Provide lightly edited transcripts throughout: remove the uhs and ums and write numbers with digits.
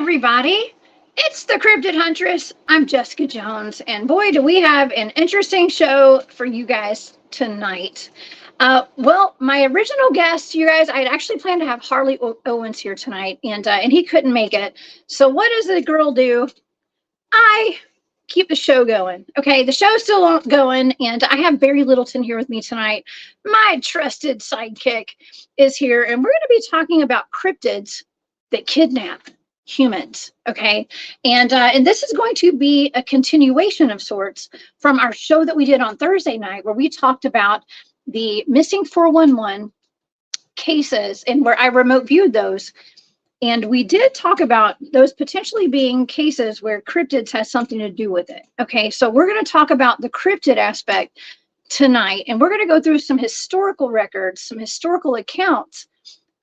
everybody. It's the Cryptid Huntress. I'm Jessica Jones, and boy, do we have an interesting show for you guys tonight. Well, my original guest, you guys, I'd actually planned to have Harley Owens here tonight, and he couldn't make it. So what does the girl do? I keep the show going. Okay, the show's still going, and I have Barry Littleton here with me tonight. My trusted sidekick is here, and we're going to be talking about cryptids that kidnap humans. Okay, and this is going to be a continuation of sorts from our show that we did on Thursday night, where we talked about the missing 411 cases and where I remote viewed those. And we did talk about those potentially being cases where cryptids has something to do with it. Okay, so we're going to talk about the cryptid aspect tonight, and we're going to go through some historical records, some historical accounts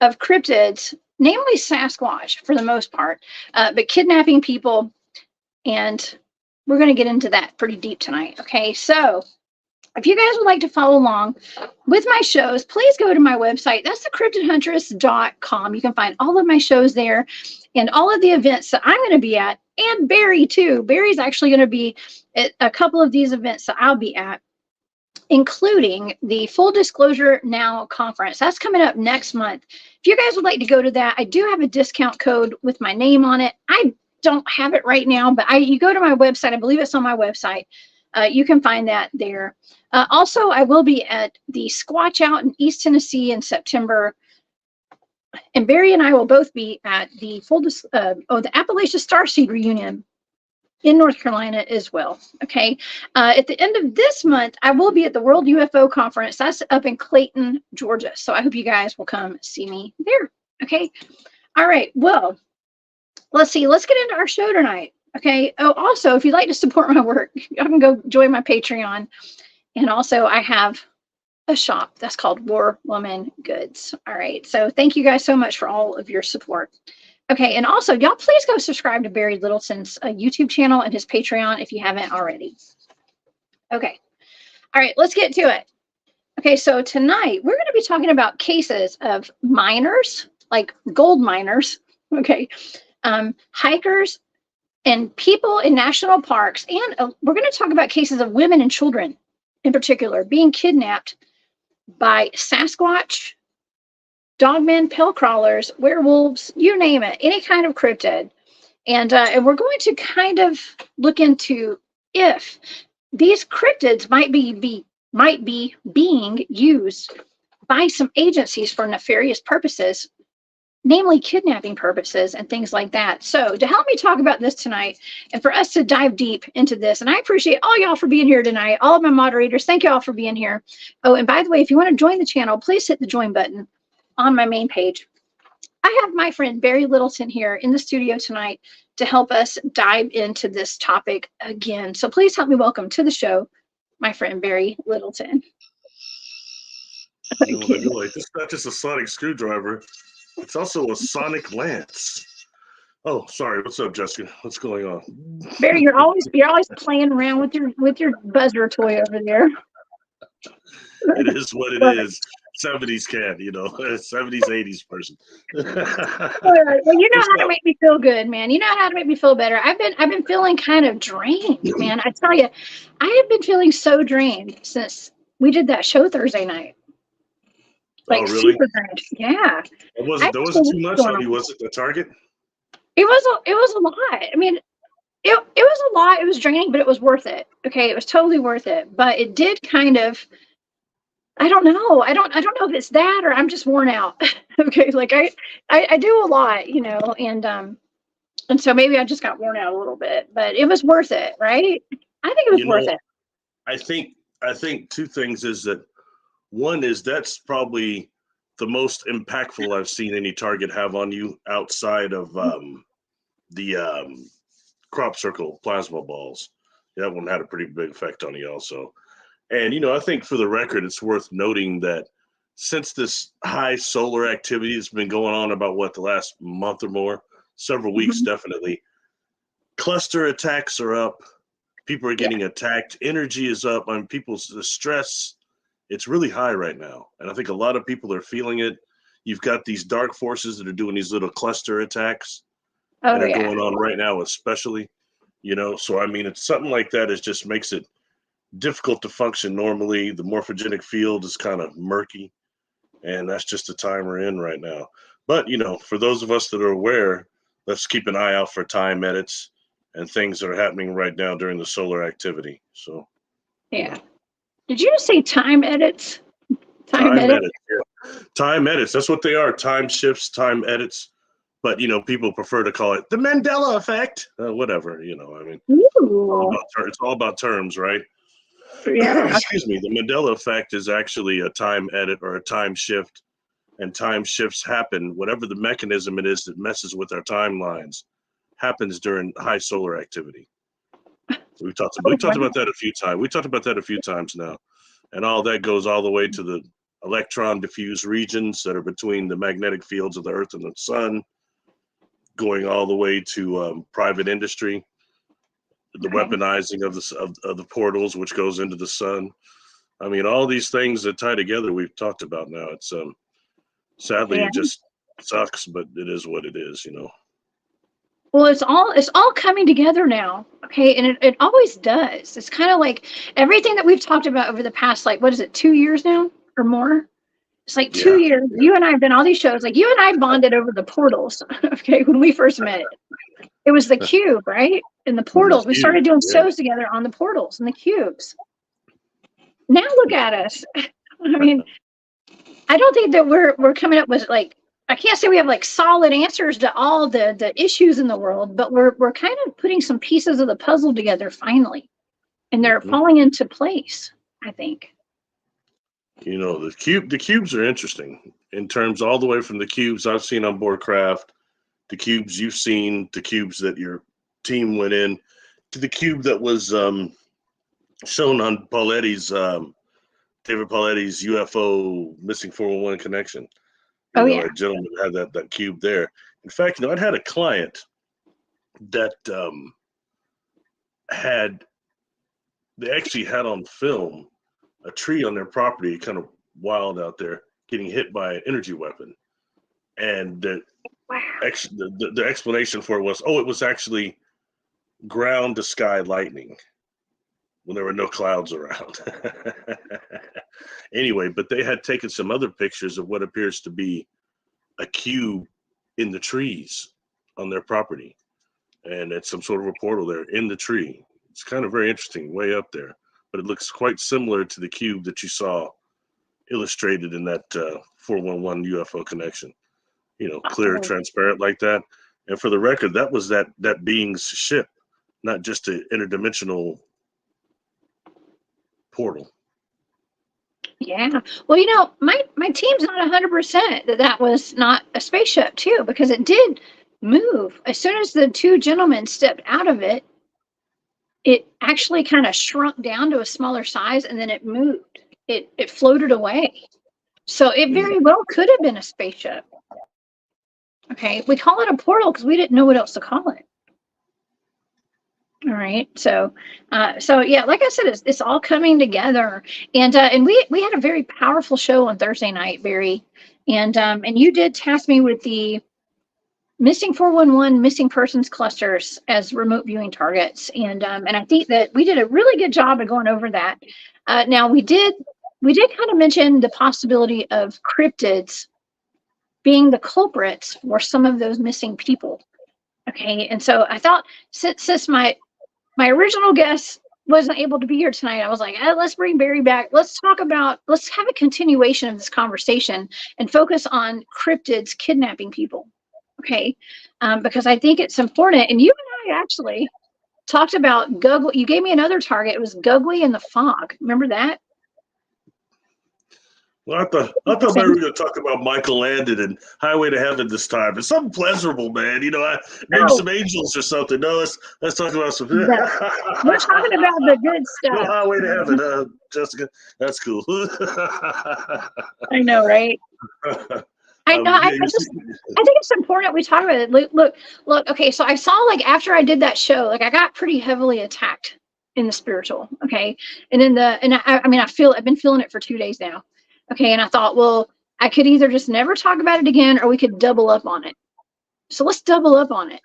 of cryptids, namely Sasquatch for the most part, but kidnapping people, and we're going to get into that pretty deep tonight. Okay, so if you guys would like to follow along with my shows, please go to my website. That's thecryptidhuntress.com. You can find all of my shows there and all of the events that I'm going to be at, and Barry too. Barry's actually going to be at a couple of these events that I'll be at, including the Full Disclosure Now conference. That's coming up next month. If you guys would like to go to that, I do have a discount code with my name on it. I don't have it right now, but you go to my website. I believe it's on my website. You can find that there. Also, I will be at the Squatch Out in East Tennessee in September. And Barry and I will both be at the the Appalachia Starseed reunion in North Carolina as well. Okay. At the end of this month, I will be at the World UFO Conference. That's up in Clayton, Georgia. So I hope you guys will come see me there. Okay. All right. Well, let's see. Let's get into our show tonight. Okay. Oh, also, if you'd like to support my work, you can go join my Patreon. And also, I have a shop that's called War Woman Goods. All right. So thank you guys so much for all of your support. Okay. And also, y'all please go subscribe to Barry Littleton's YouTube channel and his Patreon if you haven't already. Okay. All right. Let's get to it. Okay. So tonight, we're going to be talking about cases of miners, like gold miners. Okay. Hikers, and people in national parks. And we're going to talk about cases of women and children in particular being kidnapped by Sasquatch, Dogman, pale crawlers, werewolves, you name it, any kind of cryptid. And we're going to kind of look into if these cryptids might be being used by some agencies for nefarious purposes, namely kidnapping purposes and things like that. So to help me talk about this tonight and for us to dive deep into this, and I appreciate all y'all for being here tonight, all of my moderators, thank y'all for being here. Oh, and by the way, if you want to join the channel, please hit the join button on my main page. I have my friend Barry Littleton here in the studio tonight to help us dive into this topic again. So please help me welcome to the show my friend Barry Littleton. You know, they go like, this is not just a sonic screwdriver. It's also a sonic lance. Oh, sorry. What's up, Jessica? What's going on? Barry, you're always playing around with your buzzer toy over there. It is what it is. 70s cat, you know, 70s, 80s person. Well, you know how to make me feel good, man. You know how to make me feel better. I've been feeling kind of drained, man. I tell you, I have been feeling so drained since we did that show Thursday night. Like, oh, really? Super drained. Yeah. There wasn't too much on you, was it, the target? It was a lot. I mean, it was a lot. It was draining, but it was worth it. Okay, it was totally worth it. But it did kind of, I don't know. I don't know if it's that or I'm just worn out. Okay, like I do a lot, you know, and so maybe I just got worn out a little bit, but it was worth it, right? I think it was worth it. I think two things is that one is that's probably the most impactful I've seen any target have on you outside of the crop circle plasma balls. That one had a pretty big effect on you also. And, you know, I think for the record, it's worth noting that since this high solar activity has been going on about the last month or more, several weeks, definitely, cluster attacks are up. People are getting attacked. Energy is up. I mean, people's stress, it's really high right now. And I think a lot of people are feeling it. You've got these dark forces that are doing these little cluster attacks. Oh and are yeah. going on right now, especially. So I mean, it's something like that. It just makes it difficult to function normally. The morphogenic field is kind of murky, and that's just the time we're in right now. But for those of us that are aware, let's keep an eye out for time edits and things that are happening right now during the solar activity. So Yeah. Did you just say time edits? time edit? edits, yeah. Time edits. That's what they are. Time shifts, time edits. But people prefer to call it the Mandela effect. Whatever. I mean, Ooh. it's all about terms, right? Yeah. Excuse me. The Mandela effect is actually a time edit or a time shift, and time shifts happen. Whatever the mechanism it is that messes with our timelines happens during high solar activity. We've talked about that a few times. We talked about that a few times now, and all that goes all the way to the electron diffuse regions that are between the magnetic fields of the Earth and the Sun, going all the way to private industry, the weaponizing of the portals, which goes into the sun. I mean, all these things that tie together, we've talked about now. It's sadly, it just sucks, but it is what it is, Well, it's all coming together now. Okay. And it always does. It's kind of like everything that we've talked about over the past, like, what is it, 2 years now or more? It's like 2 years. Yeah. You and I have done all these shows. Like, you and I bonded over the portals. Okay. When we first met, it was the cube, right? And the portals. We started doing shows together on the portals and the cubes. Now look at us. I mean, I don't think that we're coming up with, like, I can't say we have like solid answers to all the issues in the world, but we're kind of putting some pieces of the puzzle together finally, and they're falling into place, I think. The cubes are interesting in terms all the way from the cubes I've seen on board craft, the cubes you've seen, the cubes that your team went in, to the cube that was shown on Paulides, David Paulides' UFO missing 411 connection. A gentleman had that cube there. In fact, I'd had a client that they actually had on film a tree on their property, kind of wild out there, getting hit by an energy weapon. And the explanation for it was, it was actually ground to sky lightning when there were no clouds around. Anyway, but they had taken some other pictures of what appears to be a cube in the trees on their property. And it's some sort of a portal there in the tree. It's kind of very interesting, way up there. But it looks quite similar to the cube that you saw illustrated in that 411 UFO connection. Clear, transparent like that. And for the record, that was that being's ship, not just an interdimensional portal. Yeah. Well, my team's not 100% that was not a spaceship too, because it did move. As soon as the two gentlemen stepped out of it, it actually kind of shrunk down to a smaller size, and then it moved. It floated away. So it very well could have been a spaceship. Okay. We call it a portal because we didn't know what else to call it. All right. So yeah, like I said, it's all coming together, and we had a very powerful show on Thursday night, Barry, and you did task me with the missing 411 missing persons clusters as remote viewing targets, and I think that we did a really good job of going over that. Now we did kind of mention the possibility of cryptids being the culprits for some of those missing people. Okay, and so I thought since my original guest wasn't able to be here tonight, I was like, let's bring Barry back. Let's have a continuation of this conversation and focus on cryptids kidnapping people. Okay. Because I think it's important. And you and I actually talked about Gugly. You gave me another target. It was Gugly in the fog. Remember that? Well, I thought maybe we were going to talk about Michael Landon and Highway to Heaven this time. It's something pleasurable, man. Maybe some angels or something. No, let's talk about some. We're talking about the good stuff. Highway to Heaven, Jessica. That's cool. I know, right? I know. I think it's important we talk about it. Look. Okay, so I saw, like, after I did that show, like, I got pretty heavily attacked in the spiritual. Okay, and then I've been feeling it for 2 days now. Okay, and I thought, well, I could either just never talk about it again, or we could double up on it. So let's double up on it.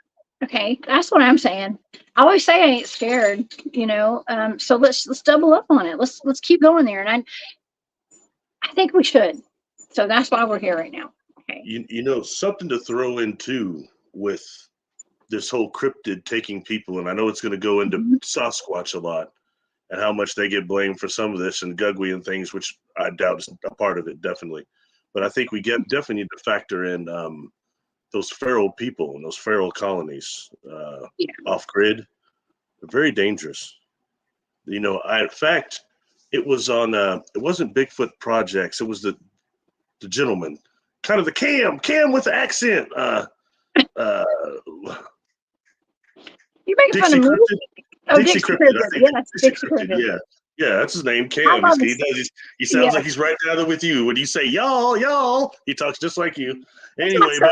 Okay, that's what I'm saying. I always say I ain't scared, so let's double up on it. Let's keep going there, and I think we should. So that's why we're here right now. Okay. Something to throw in too with this whole cryptid taking people, and I know it's going to go into Sasquatch a lot and how much they get blamed for some of this and Gugwe and things, which I doubt is a part of it, definitely. But I think we definitely need to factor in those feral people and those feral colonies off grid. They're very dangerous. In fact, it was on. It wasn't Bigfoot Projects. It was the gentleman, kind of the Cam with the accent. You're making fun of me. Dixie Cryptid. I think Yes, Dixie Cryptid. Yeah, that's his name, Cam. He sounds like he's right down there with you. When you say y'all, he talks just like you. Anyway, but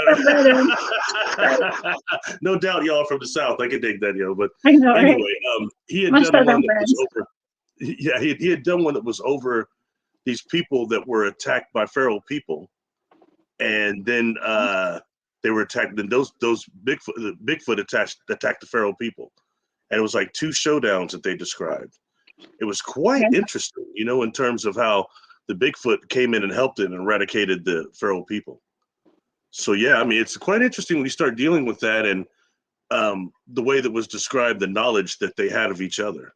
no doubt y'all from the South. I can dig that, But I know, anyway, right? He had done one that was over. Yeah, he had done one that was over these people that were attacked by feral people, and then they were attacked. Then those Bigfoot attacked the feral people, and it was like 2 showdowns that they described. It was quite interesting, in terms of how the Bigfoot came in and helped it and eradicated the feral people. So yeah, I mean, it's quite interesting when you start dealing with that and the way that was described, the knowledge that they had of each other.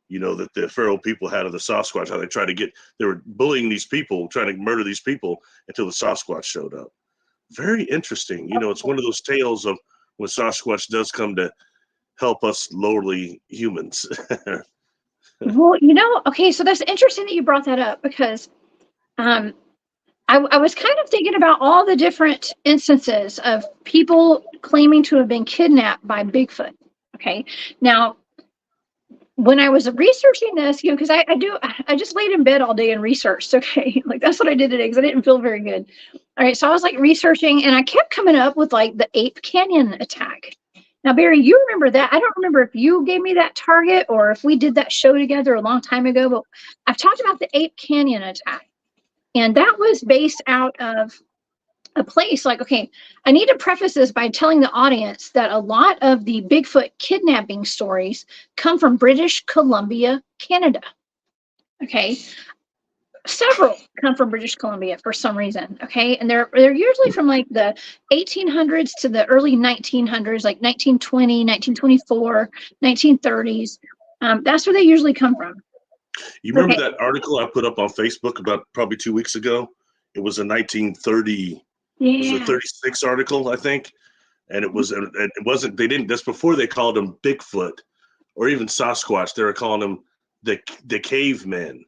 That the feral people had of the Sasquatch, how they were bullying these people, trying to murder these people until the Sasquatch showed up. Very interesting. It's one of those tales of when Sasquatch does come to help us lowly humans. Well, okay, so that's interesting that you brought that up because I was kind of thinking about all the different instances of people claiming to have been kidnapped by Bigfoot. Okay, now when I was researching this, because I just laid in bed all day and researched. Okay, like that's what I did today because I didn't feel very good. All right, so I was like researching and I kept coming up with like the Ape Canyon attack. Now, Barry, you remember that? I don't remember if you gave me that target or if we did that show together a long time ago, but I've talked about the Ape Canyon attack. And that was based out of a place like, okay, I need to preface this by telling the audience that a lot of the Bigfoot kidnapping stories come from British Columbia, Canada. Okay. Several come from British Columbia for some reason, okay? And they're usually from like the 1800s to the early 1900s, like 1920, 1924, 1930s. That's where they usually come from. You remember that article I put up on Facebook about probably 2 weeks ago? It was a 1930, it was a 36 article, I think. And it wasn't, they didn't, that's before they called them Bigfoot or even Sasquatch. They were calling them the cavemen.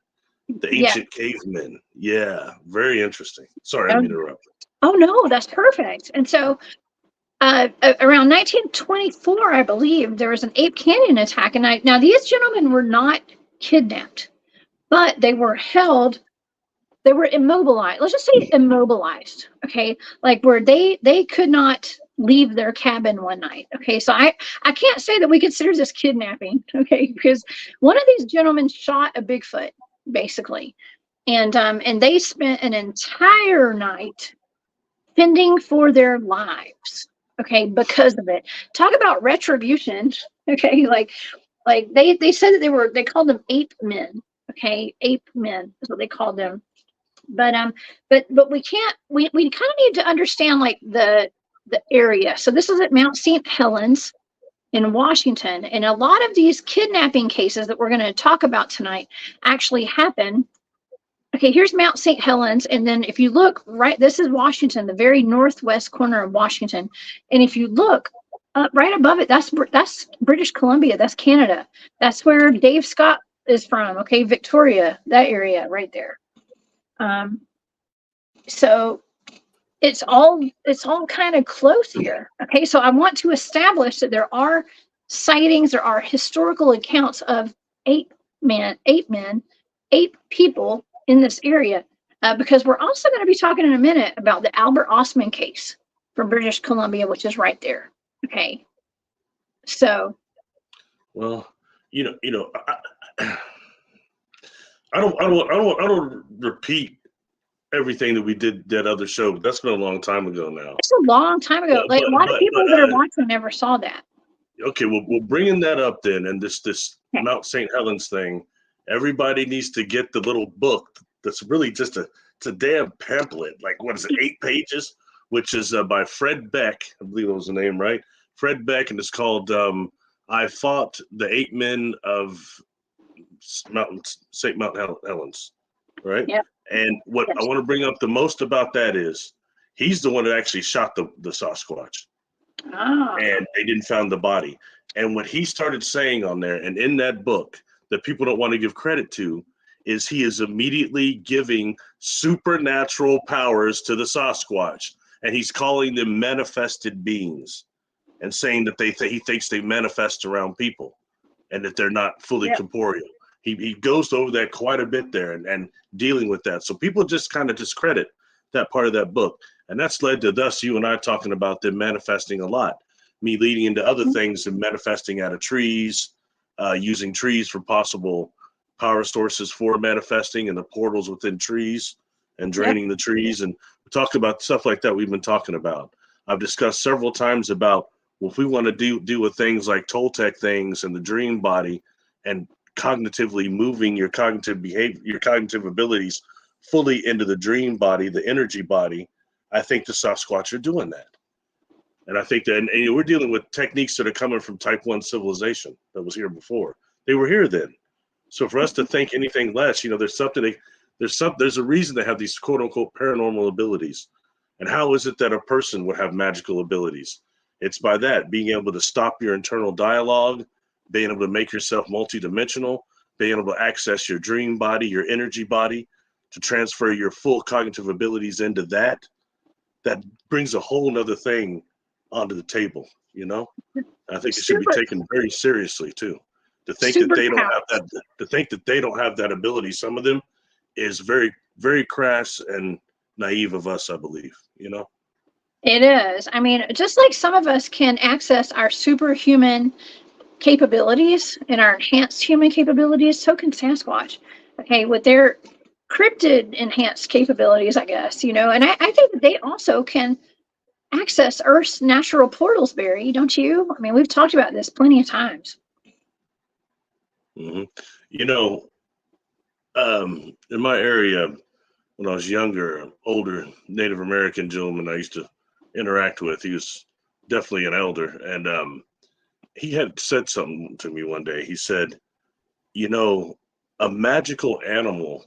The ancient cavemen. Yeah, very interesting. Sorry, I'm interrupting. Oh, no, that's perfect. And so around 1924, I believe, there was an Ape Canyon attack. And now these gentlemen were not kidnapped, but they were held. They were immobilized. Let's just say immobilized. Okay, like where they could not leave their cabin one night. Okay, so I can't say that we consider this kidnapping. Okay, because one of these gentlemen shot a Bigfoot, basically, and they spent an entire night fending for their lives. Okay, because of it. Talk about retribution. Okay, like they said that they called them ape men. Okay, ape men is what they called them. But we can't. We kind of need to understand like the area. So this is at Mount St. Helens in Washington, and a lot of these kidnapping cases that we're going to talk about tonight actually happen. Okay, here's Mount St. Helens, and then if you look right, this is Washington, the very northwest corner of Washington, and if you look right above it, that's British Columbia, that's Canada, that's where Dave Scott is from. Okay, Victoria, that area right there. So it's all kind of close here. Okay, so I want to establish that there are sightings, there are historical accounts of ape people in this area, because we're also going to be talking in a minute about the Albert Osman case from British Columbia, which is right there. Okay, so well, I don't repeat everything that we did that other show. That's been a long time ago now. It's a long time ago. Like a lot of people that are watching never saw that. Okay, well, we're bringing that up then, and this Mount St. Helens thing. Everybody needs to get the little book that's really just it's a damn pamphlet. Like, what is it, 8 pages? Which is by Fred Beck. I believe that was the name, right? Fred Beck, and it's called "I Fought the 8 Men of St. Mount Helens," right? Yeah. And what I want to bring up the most about that is he's the one that actually shot the Sasquatch. Ah. And they didn't find the body. And what he started saying on there, and in that book that people don't want to give credit to, is he is immediately giving supernatural powers to the Sasquatch, and he's calling them manifested beings, and saying that he thinks they manifest around people, and that they're not fully corporeal. He goes over that quite a bit there, and dealing with that. So people just kind of discredit that part of that book. And that's led to you and I talking about them manifesting a lot. Me leading into other things and manifesting out of trees, using trees for possible power sources for manifesting, and the portals within trees and draining the trees. And we talk about stuff like that we've been talking about. I've discussed several times about, well, if we want to do with things like Toltec things and the dream body, and cognitively moving your cognitive behavior, your cognitive abilities fully into the dream body, the energy body, I think the Sasquatch are doing that. And I think that, and we're dealing with techniques that are coming from type 1 civilization that was here before. They were here then. So for us to think anything less, there's a reason they have these quote unquote paranormal abilities. And how is it that a person would have magical abilities? It's by that, being able to stop your internal dialogue, being able to make yourself multidimensional, being able to access your dream body, your energy body, to transfer your full cognitive abilities into that brings a whole nother thing onto the table, I think it should be taken very seriously too. To think that they don't have that, to think that they don't have that ability, some of them, is very, very crass and naive of us, I believe, It is. I mean, just like some of us can access our superhuman capabilities and our enhanced human capabilities, so can Sasquatch. Okay, with their cryptid enhanced capabilities, I guess, and I think that they also can access Earth's natural portals, Barry, don't you? I mean, we've talked about this plenty of times. Mm-hmm. In my area, when I was younger, older Native American gentleman I used to interact with, he was definitely an elder, and he had said something to me one day. He said, a magical animal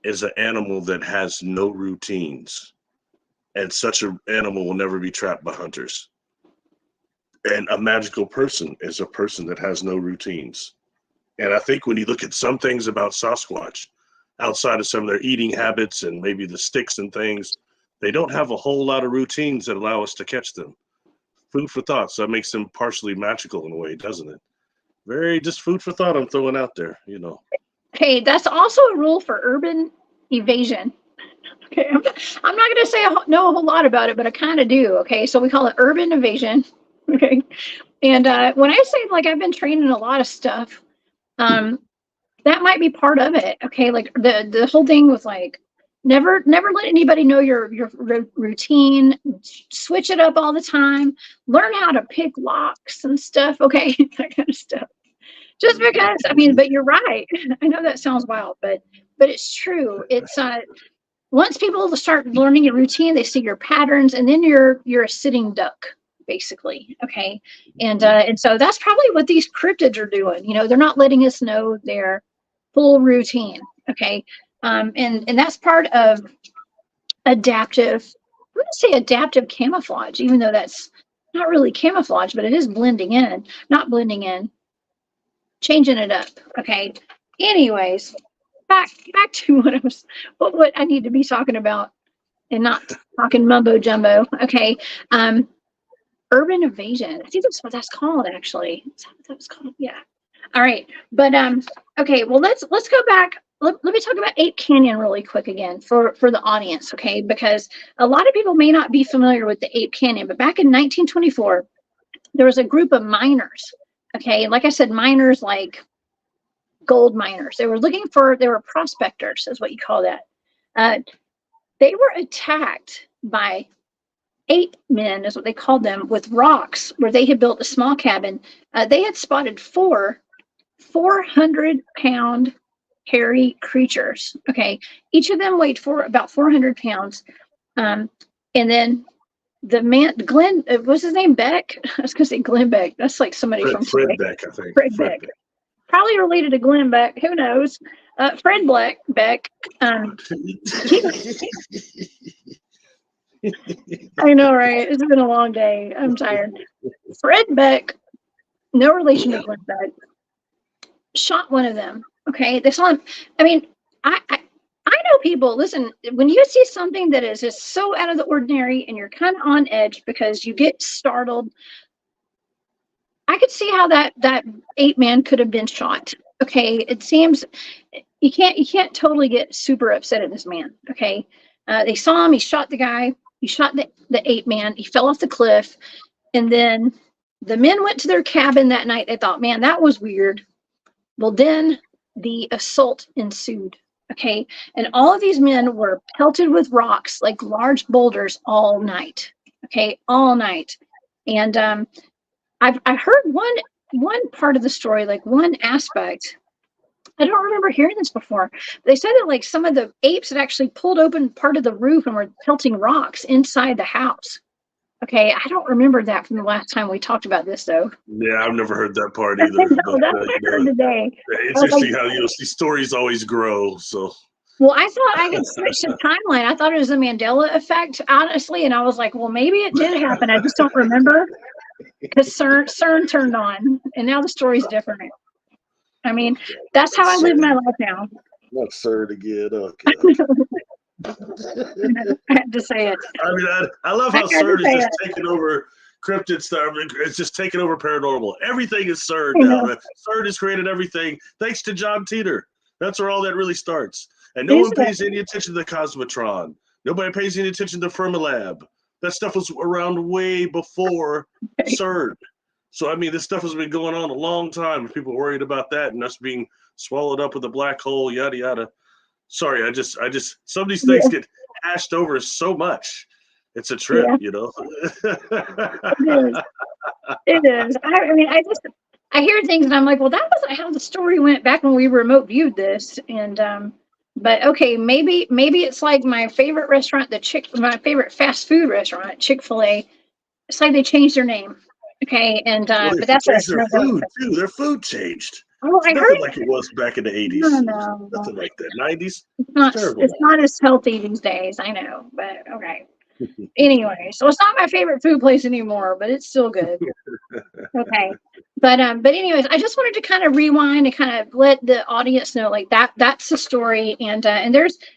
is an animal that has no routines, and such an animal will never be trapped by hunters. And a magical person is a person that has no routines. And I think when you look at some things about Sasquatch, outside of some of their eating habits and maybe the sticks and things, they don't have a whole lot of routines that allow us to catch them. Food for thought. So that makes them partially magical in a way, doesn't it? Very just food for thought I'm throwing out there, Hey, that's also a rule for urban evasion. Okay, I'm not going to say I know a whole lot about it, but I kind of do. Okay, so we call it urban evasion. Okay, and when I say like I've been trained in a lot of stuff, that might be part of it. Okay, like the whole thing with like never let anybody know your routine. Switch it up all the time. Learn how to pick locks and stuff. Okay, that kind of stuff. Just because, I mean, but you're right. I know that sounds wild, but it's true. It's once people start learning your routine, they see your patterns, and then you're a sitting duck, basically. Okay, and so that's probably what these cryptids are doing. They're not letting us know their full routine. Okay, and that's part of adaptive. I'm going to say adaptive camouflage, even though that's not really camouflage, but it is blending in, not blending in, changing it up. Okay. Anyways, back to what I need to be talking about and not talking mumbo jumbo. Okay. Urban evasion. I think that's what that's called, actually. Is that what that was called? Yeah. All right. But okay, well let's go back. Let me talk about Ape Canyon really quick again for the audience, okay? Because a lot of people may not be familiar with the Ape Canyon, but back in 1924, there was a group of miners. Okay, like I said, miners like gold miners. They were prospectors, is what you call that. They were attacked by ape men, is what they called them, with rocks where they had built a small cabin. They had spotted 400-pound hairy creatures. Okay, each of them weighed about 400 pounds. And then the man, Glenn, what's his name? Beck? I was going to say Glenn Beck. That's like somebody from Fred Beck, I think. Fred Beck. Probably related to Glenn Beck. Who knows? Fred Beck. I know, right? It's been a long day. I'm tired. Fred Beck, no relation to Glenn Beck, shot one of them. Okay, they saw him. I mean, I know people. Listen, when you see something that is just so out of the ordinary and you're kind of on edge because you get startled, I could see how that ape man could have been shot. Okay, it seems you can't totally get super upset at this man. Okay, they saw him. He shot the guy. He shot the ape man. He fell off the cliff, and then the men went to their cabin that night. They thought, man, that was weird. Well, then the assault ensued. Okay, and all of these men were pelted with rocks, like large boulders, all night. Okay, all night. And I heard one part of the story, like one aspect. I don't remember hearing this before. They said that like some of the apes had actually pulled open part of the roof and were pelting rocks inside the house. Okay, I don't remember that from the last time we talked about this, though. Yeah, I've never heard that part either. No, that's what I heard today. It's interesting how these stories always grow. So. Well, I thought I could switch the timeline. I thought it was the Mandela effect, honestly, and I was like, well, maybe it did happen. I just don't remember because CERN turned on, and now the story's different. I mean, that's how I live my life now. Not CERN again. Okay. I had to say it. I mean, I love how CERN is just taking over cryptid stuff. It's just taking over paranormal. Everything is CERN now. CERN has created everything thanks to John Titor. That's where all that really starts. And no one pays any attention to the Cosmotron. Nobody pays any attention to Fermilab. That stuff was around way before CERN. So, I mean, this stuff has been going on a long time. People worried about that and us being swallowed up with a black hole, yada, yada. Sorry, I just, some of these things get hashed over so much. It's a trip, you know. It is. I mean, I hear things and I'm like, well, that wasn't how the story went back when we remote viewed this. And, but okay, maybe it's like my favorite restaurant, my favorite fast food restaurant, Chick-fil-A. It's like they changed their name. Okay, and but that's their food too. Their food changed. Oh, I heard like it was back in the 80s. No. Nothing like that. 90s. It's not as healthy these days. I know, but okay. Anyway, so it's not my favorite food place anymore, but it's still good. Okay. But anyways, I just wanted to kind of rewind and kind of let the audience know like that's the story. And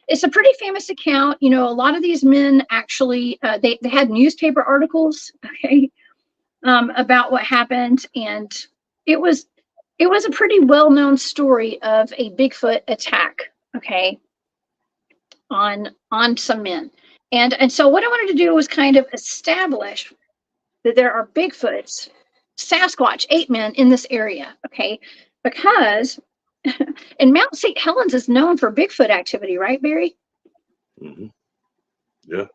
it's a pretty famous account. You know, a lot of these men actually they had newspaper articles, okay, about what happened, and it was a pretty well-known story of a Bigfoot attack, okay, on some men. And so what I wanted to do was kind of establish that there are Bigfoots, Sasquatch, ape men in this area, okay? Because and Mount St. Helens is known for Bigfoot activity, right, Barry? Mm-hmm. Yeah.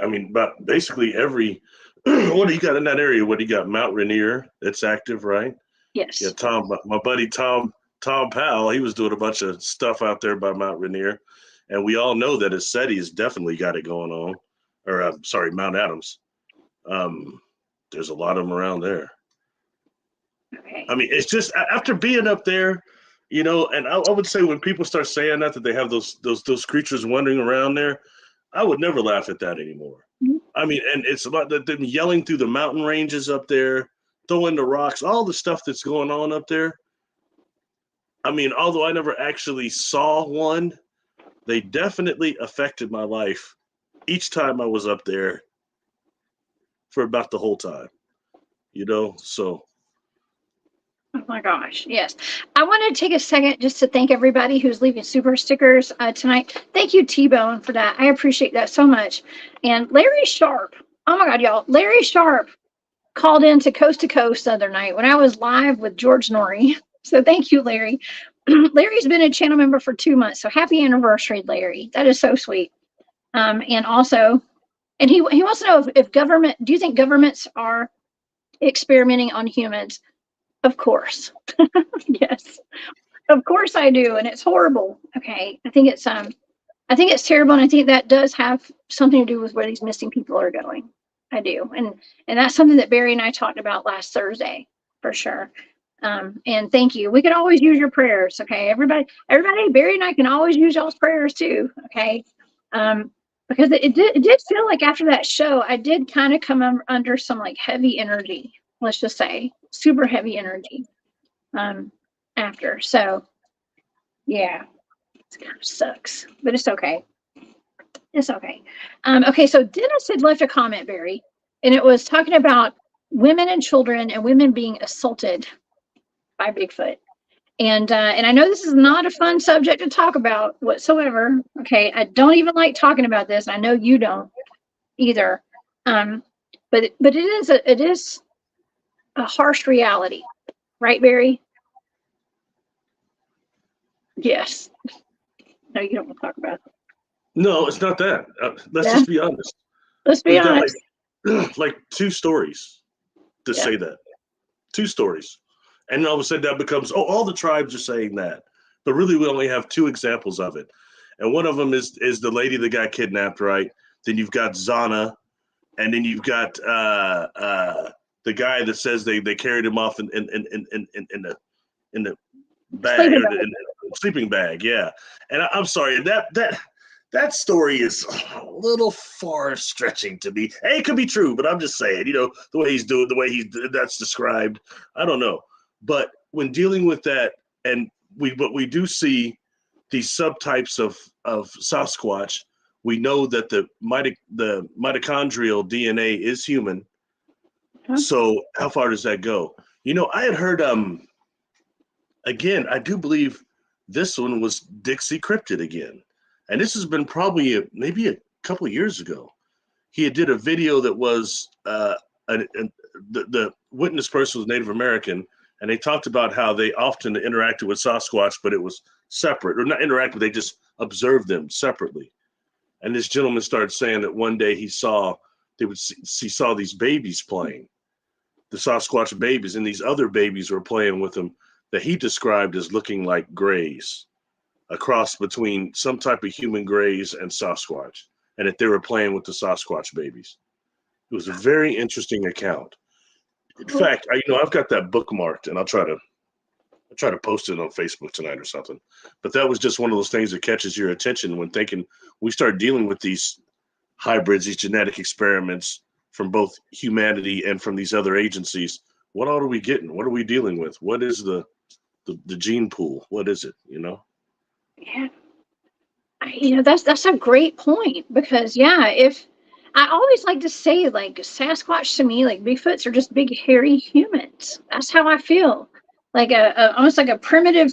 I mean, but basically every what do you got in that area? What do you got? Mount Rainier, it's active, right? Yes. Yeah, my buddy Tom Powell, he was doing a bunch of stuff out there by Mount Rainier. And we all know that SETI's definitely got it going on. Or, Mount Adams. There's a lot of them around there. Okay. I mean, it's just after being up there, you know, and I would say when people start saying that they have those creatures wandering around there, I would never laugh at that anymore. Mm-hmm. I mean, and it's about them yelling through the mountain ranges up there, throwing the rocks, all the stuff that's going on up there. I mean, although I never actually saw one, they definitely affected my life each time I was up there for about the whole time, you know, so. Oh my gosh, yes. I want to take a second just to thank everybody who's leaving super stickers tonight. Thank you, T-Bone, for that. I appreciate that so much. And Larry Sharp, oh my God, y'all. Larry Sharp called in to Coast the other night when I was live with George Norrie. So thank you, Larry. Larry's been a channel member for 2 months, so happy anniversary, Larry. That is so sweet. And also, And he wants to know if government, do you think governments are experimenting on humans? Of course. Yes. Of course I do. And it's horrible. Okay. I think it's terrible. And I think that does have something to do with where these missing people are going. I do. And that's something that Barry and I talked about last Thursday for sure. And thank you. We could always use your prayers. Okay. Everybody, Barry and I can always use y'all's prayers too. Okay. Because it did feel like after that show, I did kind of come under some like heavy energy, let's just say super heavy energy, after. So yeah, it kind of sucks, but it's okay. It's okay. Okay. So Dennis had left a comment, Barry, and it was talking about women and children and women being assaulted by Bigfoot. And I know this is not a fun subject to talk about whatsoever. Okay, I don't even like talking about this. I know you don't either. But it is a harsh reality, right, Barry? Yes. No, you don't want to talk about it. No, it's not that. Let's just be honest. Let's be honest. Like 2 stories to say that. 2 stories. And all of a sudden that becomes, all the tribes are saying that. But really we only have 2 examples of it. And one of them is the lady that got kidnapped, right? Then you've got Zana. And then you've got the guy that says they carried him off in the bag, sleeping bag, yeah. And I'm sorry, that story is a little far stretching to me. Hey, it could be true, but I'm just saying, the way he's doing, that's described, I don't know. But when dealing with that, and we do see these subtypes of Sasquatch, we know that the mitochondrial DNA is human. Huh? So how far does that go? I had heard, again, I do believe this one was Dixie Cryptid again. And this has been probably maybe a couple of years ago. He had did a video that was, the witness person was Native American, and they talked about how they often interacted with Sasquatch, but it was separate, or not interacted, they just observed them separately. And this gentleman started saying that one day he saw these babies playing, the Sasquatch babies, and these other babies were playing with them that he described as looking like grays, a cross between some type of human grays and Sasquatch, and that they were playing with the Sasquatch babies. It was a very interesting account. In fact, I've got that bookmarked, and I'll try to post it on Facebook tonight or something. But that was just one of those things that catches your attention when we start dealing with these hybrids, these genetic experiments from both humanity and from these other agencies. What all are we getting? What are we dealing with? What is the gene pool? What is it? Yeah, that's a great point, because if I always like to say, like, Sasquatch to me, like Bigfoots are just big hairy humans. That's how I feel, like almost like a primitive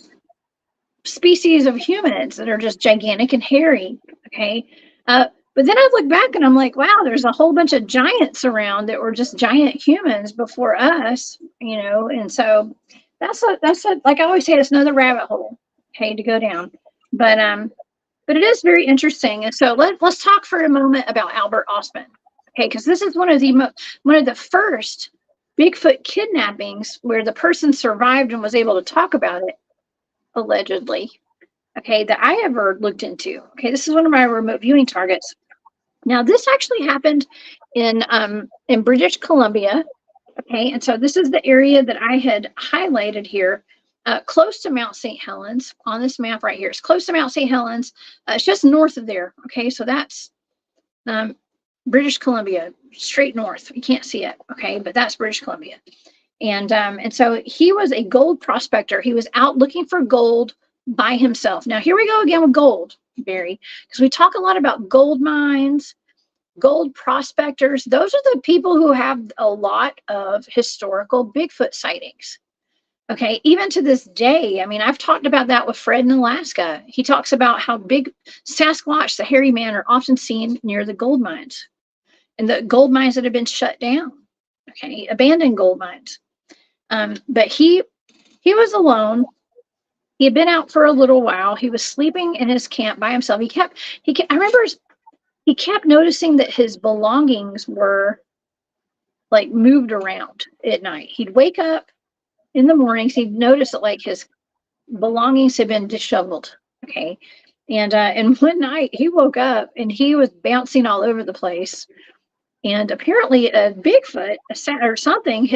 species of humans that are just gigantic and hairy. Okay, but then I look back and I'm like, wow, there's a whole bunch of giants around that were just giant humans before us, and so that's like I always say, it's another rabbit hole, okay, to go down. But it is very interesting. And so let's talk for a moment about Albert Osman, okay? Because this is one of the first Bigfoot kidnappings where the person survived and was able to talk about it, allegedly, okay, that I ever looked into. Okay, this is one of my remote viewing targets. Now, this actually happened in British Columbia, okay? And so this is the area that I had highlighted here. Close to Mount St. Helens on this map right here. It's close to Mount St. Helens. It's just north of there. Okay, so that's British Columbia, straight north. You can't see it. Okay, but that's British Columbia. And so he was a gold prospector. He was out looking for gold by himself. Now here we go again with gold, Barry, because we talk a lot about gold mines, gold prospectors. Those are the people who have a lot of historical Bigfoot sightings. Okay, even to this day, I mean, I've talked about that with Fred in Alaska. He talks about how big Sasquatch, the hairy man, are often seen near the gold mines, and the gold mines that have been shut down. Okay, abandoned gold mines. But he was alone. He had been out for a little while. He was sleeping in his camp by himself. I remember he kept noticing that his belongings were like moved around at night. He'd wake up in the mornings, he'd notice that like his belongings had been disheveled. Okay. And one night he woke up and he was bouncing all over the place. And apparently a Bigfoot or something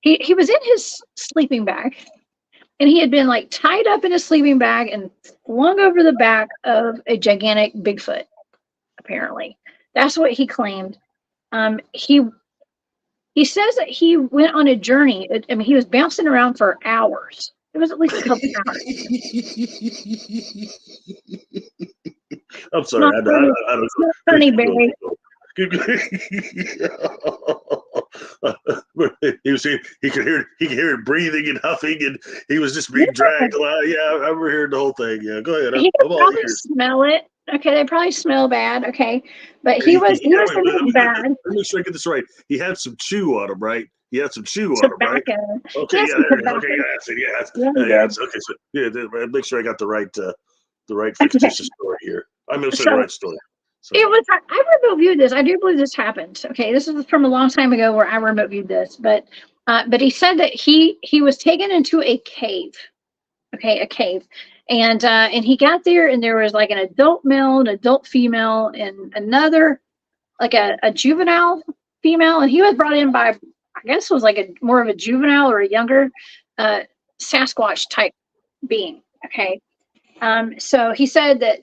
he was in his sleeping bag, and he had been like tied up in a sleeping bag and flung over the back of a gigantic Bigfoot. Apparently, that's what he claimed. He says that he went on a journey. I mean, he was bouncing around for hours. It was at least a couple hours. I'm sorry. I don't It's not funny, Barry. he could hear it breathing and huffing, and he was just being dragged. Yeah, I remember hearing the whole thing. Yeah, go ahead. He could probably smell it. Okay, they probably smell bad. Okay, but he was bad. Let me make sure I get this right. He had some chew on him, right? He had some chew on him, right? Okay, okay, so yeah, make sure I got the right fictitious story here. I'm going to say the right story. So. It was. I remote viewed this. I do believe this happened. Okay, this is from a long time ago where I remote viewed this, but he said that he was taken into a cave. Okay, a cave, and he got there, and there was like an adult male, an adult female, and another like a juvenile female, and he was brought in by, I guess it was like more of a juvenile or a younger Sasquatch type being. Okay, so he said that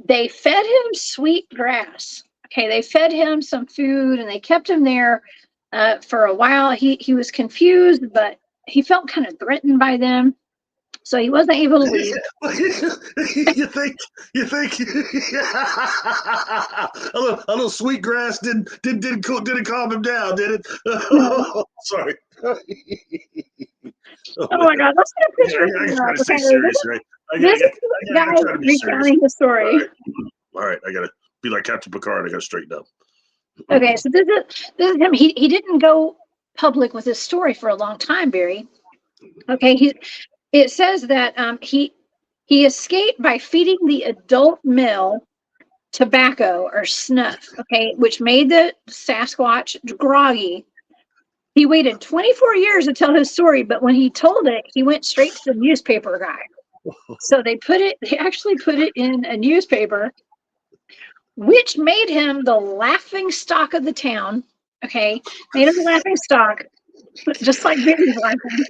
they fed him sweet grass. Okay, they fed him some food, and they kept him there for a while. He was confused, but he felt kind of threatened by them, so he wasn't able to leave. You think? a little sweet grass didn't calm him down, did it? No. Sorry. Oh my God! Let's get a picture. I gotta stay serious, right? This is the guy recounting the story. All right, I gotta be like Captain Picard. I gotta straighten up. Okay, so this is him. He didn't go public with his story for a long time, Barry. Okay, it says that he escaped by feeding the adult male tobacco or snuff. Okay, which made the Sasquatch groggy. He waited 24 years to tell his story, but when he told it, he went straight to the newspaper guy. So they actually put it in a newspaper, which made him the laughing stock of the town. Okay, made him the laughing stock, just like Barry's laughing.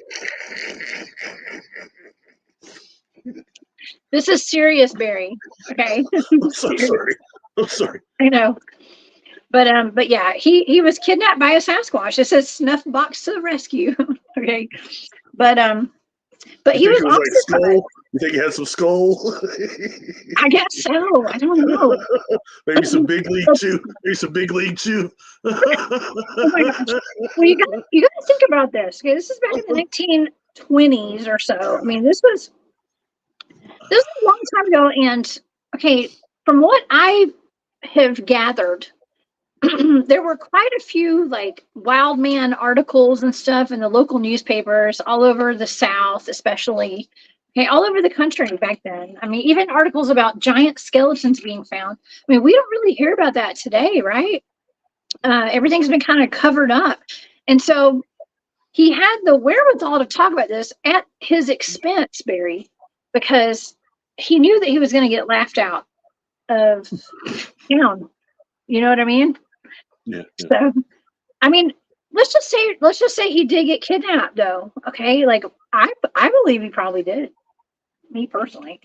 This is serious, Barry. Okay. I'm so sorry. I know. But yeah, he was kidnapped by a Sasquatch. It says snuff box to the rescue. Okay. But he was like skull? You think he had some skull? I guess so. I don't know. Maybe some big league chew. Oh my gosh. Well, you got to think about this. Okay, this is back in the 1920s or so. I mean, this was a long time ago, and okay, from what I have gathered, there were quite a few like wild man articles and stuff in the local newspapers all over the South, especially. Okay, all over the country back then. I mean, even articles about giant skeletons being found. I mean, we don't really hear about that today, right? Everything's been kind of covered up. And so he had the wherewithal to talk about this at his expense, Barry, because he knew that he was going to get laughed out of town. You know what I mean? Yeah. So, I mean, let's just say he did get kidnapped, though. Okay, like I believe he probably did. Me personally.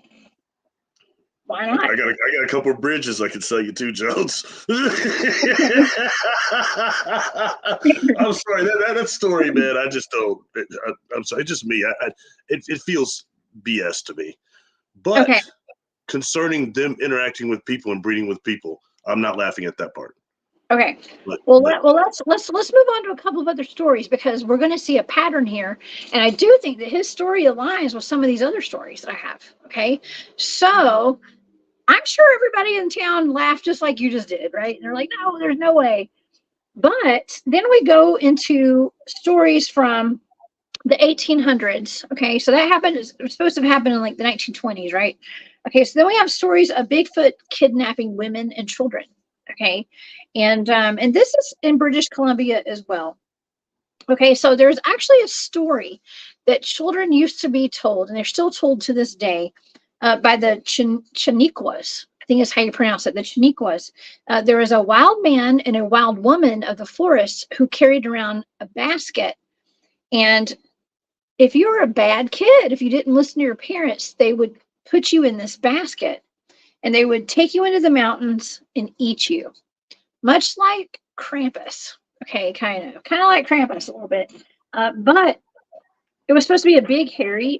Why not? I got a couple of bridges I can sell you too, Jones. I'm sorry, that story, man. I just don't. I'm sorry, it's just me. It feels BS to me. But okay. Concerning them interacting with people and breeding with people, I'm not laughing at that part. Okay. Well, let's move on to a couple of other stories, because we're going to see a pattern here, and I do think that his story aligns with some of these other stories that I have. Okay, so I'm sure everybody in town laughed just like you just did, right? And they're like, "No, there's no way." But then we go into stories from the 1800s. Okay, so that happened. It was supposed to have happened in like the 1920s, right? Okay, so then we have stories of Bigfoot kidnapping women and children. Okay, and this is in British Columbia as well. Okay, so there's actually a story that children used to be told, and they're still told to this day, by the Chiniquas. I think is how you pronounce it, the Chiniquas. There was a wild man and a wild woman of the forest who carried around a basket. And if you were a bad kid, if you didn't listen to your parents, they would put you in this basket and they would take you into the mountains and eat you, much like Krampus. Okay, kind of like Krampus a little bit, but it was supposed to be a big hairy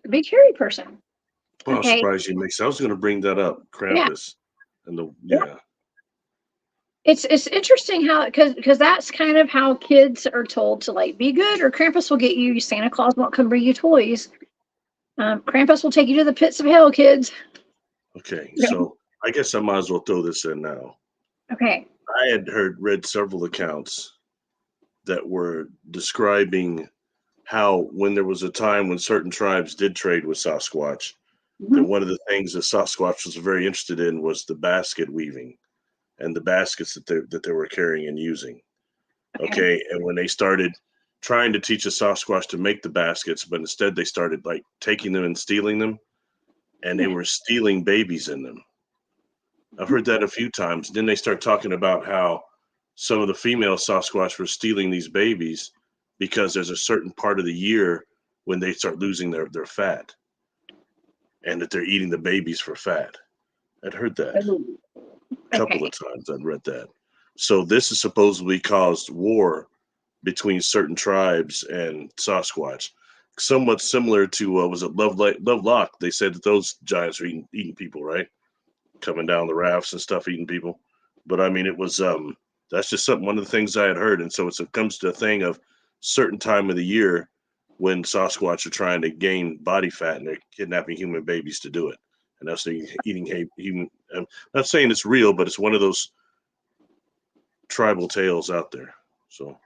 person. Well, I'm Okay, surprised you mixed. I was going to bring that up, yeah, Krampus, and the yeah. It's interesting how because that's kind of how kids are told to like be good, or Krampus will get you. Santa Claus won't come bring you toys. Krampus will take you to the pits of hell, kids. Okay, so I guess I might as well throw this in now. Okay. I had read several accounts that were describing how when there was a time when certain tribes did trade with Sasquatch, that one of the things that Sasquatch was very interested in was the basket weaving and the baskets that they were carrying and using. Okay, and when they started trying to teach a Sasquatch to make the baskets, but instead they started like taking them and stealing them, and they were stealing babies in them. I've heard that a few times. Then they start talking about how some of the female Sasquatch were stealing these babies because there's a certain part of the year when they start losing their fat, and that they're eating the babies for fat. I'd heard that a couple of times. I'd read that. So this has supposedly caused war between certain tribes and Sasquatch, somewhat similar to was it Lovelock? They said that those giants are eating people, right? Coming down the rafts and stuff, eating people. But I mean, it was that's just one of the things I had heard, and so it comes to a thing of certain time of the year when Sasquatch are trying to gain body fat and they're kidnapping human babies to do it, and that's eating human. I'm not saying it's real, but it's one of those tribal tales out there. So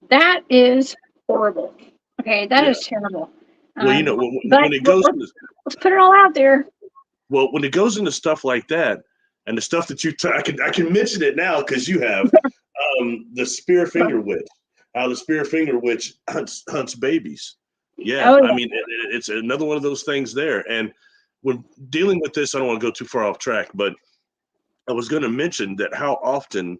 that is horrible. Okay, that is terrible. Well, you know, when it goes, let's put it all out there. Well, when it goes into stuff like that, and the stuff that I can mention it now because you have the spear finger witch. How the spear finger witch hunts babies. Yeah, I mean, it's another one of those things there. And when dealing with this, I don't want to go too far off track, but I was going to mention that how often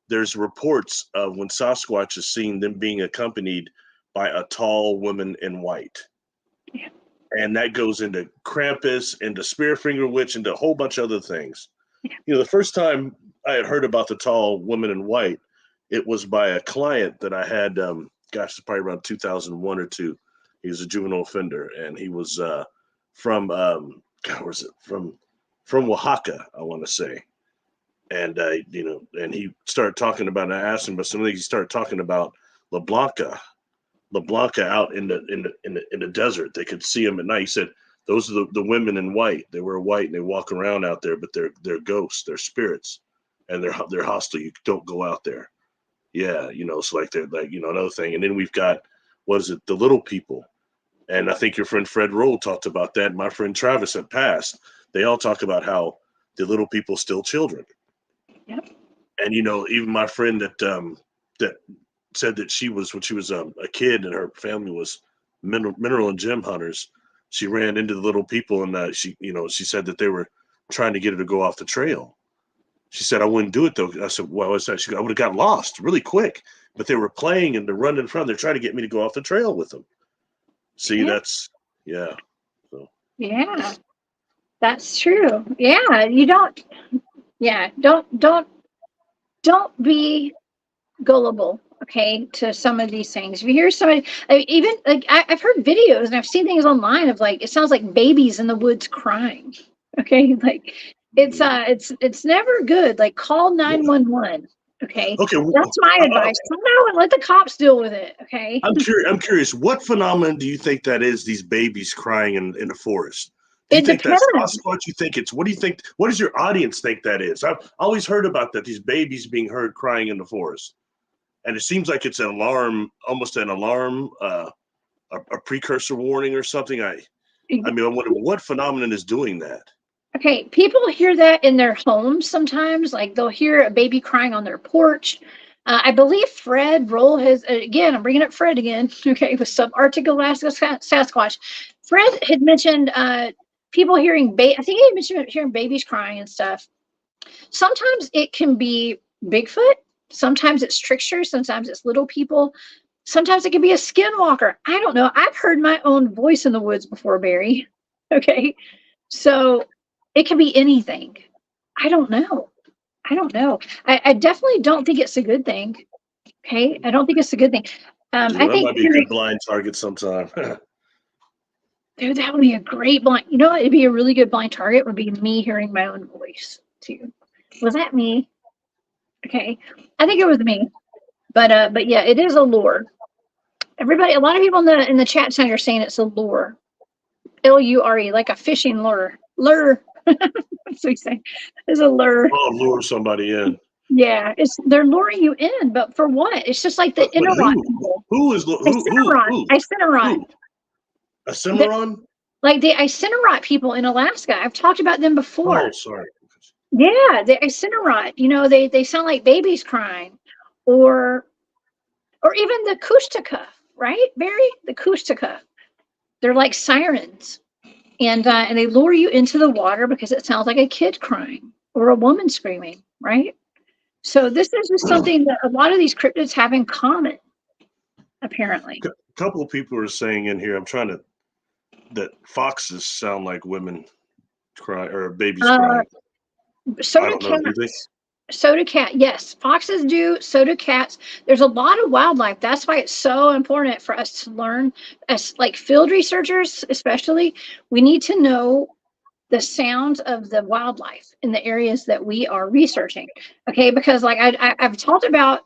there's reports of when Sasquatch is seen them being accompanied by a tall woman in white. Yeah. And that goes into Krampus, into Spearfinger Witch, into a whole bunch of other things. Yeah. You know, the first time I had heard about the tall woman in white, it was by a client that I had, it's probably around 2001 or two. He was a juvenile offender, and he was from, where's it? From Oaxaca, I want to say. And, you know, and he started talking about, and I asked him about some of things. He started talking about La Blanca out in the desert. They could see them at night. He said those are the women in white. They wear white and they walk around out there, but they're ghosts, they're spirits, and they're hostile. You don't go out there. Yeah, you know, it's like they're like, you know, another thing. And then we've got the little people, and I think your friend Fred Roll talked about that. My friend Travis had passed. They all talk about how the little people still children. Yep. And you know, even my friend that said that when she was a kid and her family was mineral and gem hunters, she ran into the little people and she said that they were trying to get her to go off the trail. She said, I wouldn't do it though. I said, well, what's that? She goes, I would have got lost really quick, but they were playing and they're running in front. They're trying to get me to go off the trail with them. See, that's, yeah. So. Yeah, that's true. Yeah, don't be gullible, okay, to some of these things. If you hear somebody, even like I've heard videos and I've seen things online of like it sounds like babies in the woods crying. Okay, like it's never good. Like call 911. Okay, that's my advice. No, and let the cops deal with it. Okay. I'm curious. What phenomenon do you think that is? These babies crying in the forest. Do you It think depends. that's Sasquatch? You think it's? What do you think? What does your audience think that is? I've always heard about that. These babies being heard crying in the forest, and it seems like it's an alarm, almost an alarm, a precursor warning or something. I mean, I wonder what phenomenon is doing that. Okay, people hear that in their homes sometimes. Like they'll hear a baby crying on their porch. I believe Fred Roll has, again, I'm bringing up Fred again, okay, with subarctic Alaska Sasquatch. Fred had mentioned people hearing, I think he mentioned hearing babies crying and stuff. Sometimes it can be Bigfoot. Sometimes it's tricksters. Sometimes it's little people. Sometimes it can be a skinwalker. I don't know. I've heard my own voice in the woods before, Barry. Okay. So it can be anything. I don't know. I don't know. I definitely don't think it's a good thing. Okay. I don't think it's a good thing. Yeah, I that think might be a good blind target sometime. dude, that would be a great blind. You know what? It'd be a really good blind target would be me hearing my own voice too. Was that me? Okay. I think it was me. But yeah, it is a lure. Everybody, a lot of people in the chat tonight are saying it's a lure. Lure, like a fishing lure. Lure. That's what we say. It's a lure. Oh, lure somebody in. Yeah, they're luring you in, but for what? It's just like the Interrot people. Who is who? Incineron. A Cimarron? Like the Incinerout people in Alaska. I've talked about them before. Oh, sorry. Yeah, the Incinerout. You know, they sound like babies crying, or even the Kushtaka, right, Barry? The Kushtaka. They're like sirens, and they lure you into the water because it sounds like a kid crying or a woman screaming, right? So this is just something that a lot of these cryptids have in common, apparently. A couple of people are saying in here, that foxes sound like women cry or babies crying. So do cats. So do cats. Yes, foxes do. So do cats. There's a lot of wildlife. That's why it's so important for us to learn, as like field researchers, especially. We need to know the sounds of the wildlife in the areas that we are researching. Okay, because like I've talked about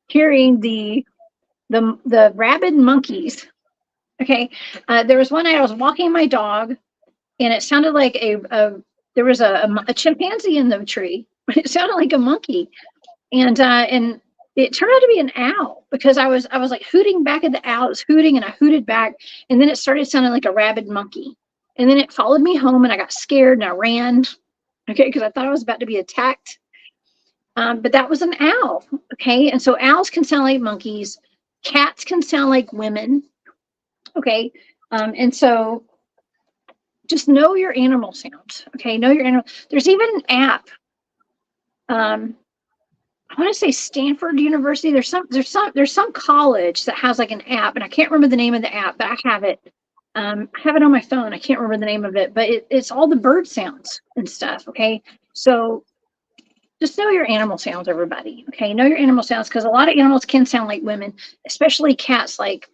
hearing the rabid monkeys. Okay, there was one night I was walking my dog, and it sounded like there was a chimpanzee in the tree, but it sounded like a monkey, and it turned out to be an owl because I was like hooting back at the owl. It was hooting, and I hooted back, and then it started sounding like a rabid monkey, and then it followed me home, and I got scared and I ran, okay, because I thought I was about to be attacked. But that was an owl, okay, and so owls can sound like monkeys, cats can sound like women, okay, and so just know your animal sounds. Okay, know your animal. There's even an app. I want to say Stanford University. There's some college that has like an app, and I can't remember the name of the app, but I have it. I have it on my phone. I can't remember the name of it, but it's all the bird sounds and stuff. Okay, so just know your animal sounds, everybody. Okay, know your animal sounds, because a lot of animals can sound like women, especially cats. Like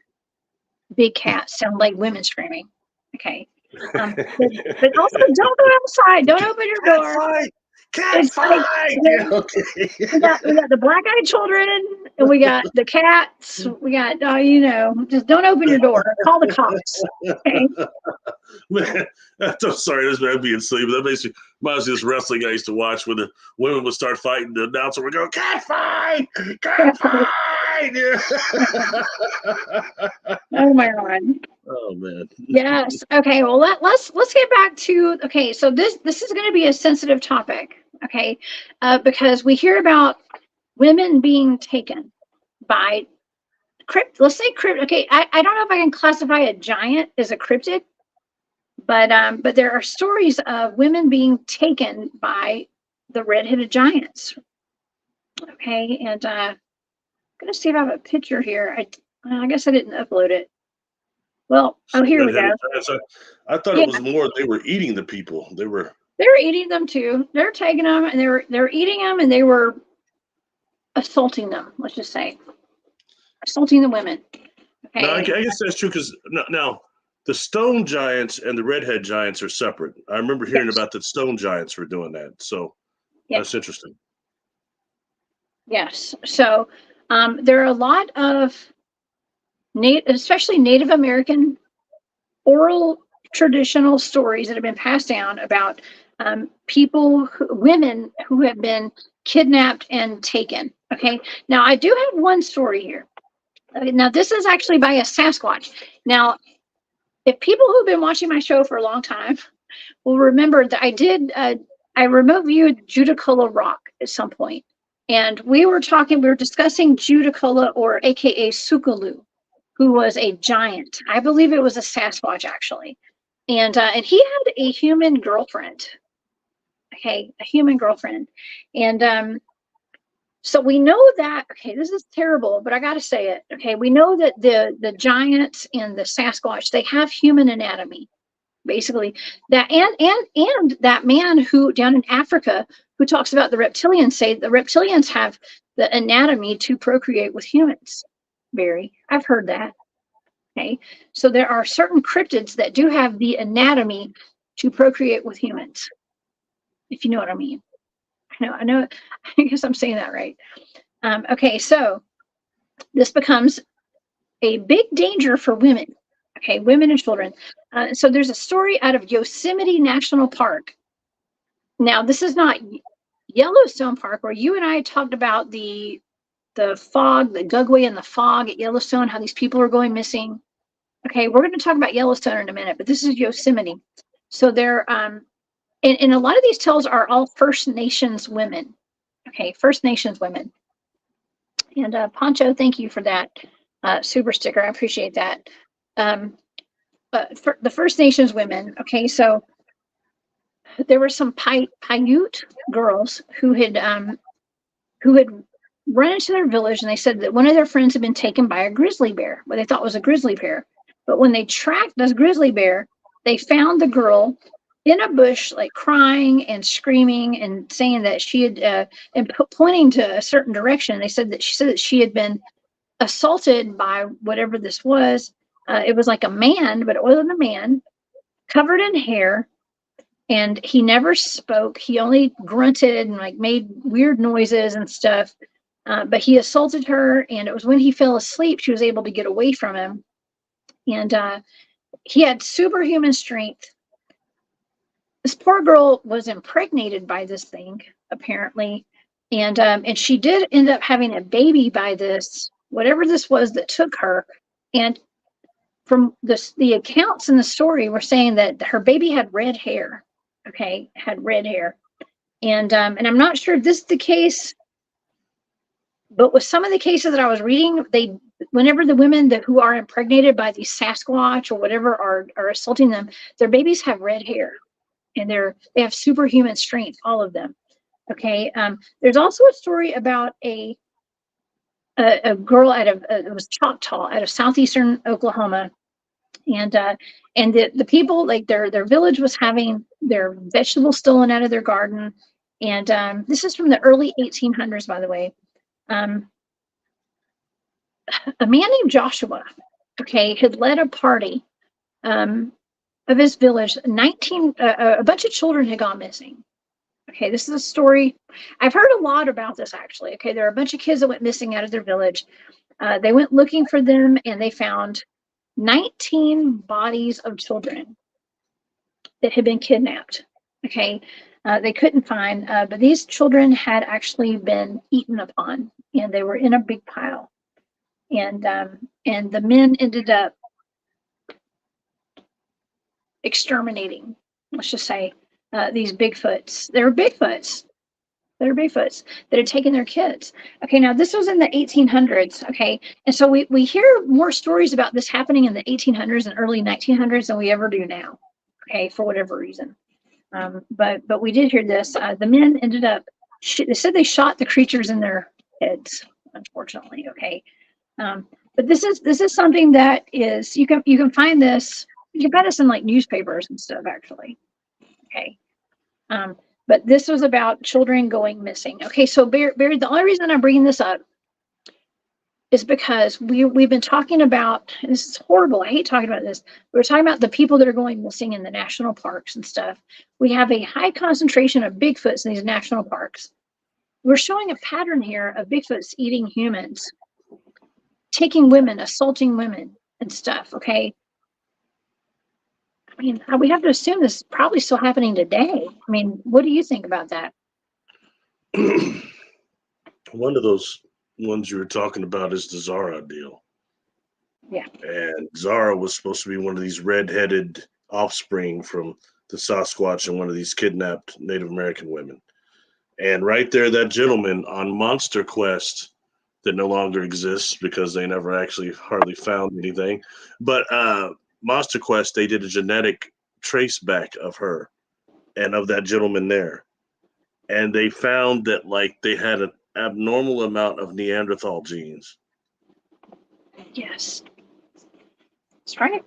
big cats sound like women screaming. Okay. But also don't go outside. Don't open your door. Cat fight. Yeah, okay. we got the black-eyed children, and we got the cats. We got just don't open your door. Call the cops. Okay. Man, I'm sorry, this man being silly, but that makes me reminds me of this wrestling I used to watch where the women would start fighting. The announcer would go, "Cat fight! Cat fight!" Yeah. Oh my God. Oh man. Yes. Okay. Well, let's get back to, okay. So this is going to be a sensitive topic. Okay, because we hear about women being taken by let's say cryptid. Okay, I don't know if I can classify a giant as a cryptid, but there are stories of women being taken by the red-headed giants. Okay, and I'm gonna see if I have a picture here. I guess I didn't upload it. Well, here we go. I thought it was more they were eating the people. They were eating them too. They're taking them, and they were eating them, and they were assaulting them. Let's just say assaulting the women. Okay. No, I guess that's true, because now the stone giants and the redhead giants are separate. I remember hearing about the stone giants were doing that, so that's interesting. Yes. So there are a lot of especially Native American oral traditional stories that have been passed down about women who have been kidnapped and taken. Okay. Now I do have one story here. Now this is actually by a Sasquatch. Now, if people who've been watching my show for a long time, Well, remember that I reviewed Judicola Rock at some point, and we were discussing Judicola, or AKA Sukalu, who was a giant. I believe it was a Sasquatch, actually. And he had a human girlfriend. Okay, a human girlfriend. And so we know that, okay, this is terrible, but I got to say it. Okay, we know that the giants and the Sasquatch, they have human anatomy. Basically, that and that man who down in Africa who talks about the reptilians, say the reptilians have the anatomy to procreate with humans. Barry, I've heard that. Okay, so there are certain cryptids that do have the anatomy to procreate with humans, if you know what I mean. I know. I guess I'm saying that right. Okay, so this becomes a big danger for women. Okay, women and children. So there's a story out of Yosemite National Park. Now, this is not Yellowstone Park, where you and I talked about the fog, the Gugway and the fog at Yellowstone, how these people are going missing. Okay, we're going to talk about Yellowstone in a minute, but this is Yosemite. So they're and a lot of these tales are all First Nations women. Okay, First Nations women. And Poncho, thank you for that super sticker. I appreciate that. For the First Nations women, okay, so there were some Paiute girls who had run into their village, and they said that one of their friends had been taken by a grizzly bear, what they thought was a grizzly bear. But when they tracked this grizzly bear, they found the girl in a bush, like crying and screaming and saying that she had, and pointing to a certain direction. They said that she had been assaulted by whatever this was. It was like a man, but it wasn't a man, covered in hair, and he never spoke. He only grunted and like made weird noises and stuff. But he assaulted her, and it was when he fell asleep she was able to get away from him. And he had superhuman strength. This poor girl was impregnated by this thing, apparently, and she did end up having a baby by this, whatever this was that took her. And from the accounts in the story were saying that her baby had red hair. Okay, had red hair, and I'm not sure if this is the case, but with some of the cases that I was reading, whenever the women who are impregnated by these Sasquatch or whatever are assaulting them, their babies have red hair, and they have superhuman strength, all of them. Okay, there's also a story about a girl it was Choctaw, out of southeastern Oklahoma, and the people, like their village was having their vegetables stolen out of their garden, and this is from the early 1800s, by the way. A man named Joshua, okay, had led a party of his village. A bunch of children had gone missing. Okay, this is a story. I've heard a lot about this, actually. Okay, there are a bunch of kids that went missing out of their village. They went looking for them, and they found 19 bodies of children that had been kidnapped. Okay, they couldn't find, but these children had actually been eaten upon, and they were in a big pile. And the men ended up exterminating, let's just say, these Bigfoots. They were Bigfoots that had taken their kids. Okay, now this was in the 1800s. Okay, and so we hear more stories about this happening in the 1800s and early 1900s than we ever do now. Okay, for whatever reason. But we did hear this. The men ended up. They said they shot the creatures in their heads. Unfortunately, okay. But this is something that is you can find this. You can find this in like newspapers and stuff, actually. Okay. But this was about children going missing. Okay, so Barry, the only reason I'm bringing this up is because we've been talking about, and this is horrible, I hate talking about this, we're talking about the people that are going missing in the national parks and stuff. We have a high concentration of Bigfoots in these national parks. We're showing a pattern here of Bigfoots eating humans, taking women, assaulting women and stuff, okay? I mean, we have to assume this is probably still happening today. I mean, what do you think about that? One of those ones you were talking about is the Zara deal. Yeah. And Zara was supposed to be one of these red-headed offspring from the Sasquatch and one of these kidnapped Native American women. And right there, that gentleman on Monster Quest, that no longer exists because they never actually hardly found anything. But Monster Quest, they did a genetic trace back of her and of that gentleman there. And they found that like they had an abnormal amount of Neanderthal genes. Yes. That's right.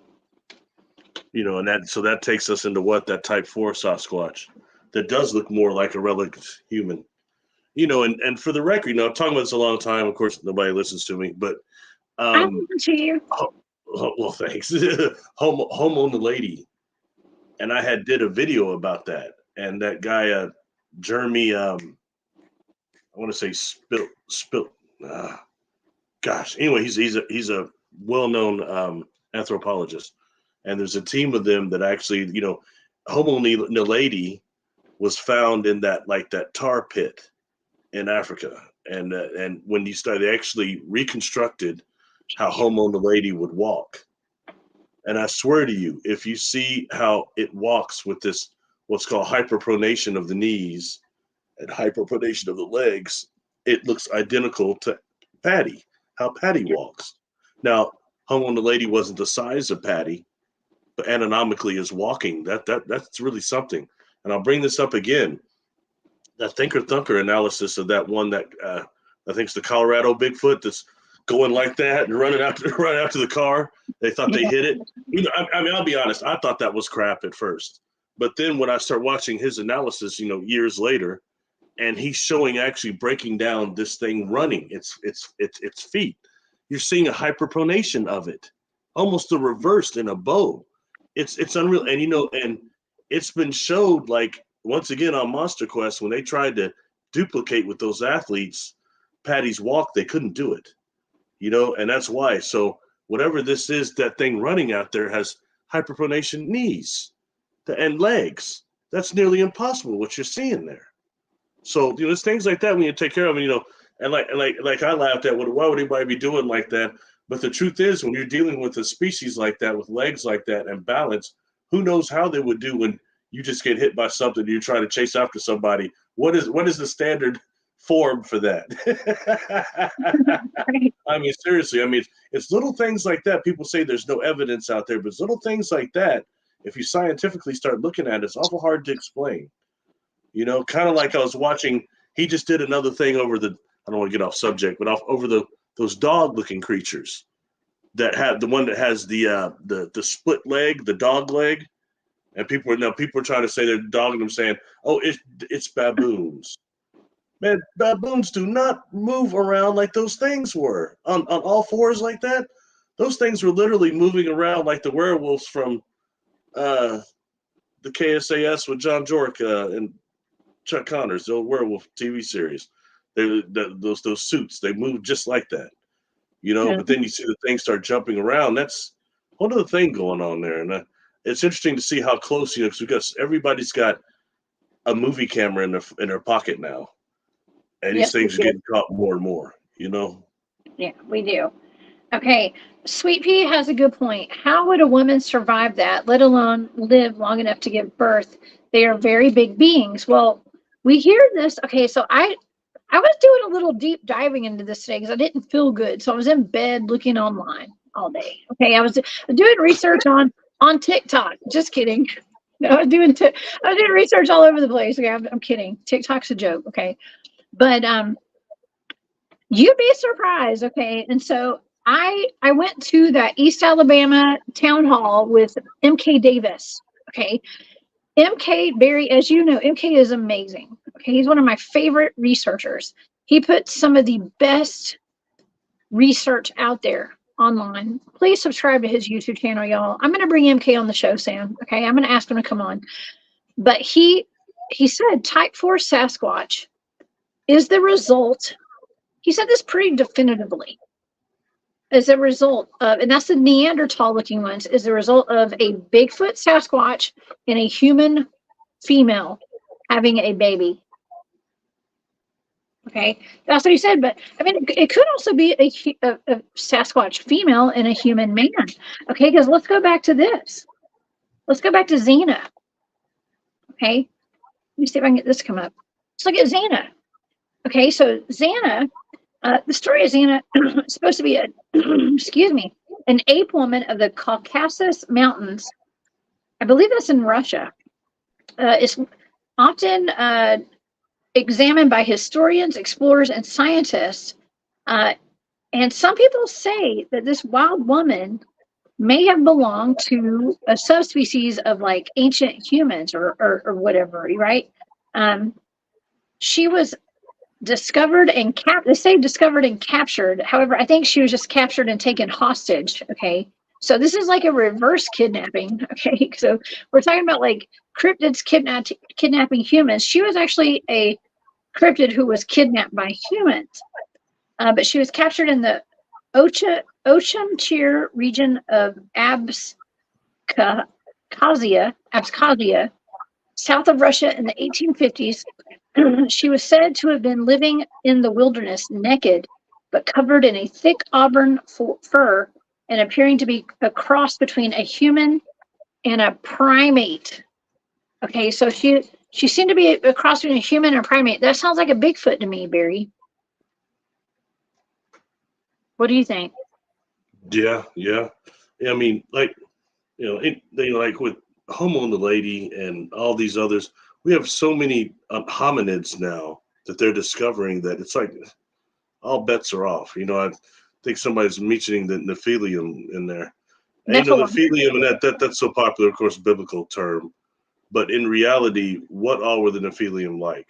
You know, and that takes us into what that type 4 Sasquatch that does look more like a relic human. You know, and for the record, you know, I'm talking about this a long time. Of course, nobody listens to me, but I listen to you. well, thanks. Home on the lady, and I did a video about that, and that guy, Jeremy, I want to say spilt. Gosh, anyway, he's a well-known anthropologist, and there's a team of them that actually, you know, Homo naledi was found in that tar pit in Africa, and when they actually reconstructed how Homo naledi would walk, and I swear to you, if you see how it walks with this what's called hyperpronation of the knees and hyperpronation of the legs, it looks identical to Patty, how Patty walks. Now, Homo naledi wasn't the size of Patty, but anatomically is walking. That's really something. And I'll bring this up again. That Thinker Thunker analysis of that one that I think it's the Colorado Bigfoot that's going like that and running after the car. They thought they hit it. You know, I mean, I'll be honest. I thought that was crap at first, but then when I start watching his analysis, you know, years later, and he's showing actually breaking down this thing running its feet, you're seeing a hyperpronation of it, almost a reversed in a bow. It's unreal, and you know, and it's been showed like. Once again, on Monster Quest, when they tried to duplicate with those athletes Patty's walk, they couldn't do it, you know, and that's why. So whatever this is, that thing running out there has hyperpronation knees and legs. That's nearly impossible what you're seeing there. So, you know, there's things like that when you take care of them, you know, and like I laughed at, why would anybody be doing like that? But the truth is, when you're dealing with a species like that, with legs like that and balance, who knows how they would do when you just get hit by something, you're trying to chase after somebody. What is the standard form for that? I mean, seriously, I mean, it's little things like that. People say there's no evidence out there, but it's little things like that. If you scientifically start looking at it, it's awful hard to explain. You know, kind of like I was watching, he just did another thing over I don't want to get off subject, but over those dog-looking creatures that have the one that has the split leg, the dog leg. And people are trying to say they're dogging them, saying, "Oh, it's baboons." Man, baboons do not move around like those things were on all fours like that. Those things were literally moving around like the werewolves from the KSAS with John Jork and Chuck Connors, the old werewolf TV series. Those suits, they move just like that, you know. Yeah. But then you see the things start jumping around. That's one other thing going on there, and it's interesting to see how close, you know, because everybody's got a movie camera in their pocket now, and these things are getting caught more and more, you know. Yeah, we do. Okay, Sweet Pea has a good point. How would a woman survive that, let alone live long enough to give birth? They are very big beings. Well, we hear this. Okay, so I was doing a little deep diving into this today because I didn't feel good, so I was in bed looking online all day. Okay, I was doing research on TikTok. Just kidding. No, I was doing research all over the place. Okay, I'm kidding. TikTok's a joke. Okay, but you'd be surprised. Okay, and so I went to that East Alabama town hall with MK Davis. Okay, MK Barry, as you know, MK is amazing. Okay, he's one of my favorite researchers. He puts some of the best research out there online. Please subscribe to his YouTube channel, y'all. I'm going to bring MK on the show, Sam. Okay, I'm going to ask him to come on. But he said type 4 Sasquatch is the result. He said this pretty definitively. As a result of, and that's the Neanderthal looking ones, is the result of a Bigfoot Sasquatch and a human female having a baby. Okay, that's what he said. But I mean, it could also be a Sasquatch female and a human man. Okay, because let's go back to this. Let's go back to Xena. Okay, let me see if I can get this to come up. Let's look at Xana. Okay, so Xana, the story of Xana is supposed to be a, excuse me, an ape woman of the Caucasus Mountains. I believe that's in Russia. It's often examined by historians, explorers, and scientists. And some people say that this wild woman may have belonged to a subspecies of like ancient humans or whatever, right? She was discovered and they say discovered and captured. However, I think she was just captured and taken hostage. Okay. So this is like a reverse kidnapping. Okay. So we're talking about like cryptids kidnapping humans. She was actually a cryptid who was kidnapped by humans. But she was captured in the Ochamchir region of Abkhazia, south of Russia in the 1850s. She was said to have been living in the wilderness naked, but covered in a thick auburn fur and appearing to be a cross between a human and a primate. Okay, so she seemed to be a cross between a human and a primate. That sounds like a Bigfoot to me, Barry. What do you think? Yeah. I mean, like, like with Homo and the Lady and all these others, we have so many hominids now that they're discovering that it's like all bets are off. I think somebody's mentioning the Nephilim in there. And, Nephilim, and that's so popular, of course, biblical term. But in reality, what all were the Nephilim like?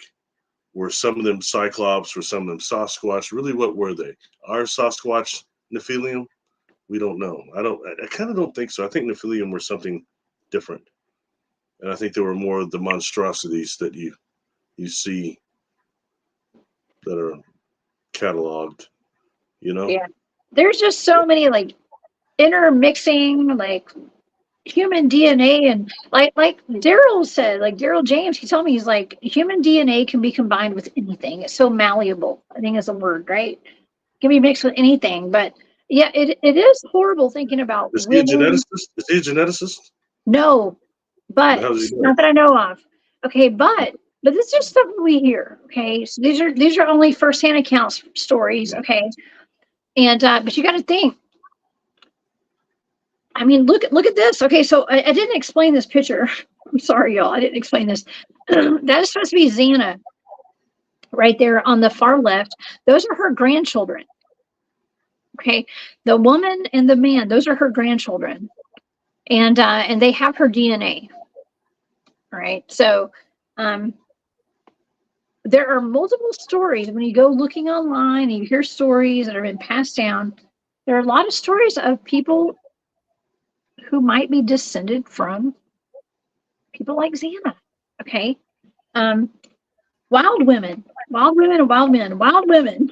Were some of them Cyclops? Were some of them Sasquatch? Really, what were they? Are Sasquatch Nephilim? We don't know. I kind of don't think so. I think Nephilim were something different. And I think there were more of the monstrosities that you see that are cataloged, Yeah. There's just so many like intermixing, like human DNA, and like Daryl said, like Daryl James, he told me, he's like, human DNA can be combined with anything. It's so malleable. I think is a word, right? Can be mixed with anything. But yeah, it is horrible thinking about Is he a geneticist? Is he a geneticist? No, but not that I know of. Okay, but this is just stuff we hear. Okay, so these are only firsthand accounts, stories. Okay, and but you got to think. I mean, look at this. Okay, so I didn't explain this picture. I'm sorry, y'all. I didn't explain this. That is supposed to be Xana, right there on the far left. Those are her grandchildren. Okay, the woman and the man. Those are her grandchildren, and they have her DNA. All right, so there are multiple stories when you go looking online and you hear stories that have been passed down. There are a lot of stories of people who might be descended from people like Xana. Okay. Wild women and wild men, wild women.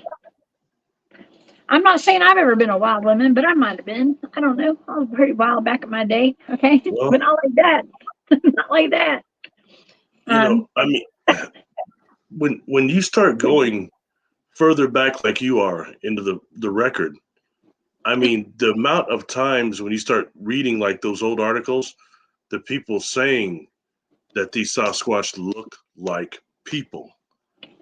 I'm not saying I've ever been a wild woman, but I might have been. I don't know. I was pretty wild back in my day. Okay. Well, but not like that. Not like that. I mean, when you start going further back like you are into the record, I mean, the amount of times when you start reading like those old articles, the people saying that these Sasquatch look like people.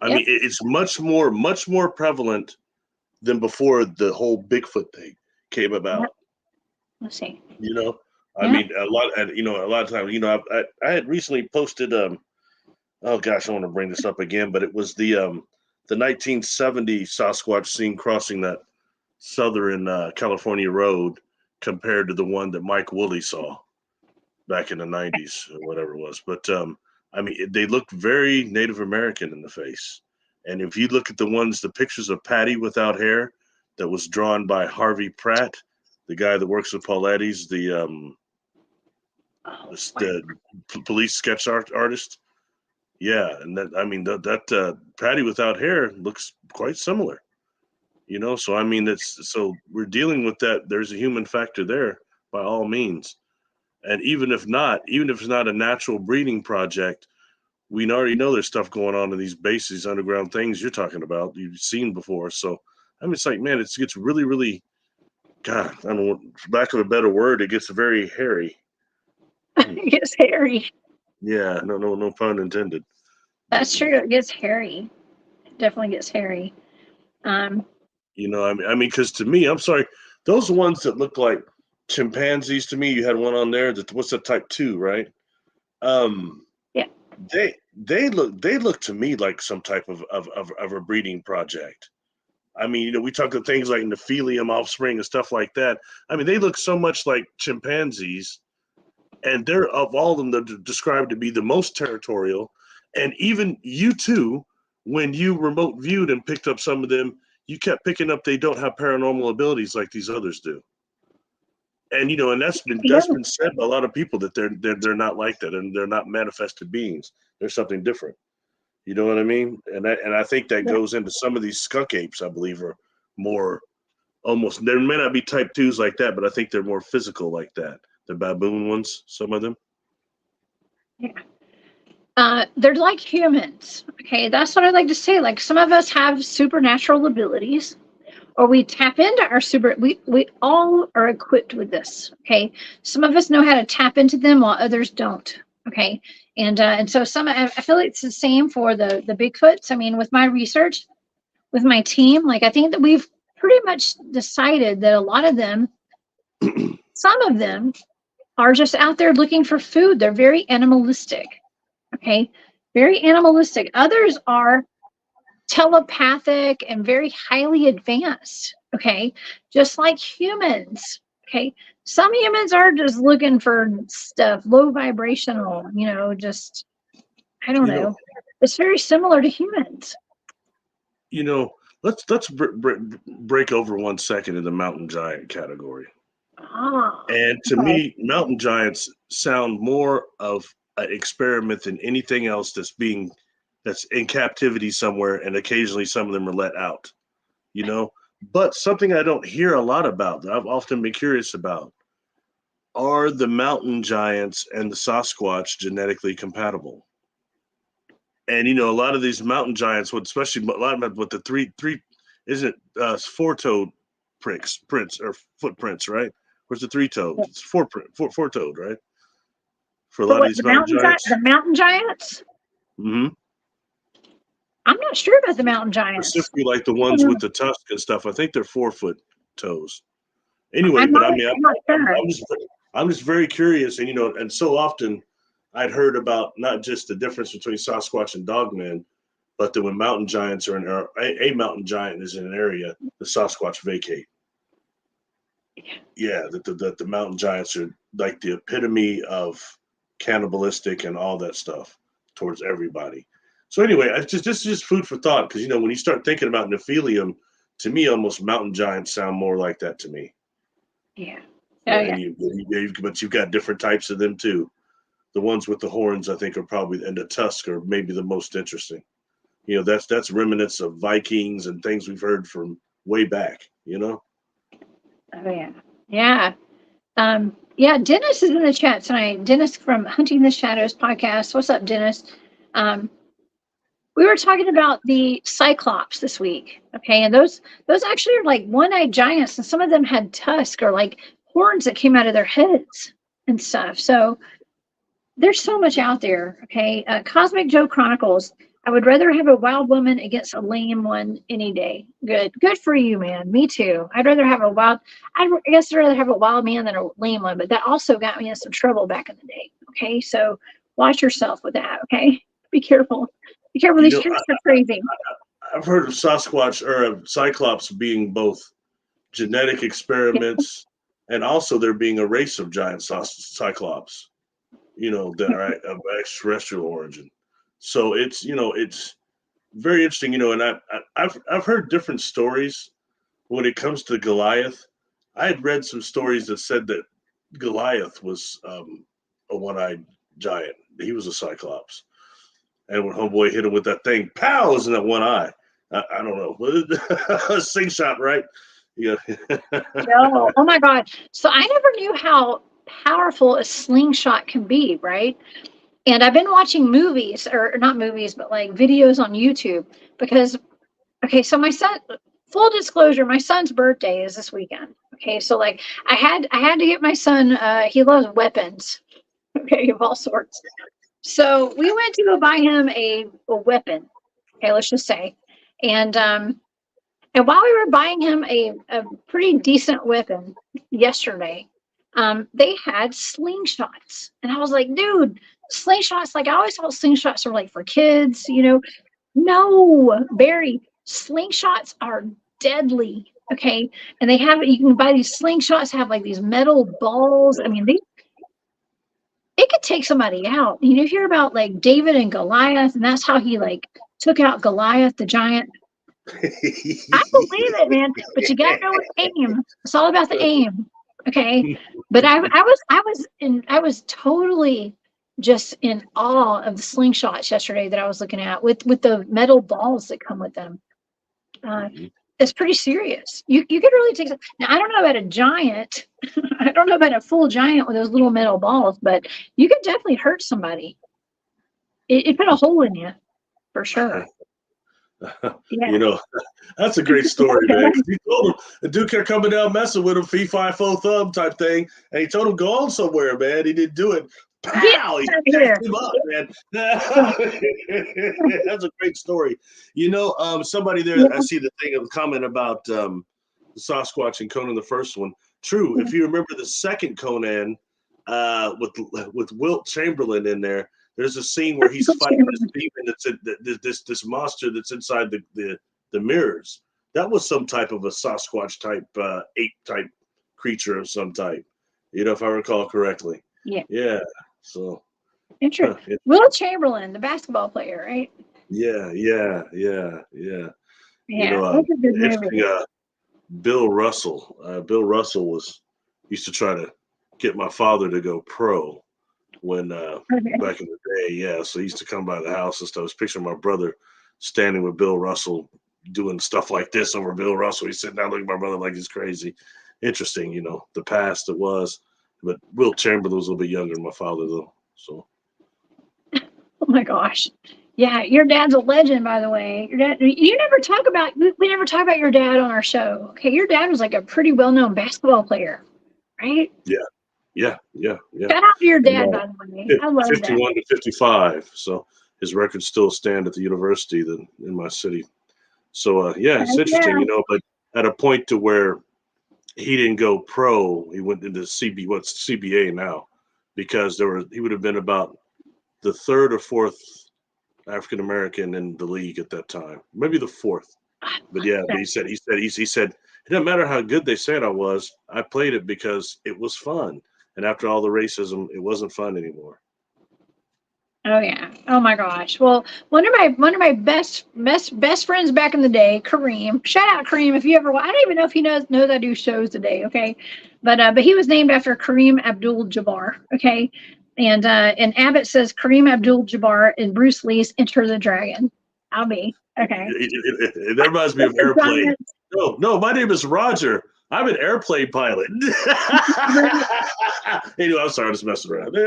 I mean, it's much more prevalent than before the whole Bigfoot thing came about. Yep. Let's see. I mean, a lot of times, I had recently posted, oh gosh, I want to bring this up again, but it was the 1970 Sasquatch seen crossing that southern California road compared to the one that Mike Woolley saw back in the 90s or whatever it was. But I mean, they looked very Native American in the face. And if you look at the pictures of Patty without hair that was drawn by Harvey Pratt, the guy that works with Paulides, the police sketch artist. Yeah, and that, I mean, that Patty without hair looks quite similar. So I mean, so we're dealing with that. There's a human factor there by all means. And even if it's not a natural breeding project, we already know there's stuff going on in these bases, underground things you're talking about, you've seen before. So, I mean, it's like, man, it gets really, really, God, I don't know, for lack of a better word, it gets very hairy. It gets hairy. Yeah, no pun intended. That's true. It gets hairy. It definitely gets hairy. You know, because to me, I'm sorry, those ones that look like chimpanzees to me, you had one on there. What's the type 2, right? Yeah. They look to me like some type of a breeding project. I mean, you know, we talk of things like Nephilium offspring and stuff like that. I mean, they look so much like chimpanzees, and they're of all of them, they're described to be the most territorial. And even you too, when you remote viewed and picked up some of them, you kept picking up they don't have paranormal abilities like these others do. And you know, and that's been said by a lot of people that they're not like that, and they're not manifested beings. They're something different. You know what I mean? And I think that goes into some of these skunk apes. I believe are more almost. There may not be type 2s like that, but I think they're more physical like that. The baboon ones, some of them. Yeah. They're like humans. Okay, that's what I like to say. Like some of us have supernatural abilities, or we tap into our we all are equipped with this. Okay, some of us know how to tap into them while others don't. Okay, and so I feel like it's the same for the Bigfoots. I mean, with my research, with my team, like I think that we've pretty much decided that a lot of them, some of them, are just out there looking for food. They're very animalistic. Okay, very animalistic. Others are telepathic and very highly advanced. Okay, just like humans. Okay, some humans are just looking for stuff low vibrational, you know, just I don't know. It's very similar to humans. You know, let's break over 1 second in the mountain giant category. And to me, mountain giants sound more of an experiment than anything else that's in captivity somewhere, and occasionally some of them are let out. You know, but something I don't hear a lot about that I've often been curious about are the mountain giants and the Sasquatch genetically compatible? And you know, a lot of these mountain giants, especially a lot of them with the three, isn't it 4-toed prints or footprints, right? Where's the 3-toed? It's four-toed, right? For a lot of these mountain giants. The mountain giants? Mm-hmm. I'm not sure about the mountain giants. Specifically, like the ones with the tusk and stuff. I think they're 4-foot toes. Anyway, but I mean, I'm just very curious, and you know, and so often I'd heard about not just the difference between Sasquatch and Dogman, but that when mountain giants are in a mountain giant is in an area, the Sasquatch vacate. Yeah, that the mountain giants are like the epitome of cannibalistic and all that stuff towards everybody. So anyway, this is just food for thought, because you know, when you start thinking about Nephilium, to me, almost mountain giants sound more like that to me. Yeah. But you've got different types of them too. The ones with the horns, I think, are probably, and the tusk are maybe the most interesting. You know, that's remnants of Vikings and things we've heard from way back. You know. Oh yeah, yeah. Yeah, Dennis is in the chat tonight. Dennis from Hunting the Shadows podcast. What's up, Dennis? We were talking about the Cyclops this week. Okay, and those actually are like one-eyed giants, and some of them had tusks or like horns that came out of their heads and stuff. So there's so much out there. Okay, Cosmic Joe Chronicles. I would rather have a wild woman against a lame one any day. Good for you, man. Me too. I guess I'd rather have a wild man than a lame one, but that also got me in some trouble back in the day. Okay, so watch yourself with that. Okay, be careful. Be careful. These streets are crazy. I've heard of Sasquatch or Cyclops being both genetic experiments, and also there being a race of giant Cyclops, you know, that are of extraterrestrial origin. So it's, you know, it's very interesting, you know, and I've heard different stories when it comes to Goliath. I had read some stories that said that Goliath was a one-eyed giant. He was a Cyclops. And when homeboy hit him with that thing, pow, was in that one eye. I don't know. Sing shot, right? Yeah. No. Oh my God. So I never knew how powerful a slingshot can be, right? And I've been watching movies, or not movies, but like videos on YouTube because, okay, so my son, full disclosure, my son's birthday is this weekend. Okay, so like I had to get my son, he loves weapons, okay, of all sorts. So we went to go buy him a weapon. Okay, let's just say. And while we were buying him a pretty decent weapon yesterday, they had slingshots. And I was like, dude, slingshots, like I always thought slingshots were like for kids, you know. No, Barry, slingshots are deadly. Okay. And they have, you can buy these slingshots, have like these metal balls. I mean, it could take somebody out. You hear about like David and Goliath, and that's how he like took out Goliath, the giant. I believe it, man. But you gotta know what aim. It's all about the aim. Okay. But I was totally just in awe of the slingshots yesterday that I was looking at with the metal balls that come with them. It's pretty serious. You could really take some. Now I don't know about a giant. I don't know about a full giant with those little metal balls, but you could definitely hurt somebody. It put a hole in you for sure. Yeah. You know, that's a great story, man. He told him the dude kept coming down messing with him, fee, fi, fo, thumb type thing, and he told him go on somewhere, man. He didn't do it. Pow! He jacked him up, man. That's a great story. You know, somebody there, I see the thing of comment about the Sasquatch and Conan, the first one. True. If you remember the second Conan with Wilt Chamberlain in there, there's a scene where he's fighting this demon this monster that's inside the mirrors. That was some type of a Sasquatch type ape type creature of some type. You know, if I recall correctly. Yeah. Yeah. So interesting. Wilt Chamberlain, the basketball player, right? Yeah. Yeah. You know, Bill Russell. Bill Russell used to try to get my father to go pro when back in the day. Yeah. So he used to come by the house and stuff. I was picturing my brother standing with Bill Russell doing stuff like this over Bill Russell. He's sitting down looking at my brother like he's crazy. Interesting, you know, the past it was. But Wilt Chamberlain was a little bit younger than my father, though. So. Oh my gosh, yeah, your dad's a legend, by the way. Your dad. You never talk about. We never talk about your dad on our show. Okay, your dad was like a pretty well-known basketball player, right? Yeah. Shout out to your dad, by the way. I love 51 to 55. So his records still stand at the university in my city. So it's interesting, you know. But at a point to where he didn't go pro. He went into what's CBA now, because he would have been about the third or fourth African American in the league at that time, maybe the fourth. But yeah, he said it doesn't matter how good they said I was. I played it because it was fun, and after all the racism, it wasn't fun anymore. Oh yeah. Oh my gosh. Well, one of my best friends back in the day, Kareem. Shout out Kareem if you ever. I don't even know if he knows I do shows today. Okay, but he was named after Kareem Abdul-Jabbar. Okay, and Abbott says Kareem Abdul-Jabbar in Bruce Lee's Enter the Dragon. I'll be okay. That reminds me of Airplane. No, my name is Roger. I'm an airplane pilot. Anyway, I'm sorry, I'm just messing around.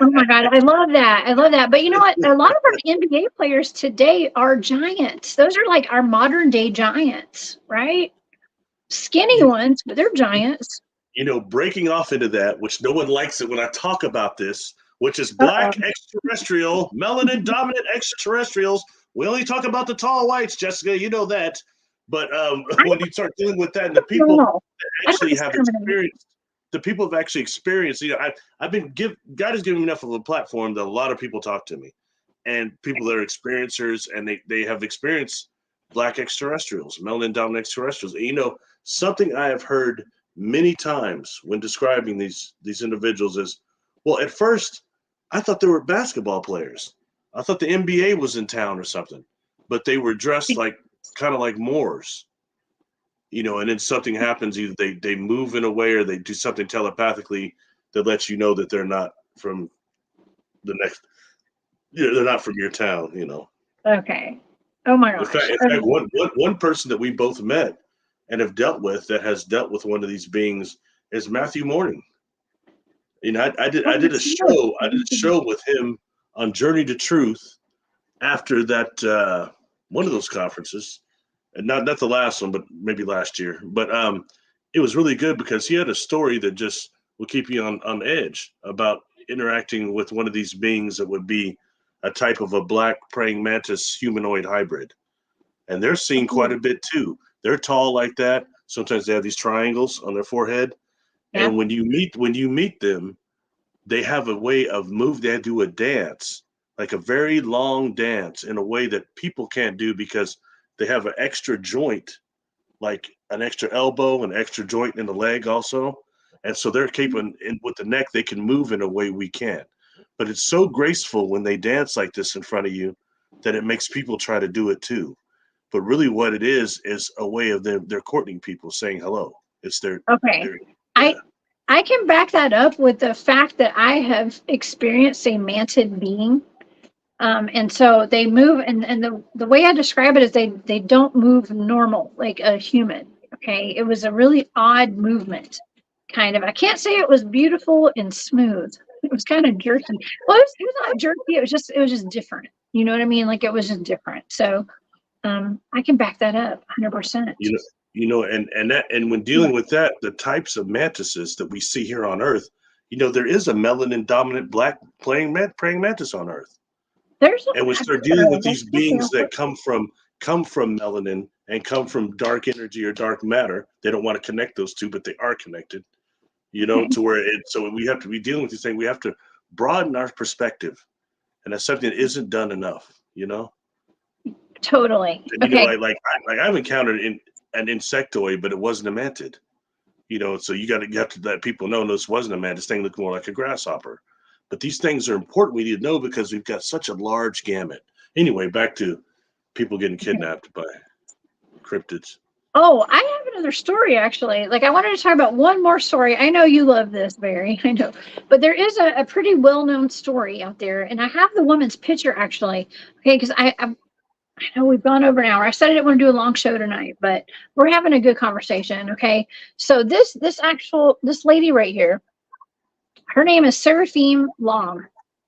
Oh my God, I love that. But you know what? A lot of our NBA players today are giants. Those are like our modern day giants, right? Skinny ones, but they're giants. You know, breaking off into that, which no one likes it when I talk about this, which is black extraterrestrial, melanin dominant extraterrestrials. We only talk about the tall whites, Jessica. You know that. But when you start dealing with that, and the people that actually have experienced, you know, God has given me enough of a platform that a lot of people talk to me, and people that are experiencers, and they have experienced black extraterrestrials, melanin dominant extraterrestrials. And, you know, something I have heard many times when describing these individuals is, well, at first I thought they were basketball players. I thought the NBA was in town or something, but they were dressed kind of like Moors, you know, and then something happens, either they move in a way or they do something telepathically that lets you know that they're not from they're not from your town, you know. Okay. Oh my gosh. In fact, one person that we both met and have dealt with that has dealt with one of these beings is Matthew Morning. You know, I did a show with him on Journey to Truth after that one of those conferences, and not the last one, but maybe last year. But it was really good because he had a story that just will keep you on edge about interacting with one of these beings that would be a type of a black praying mantis humanoid hybrid. And they're seen quite a bit too. They're tall like that. Sometimes they have these triangles on their forehead. Yeah. And when you meet them, they have a way of they do a dance, like a very long dance in a way that people can't do because they have an extra joint, like an extra elbow, an extra joint in the leg also. And so they're capable, and with the neck, they can move in a way we can't. But it's so graceful when they dance like this in front of you that it makes people try to do it too. But really what it is a way of they're courting people, saying hello. It's their Okay. Yeah. I can back that up with the fact that I have experienced a mantid being. And so they move, and the way I describe it is they don't move normal like a human. Okay. It was a really odd movement, kind of. I can't say it was beautiful and smooth. It was kind of jerky. Well, it was not jerky. It was just different. You know what I mean? Like it was just different. So I can back that up 100%. And when dealing with that, the types of mantises that we see here on Earth, there is a melanin dominant black praying mantis on Earth. And we start dealing with these beings that come from melanin and come from dark energy or dark matter. They don't want to connect those two, but they are connected. To where so we have to be dealing with these things. We have to broaden our perspective, and that's something that isn't done enough. Totally. And, I've encountered an insectoid, but it wasn't a mantid. So you have to let people know this wasn't a mantid. This thing looked more like a grasshopper. But these things are important. We need to know because we've got such a large gamut. Anyway, back to people getting kidnapped by cryptids. Oh, I have another story actually. Like I wanted to talk about one more story. I know you love this, Barry. I know, but there is a pretty well-known story out there, and I have the woman's picture actually. Okay, because I know we've gone over an hour. I said I didn't want to do a long show tonight, but we're having a good conversation. Okay, so this lady right here, her name is Seraphim Long.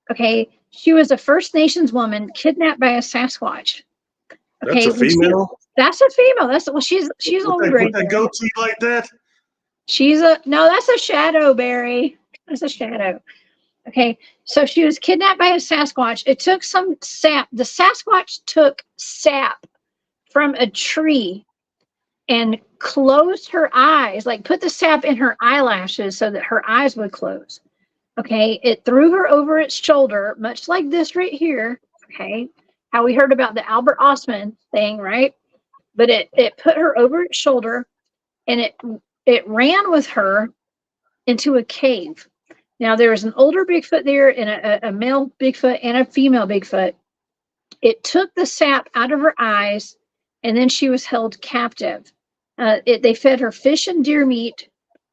Okay, she was a First Nations woman kidnapped by a Sasquatch. Okay, that's a female. That's a female. She's only right there. That goatee like that. That's a shadow, Barry. That's a shadow. Okay, so she was kidnapped by a Sasquatch. It took some sap. The Sasquatch took sap from a tree and closed her eyes, like put the sap in her eyelashes so that her eyes would close. Okay, it threw her over its shoulder, much like this right here. Okay, how we heard about the Albert Osman thing, right? But it put her over its shoulder, and it ran with her into a cave. Now there was an older Bigfoot there, and a male Bigfoot and a female Bigfoot. It took the sap out of her eyes, and then she was held captive. They fed her fish and deer meat.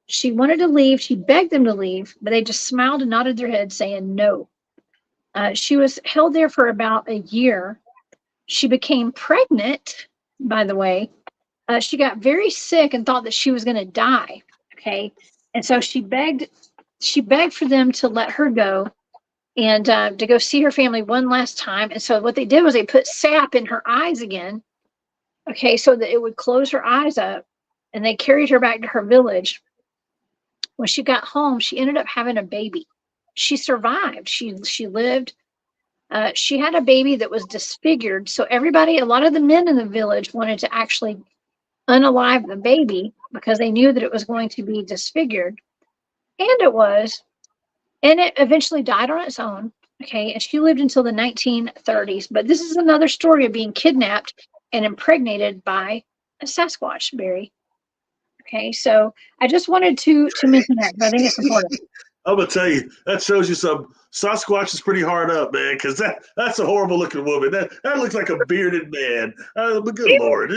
She wanted to leave. She begged them to leave, but they just smiled and nodded their heads, saying no. She was held there for about a year. She became pregnant, by the way. She got very sick and thought that she was going to die. Okay, and so she begged for them to let her go and to go see her family one last time. And so what they did was they put sap in her eyes again. Okay, so that it would close her eyes up, and they carried her back to her village. When she got home, she ended up having a baby. She survived. She lived. She had a baby that was disfigured. So a lot of the men in the village wanted to actually unalive the baby because they knew that it was going to be disfigured. And it was. And it eventually died on its own. Okay. And she lived until the 1930s. But this is another story of being kidnapped and impregnated by a Sasquatch, Barry. Okay. So I just wanted to mention that, but I think it's important. I'm gonna tell you, that shows you some Sasquatch is pretty hard up, man, because that's a horrible looking woman. That looks like a bearded man. But good Lord.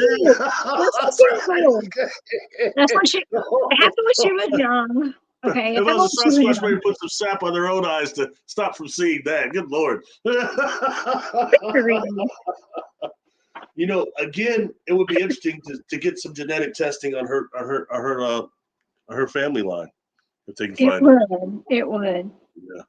That's when she was young. Okay. If I was a Sasquatch, maybe put some sap on their own eyes to stop from seeing that. Good Lord. Again, it would be interesting to get some genetic testing on her family line. If they can find it would. Yeah.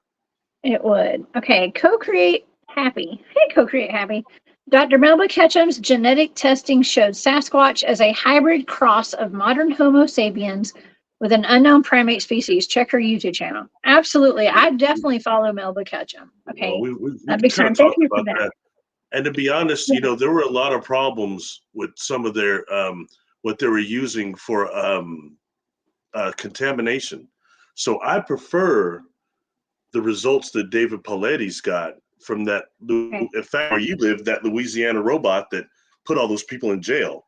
It would. Okay, Co-Create Happy. Hey, Co-Create Happy. Dr. Melba Ketchum's genetic testing showed Sasquatch as a hybrid cross of modern Homo sapiens with an unknown primate species, check her YouTube channel. Absolutely. I definitely follow Melba Ketchum. Okay. Well, we Big kind time. of Thank talked you for about that. that. And to be honest, Yeah. you know, there were a lot of problems with some of their what they were using for contamination. So I prefer the results that David Paulides got from that, Okay. in fact, where you live, that Louisiana robot that put all those people in jail.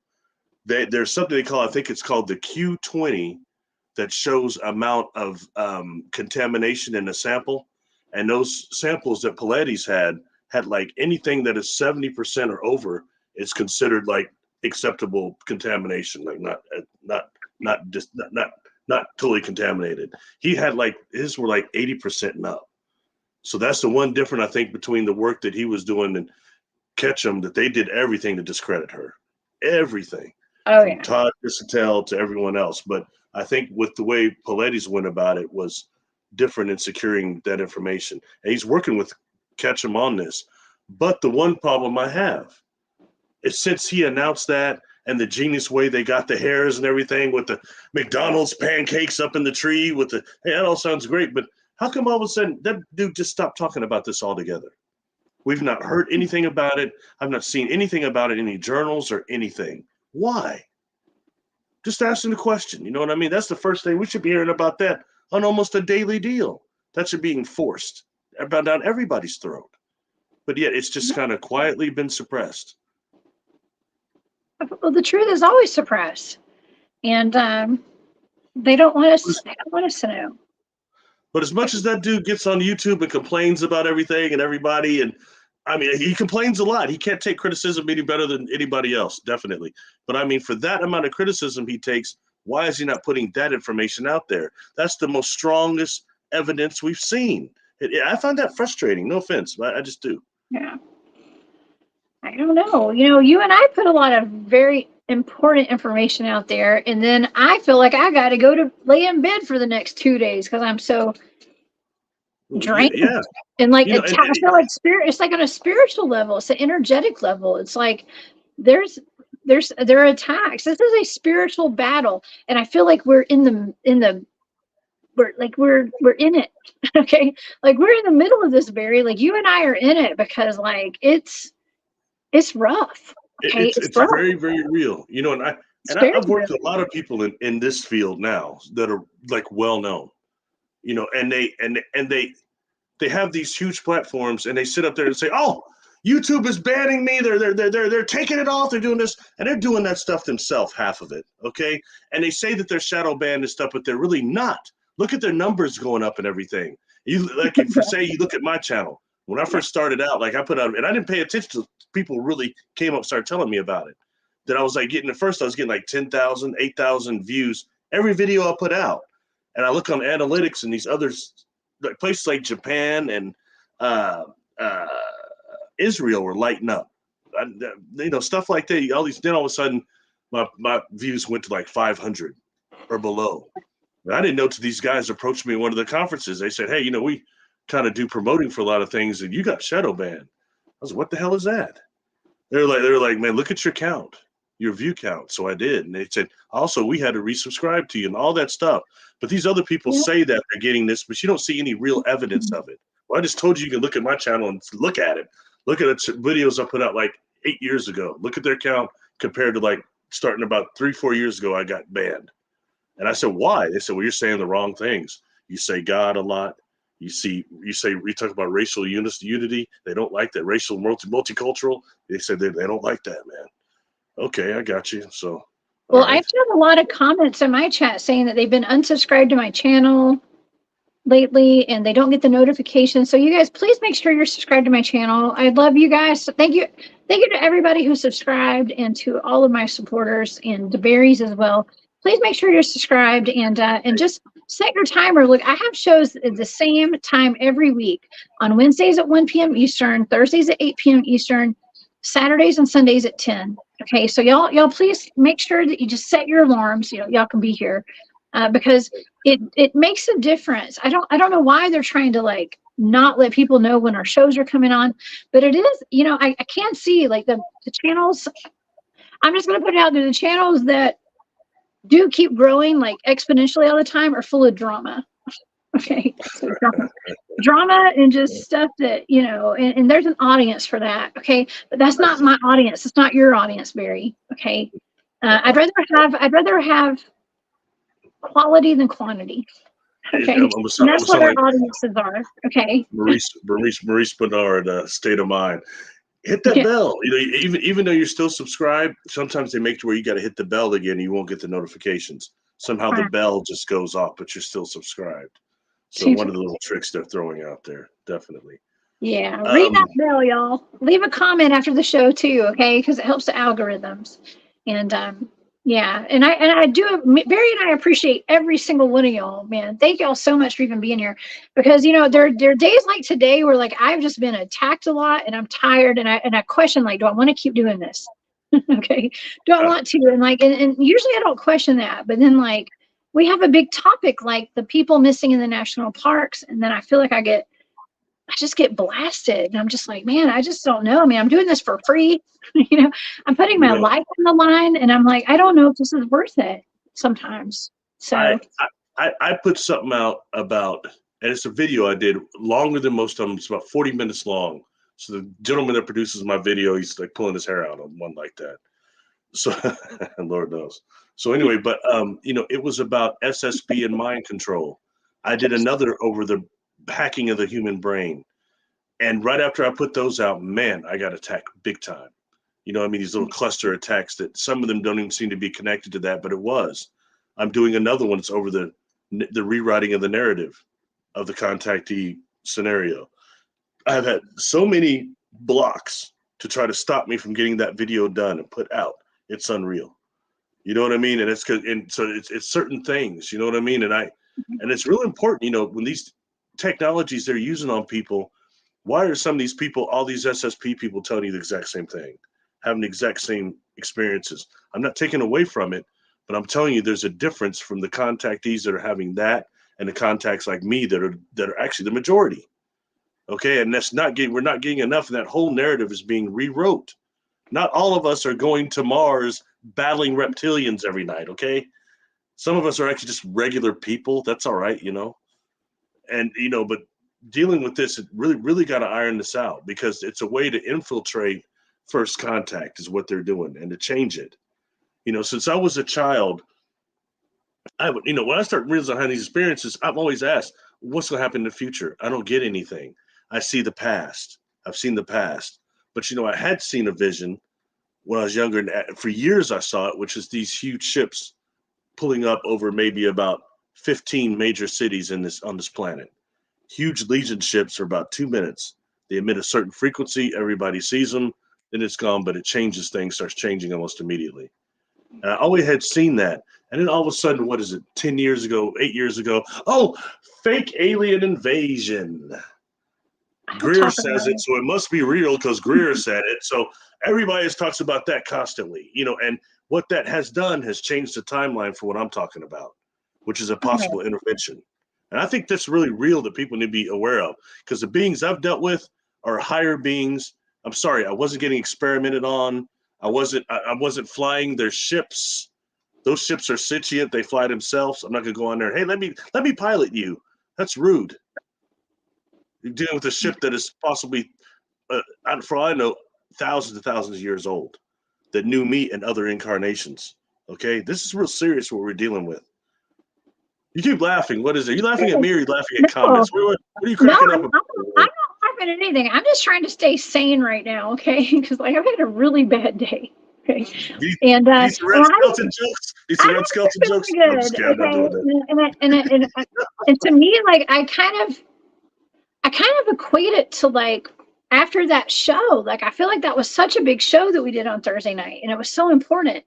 There's something they call, I think it's called the Q20, that shows amount of contamination in a sample. And those samples that Paulides had like anything that is 70% or over is considered like acceptable contamination, like not totally contaminated. He had like his were like 80% and up. So that's the one difference, I think, between the work that he was doing and Ketchum, that they did everything to discredit her. Everything. Oh, From yeah. Todd Dissatel to everyone else. But I think with the way Paulides went about it was different in securing that information. And he's working with Ketchum on this. But the one problem I have is, since he announced that, and the genius way they got the hairs and everything with the McDonald's pancakes up in the tree with the, hey, that all sounds great, but how come all of a sudden that dude just stopped talking about this altogether? We've not heard anything about it. I've not seen anything about it in any journals or anything. Why? Just asking the question. You know what I mean? That's the first thing. We should be hearing about that on almost a daily deal. That should be enforced about down everybody's throat. But yet it's just kind of quietly been suppressed. Well, the truth is always suppressed. And they don't want us to know. But as much as that dude gets on YouTube and complains about everything and everybody, and I mean, he complains a lot. He can't take criticism any better than anybody else, definitely. But I mean, for that amount of criticism he takes, why is he not putting that information out there? That's the most strongest evidence we've seen. I find that frustrating. No offense, but I just do. Yeah. I don't know. You know, you and I put a lot of very important information out there, and then I feel like I got to go to lay in bed for the next 2 days because I'm so drained. Yeah. And like You know, I feel like spirit. It's like on a spiritual level. It's an energetic level. It's like there are attacks. This is a spiritual battle, and I feel like we're in the we're in it. Okay, like we're in the middle of this, Barry. Like you and I are in it because like it's rough. Okay, it's rough. very, very real. You know, I've worked with a lot of people in this field now that are like well known. You know, and they have these huge platforms, and they sit up there and say, "Oh, YouTube is banning me. They're taking it off. They're doing this, and they're doing that stuff themselves, half of it, okay? And they say that they're shadow banned and stuff, but they're really not. Look at their numbers going up and everything. You like, if you say you look at my channel, when I first started out, like I put out, and I didn't pay attention to people really came up, started telling me about it. That I was like getting at first, I was getting like 10,000, 8,000 views every video I put out, and I look on analytics and these others. Like places like Japan and Israel were lighting up, you know, stuff like that. All these, then all of a sudden, my views went to like 500 or below. And I didn't know till these guys approached me at one of the conferences. They said, "Hey, you know, we kind of do promoting for a lot of things, and you got shadow banned." I was like, "What the hell is that?" They're like, "Man, look at your count, your view count." So I did, and they said, "Also, we had to resubscribe to you and all that stuff." But these other people say that they're getting this, but you don't see any real evidence of it. Well, I just told you can look at my channel and look at it. Look at the videos I put out like 8 years ago. Look at their count compared to like starting about 3-4 years ago. I got banned, and I said, "Why?" They said, "Well, you're saying the wrong things. You say God a lot. You talk about racial unity. They don't like that. Racial multicultural. They said they don't like that, man." Okay, I got you. So. Well, I've had a lot of comments in my chat saying that they've been unsubscribed to my channel lately and they don't get the notifications. So you guys, please make sure you're subscribed to my channel. I love you guys. Thank you. Thank you to everybody who subscribed and to all of my supporters and to Barry's as well. Please make sure you're subscribed and just set your timer. Look, I have shows at the same time every week on Wednesdays at 1 p.m. Eastern, Thursdays at 8 p.m. Eastern, Saturdays and Sundays at 10. Okay, so y'all please make sure that you just set your alarms. You know, y'all can be here because it makes a difference. I don't know why they're trying to like not let people know when our shows are coming on, but it is, you know, I can't see like the channels. I'm just gonna put it out there, the channels that do keep growing like exponentially all the time are full of drama. Okay. So drama and just stuff that, you know, and there's an audience for that. Okay. But that's not my audience. It's not your audience, Barry. Okay. I'd rather have quality than quantity. Okay. And that's what our audiences are. Okay. Maurice Bernard, state of mind. Hit that bell. You know, even though you're still subscribed, sometimes they make to where you got to hit the bell again. And you won't get the notifications. Somehow the bell just goes off, but you're still subscribed. So one of the little tricks they're throwing out there, definitely. Yeah, ring that bell, y'all. Leave a comment after the show too, okay? Because it helps the algorithms. And yeah, and I do. Barry and I appreciate every single one of y'all, man. Thank y'all so much for even being here, because you know there are days like today where like I've just been attacked a lot and I'm tired and I question like, do I want to keep doing this? Okay, do I want to? And like, and usually I don't question that, but then like we have a big topic like the people missing in the national parks, and then I feel like I just get blasted, and I'm just like, man, I just don't know. I mean, I'm doing this for free. You know, I'm putting my life on the line, and I'm like, I don't know if this is worth it sometimes. So I put something out about, and it's a video I did longer than most of them. It's about 40 minutes long. So the gentleman that produces my video, he's like pulling his hair out on one like that. So Lord knows. So anyway, but you know, it was about SSB and mind control. I did another over the hacking of the human brain. And right after I put those out, man, I got attacked big time. You know, I mean, these little cluster attacks that some of them don't even seem to be connected to that, but it was. I'm doing another one that's over the rewriting of the narrative of the contactee scenario. I've had so many blocks to try to stop me from getting that video done and put out. It's unreal. You know what I mean? And it's it's certain things, you know what I mean? And it's really important, you know, when these technologies they're using on people, why are some of these people, all these SSP people telling you the exact same thing, having the exact same experiences? I'm not taking away from it, but I'm telling you there's a difference from the contactees that are having that and the contacts like me that are actually the majority. Okay, and we're not getting enough, and that whole narrative is being rewrote. Not all of us are going to Mars battling reptilians every night, okay? Some of us are actually just regular people. That's all right, you know? And, you know, but dealing with this, it really got to iron this out, because it's a way to infiltrate first contact is what they're doing, and to change it. You know, since I was a child, you know, when I start realizing having these experiences, I've always asked, what's going to happen in the future? I don't get anything. I see the past. I've seen the past. But, you know, I had seen a vision when I was younger, and for years I saw it, which is these huge ships pulling up over maybe about 15 major cities on this planet. Huge Legion ships for about 2 minutes. They emit a certain frequency. Everybody sees them. Then it's gone, but it changes things, starts changing almost immediately. And I always had seen that. And then all of a sudden, what is it, 10 years ago, 8 years ago? Oh, fake alien invasion. Greer says it, so it must be real because Greer said it. So everybody talks about that constantly, you know, and what that has done has changed the timeline for what I'm talking about, which is a possible intervention. And I think that's really real that people need to be aware of, because the beings I've dealt with are higher beings. I'm sorry, I wasn't getting experimented on. I wasn't flying their ships. Those ships are sentient. They fly themselves. I'm not going to go on there. Hey, let me pilot you. That's rude. You're dealing with a ship that is possibly, for all I know, thousands and thousands of years old, that knew me and other incarnations. Okay, this is real serious what we're dealing with. You keep laughing. What is it? Are you laughing at me or are you laughing at comments? What are you cracking up about? I'm not laughing at anything. I'm just trying to stay sane right now, okay? Because like I've had a really bad day. Okay. These red skeleton jokes. These red skeleton jokes. Good. Okay. And to me, like I kind of equate it to like after that show. Like I feel like that was such a big show that we did on Thursday night, and it was so important.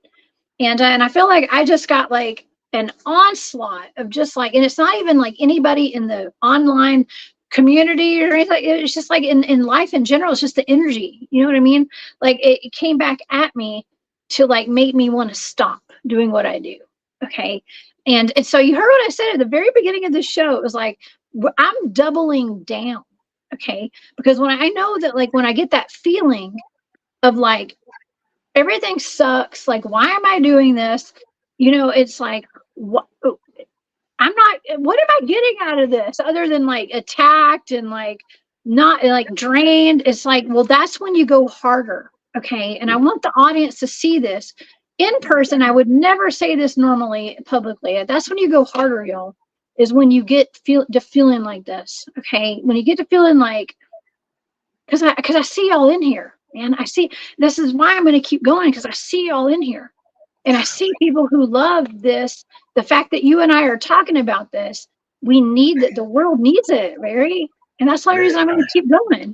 And I feel like I just got like an onslaught of just like, and it's not even like anybody in the online community or anything. It's just like in life in general, it's just the energy. You know what I mean? Like it came back at me to like make me want to stop doing what I do. Okay. And so you heard what I said at the very beginning of the show. It was like, I'm doubling down. Okay. Because when I know that, like, when I get that feeling of like, everything sucks, like, why am I doing this? it's like, what? What am I getting out of this other than like attacked and like not like drained? It's like, well, that's when you go harder. Okay. And I want the audience to see this in person. I would never say this normally publicly. That's when you go harder, y'all, is when you get to feeling like this. Okay. When you get to feeling like, because I see y'all in here, man. I see, this is why I'm going to keep going, because I see y'all in here. And I see people who love this. The fact that you and I are talking about this, we need that. The world needs it, Barry. And that's the only reason I'm going to keep going.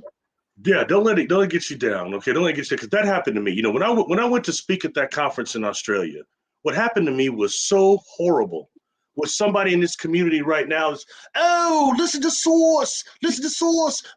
Yeah, don't let it get you down. Okay, don't let it get you, because that happened to me. When I went to speak at that conference in Australia, what happened to me was so horrible. With somebody in this community right now is, oh, listen to Source,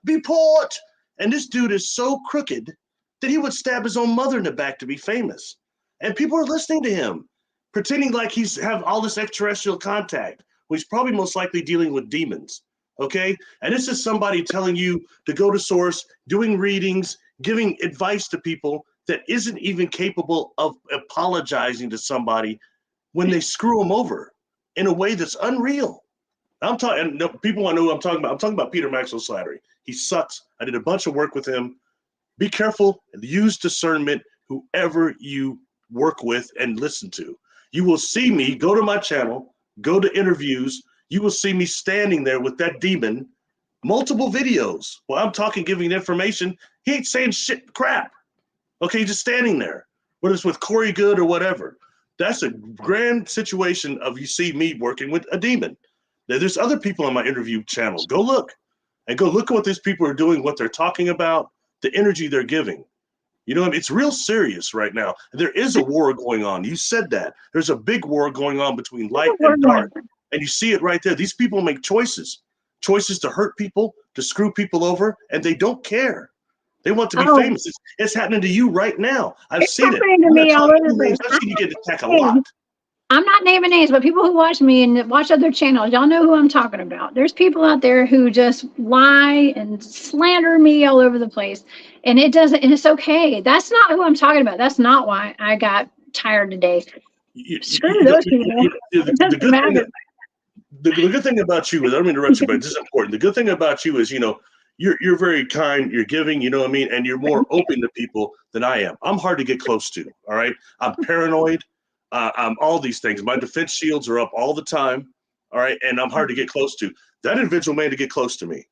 be part. And this dude is so crooked that he would stab his own mother in the back to be famous. And people are listening to him, pretending like he's have all this extraterrestrial contact, when he's probably most likely dealing with demons. Okay? And this is somebody telling you to go to Source, doing readings, giving advice to people that isn't even capable of apologizing to somebody when they screw them over in a way that's unreal. I'm talking, people want to know who I'm talking about. I'm talking about Peter Maxwell Slattery. He sucks. I did a bunch of work with him. Be careful and use discernment, whoever you work with and listen to. You will see me go to my channel, go to interviews. You will see me standing there with that demon, multiple videos. While I'm talking, giving information, he ain't saying shit crap. Okay, he's just standing there, whether it's with Corey Good or whatever. That's a grand situation of you see me working with a demon. Now, there's other people on my interview channel. Go look at what these people are doing, what they're talking about, the energy they're giving. It's real serious right now. There is a war going on. You said that. There's a big war going on between light and dark. And you see it right there. These people make choices to hurt people, to screw people over, and they don't care. They want to be famous. It's happening to you right now. I've seen it. To me all over the place. I've seen you get attacked a lot. I'm not naming names, but people who watch me and watch other channels, y'all know who I'm talking about. There's people out there who just lie and slander me all over the place. And and it's okay. That's not who I'm talking about. That's not why I got tired today. Screw those people. It doesn't matter. The good thing about you is, I don't mean to interrupt you, but this is important. The good thing about you is, you're very kind, you're giving, and you're more open to people than I am. I'm hard to get close to, all right? I'm paranoid. I'm all these things. My defense shields are up all the time, all right? And I'm hard to get close to. That individual made to get close to me.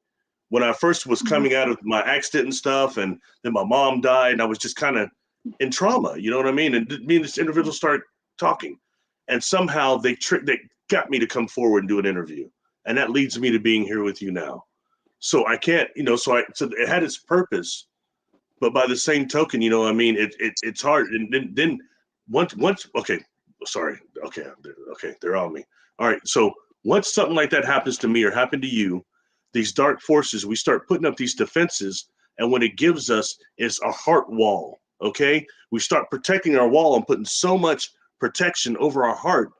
When I first was coming out of my accident and stuff, and then my mom died, and I was just kind of in trauma, you know what I mean? And me and this individual started talking. And somehow they got me to come forward and do an interview. And that leads me to being here with you now. So I can't, so it had its purpose, but by the same token, it's hard. And then once, okay, sorry. Okay. They're on me. All right. So once something like that happens to me or happened to you, these dark forces, we start putting up these defenses. And what it gives us is a heart wall. Okay. We start protecting our wall and putting so much protection over our heart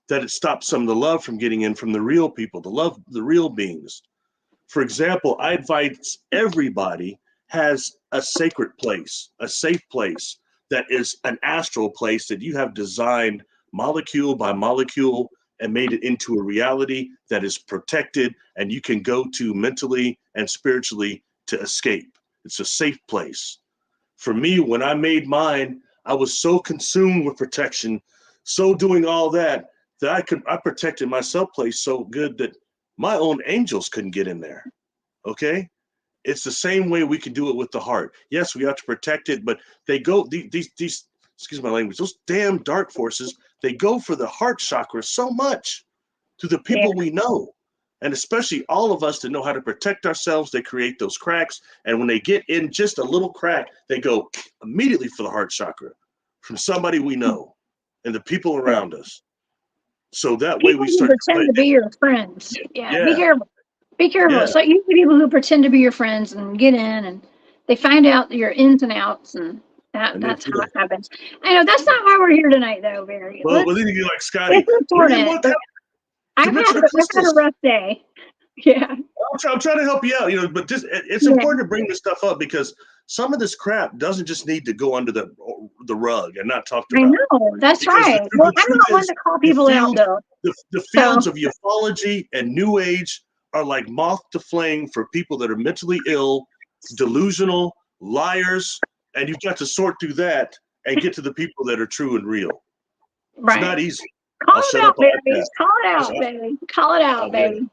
that it stops some of the love from getting in from the real people, the real beings. For example, I advise everybody has a sacred place, a safe place that is an astral place that you have designed molecule by molecule and made it into a reality that is protected and you can go to mentally and spiritually to escape. It's a safe place. For me, when I made mine, I was so consumed with protection, so doing all that I protected my self place so good that my own angels couldn't get in there. Okay? It's the same way we can do it with the heart. Yes, we have to protect it, but they go, these excuse my language, those damn dark forces, they go for the heart chakra so much to the people we know. And especially all of us that know how to protect ourselves, they create those cracks. And when they get in just a little crack, they go immediately for the heart chakra from somebody we know and the people around us. So that way we start pretend to be your friends. Yeah. Be careful. Be careful. Yeah. So you see people who pretend to be your friends and get in and they find out your ins and outs, and that's how it happens. I know that's not why we're here tonight, though, Barry. Well, then you like Scotty. It's important. I've had a rough day. Yeah. I'm trying to help you out, but it's important to bring this stuff up because some of this crap doesn't just need to go under the rug and not talked about. I know, that's right. Well, I'm not one to call people out, though. The fields of ufology and New Age are like moth to flame for people that are mentally ill, delusional, liars, and you've got to sort through that and get to the people that are true and real. Right. It's not easy. Call it out, baby. Call it out, baby. Call it out, baby.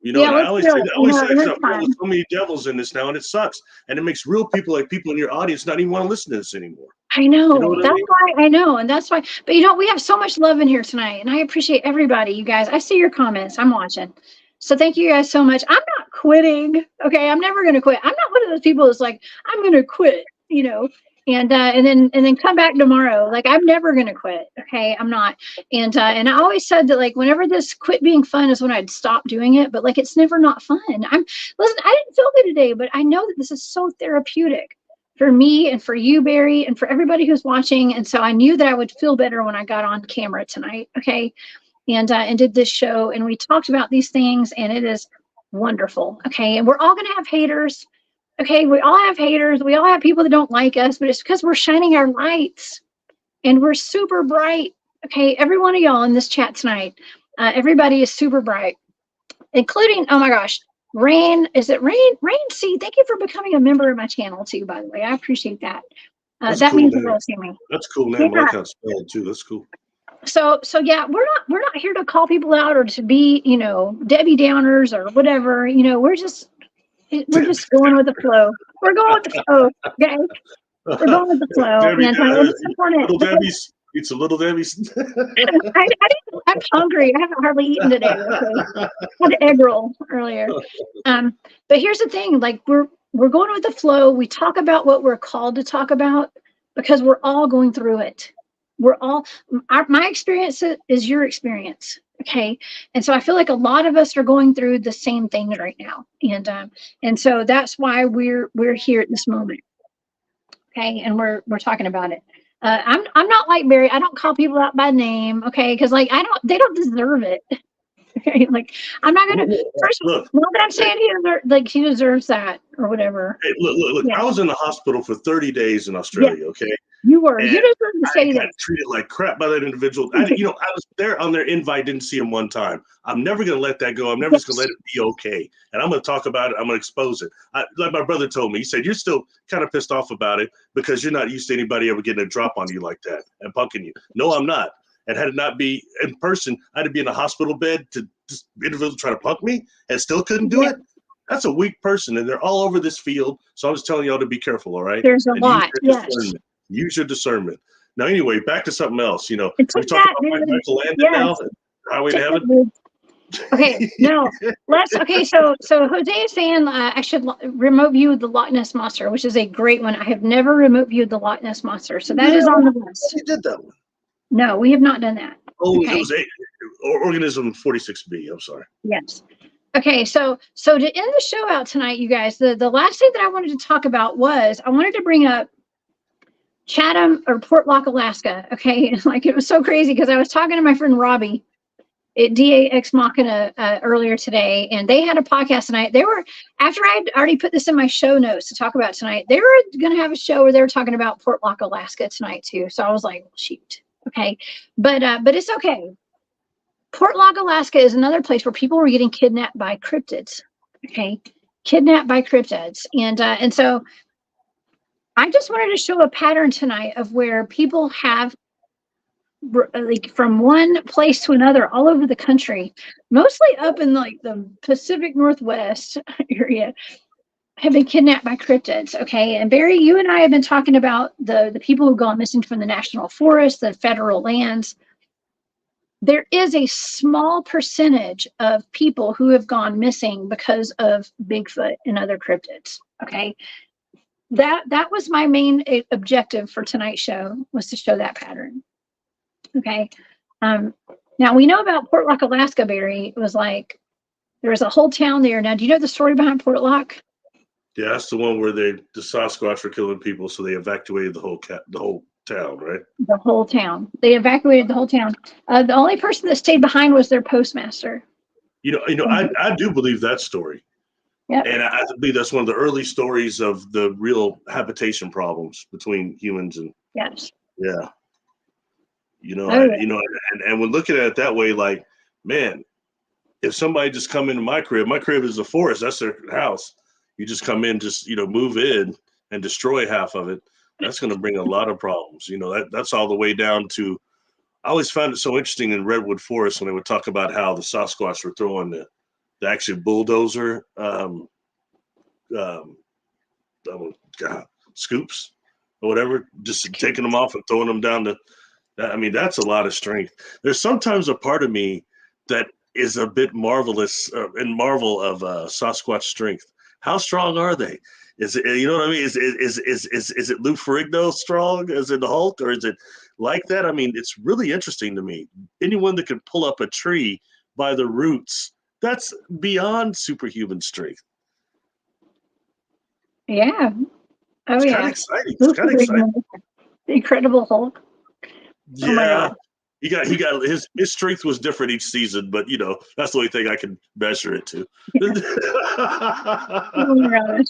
I always say there's so many devils in this now, and it sucks. And it makes real people like people in your audience not even want to listen to this anymore. I know. Why I know. And that's why. But we have so much love in here tonight. And I appreciate everybody, you guys. I see your comments. I'm watching. So thank you guys so much. I'm not quitting. Okay. I'm never going to quit. I'm not one of those people that's like, I'm going to quit, and then come back tomorrow. Like, I'm never going to quit. Okay. I'm not. And I always said that, like, whenever this quit being fun is when I'd stop doing it, but like, it's never not fun. Listen, I didn't feel good today, but I know that this is so therapeutic for me and for you, Barry, and for everybody who's watching. And so I knew that I would feel better when I got on camera tonight. Okay. And did this show, and we talked about these things, and it is wonderful. Okay. And we're all going to have haters. Okay, we all have haters. We all have people that don't like us, but it's because we're shining our lights and we're super bright. Okay, every one of y'all in this chat tonight, everybody is super bright, including, oh my gosh, Rain. Is it Rain? Rain C, thank you for becoming a member of my channel too, by the way. I appreciate that. That cool means the world to me. That's cool name. I like how it's spelled too. That's cool. So yeah, we're not here to call people out or to be, Debbie Downers or whatever. We're just going with the flow. We're going with the flow. Okay. We're going with the flow. It's a little Debbie's. I'm hungry. I haven't hardly eaten today. Okay. Had an egg roll earlier. But here's the thing, like we're going with the flow. We talk about what we're called to talk about because we're all going through it. My experience is your experience. Okay. And so I feel like a lot of us are going through the same things right now. And so that's why we're here at this moment. Okay. And we're talking about it. I'm not like Barry. I don't call people out by name. Okay. Cause like, they don't deserve it. Okay. Like, I'm not going to, first of all, not that I'm saying he deserves that or whatever. Hey, look, yeah. I was in the hospital for 30 days in Australia. Yeah. Okay. You were. You deserve to say that. I got treated like crap by that individual. I was there on their invite, didn't see him one time. I'm never going to let that go. I'm never just going to let it be okay. And I'm going to talk about it. I'm going to expose it. Like my brother told me, he said, you're still kind of pissed off about it because you're not used to anybody ever getting a drop on you like that and punking you. No, I'm not. And had it not be in person, I had to be in a hospital bed to this individual try to punk me and still couldn't do it. That's a weak person. And they're all over this field. So I'm just telling y'all to be careful. All right. There's a lot. Yes. Use your discernment. Now, anyway, back to something else. We talk about Michael Landon now, Highway to Heaven. Okay, no, So Jose is saying I should remote view the Loch Ness Monster, which is a great one. I have never remote viewed the Loch Ness Monster, so that is on the list. You did that one. No, we have not done that. Oh, okay. It was Organism 46B. I'm sorry. Yes. Okay, so to end the show out tonight, you guys, the last thing that I wanted to talk about was I wanted to bring up Chatham or Portlock, Alaska. Okay, like it was so crazy because I was talking to my friend Robbie at DAX Machina earlier today, and they had a podcast tonight. They were, after I'd already put this in my show notes to talk about tonight, they were going to have a show where they were talking about Portlock, Alaska tonight too. So I was like, shoot, okay, but it's okay. Portlock, Alaska is another place where people were getting kidnapped by cryptids. Okay, kidnapped by cryptids, and so I just wanted to show a pattern tonight of where people have, like, from one place to another all over the country, mostly up in like the Pacific Northwest area, have been kidnapped by cryptids. Okay, and Barry, you and I have been talking about the people who've gone missing from the national forest, the federal lands. There is a small percentage of people who have gone missing because of Bigfoot and other cryptids. Okay. That was my main objective for tonight's show, was to show that pattern. Okay. Now we know about Portlock, Alaska, Barry. It was like there was a whole town there. Now, do you know the story behind Portlock? Yeah, that's the one where the Sasquatch were killing people, so they evacuated the whole town, right? The whole town. They evacuated the whole town. The only person that stayed behind was their postmaster. I do believe that story. Yep. And I believe that's one of the early stories of the real habitation problems between humans and Yes. yeah. Oh, yeah. And when looking at it that way, like, man, if somebody just come into my crib is a forest, that's their house. You just come in, just, move in and destroy half of it. That's going to bring a lot of problems. That's all the way down to, I always found it so interesting in Redwood Forest when they would talk about how the Sasquatch were throwing the actual bulldozer um, scoops or whatever, just taking them off and throwing them down the. I mean, that's a lot of strength. There's sometimes a part of me that is a bit marvelous and marvel of Sasquatch strength. How strong are they? Is it, you know what I mean? Is it Lou Ferrigno strong as in the Hulk, or is it like that? I mean, it's really interesting to me. Anyone that can pull up a tree by the roots, that's beyond superhuman strength. Yeah. Oh, It's kind yeah. of exciting. It's kind of exciting. The Incredible Hulk. Yeah. Oh my God. He got his strength was different each season, but that's the only thing I can measure it to. Oh my gosh.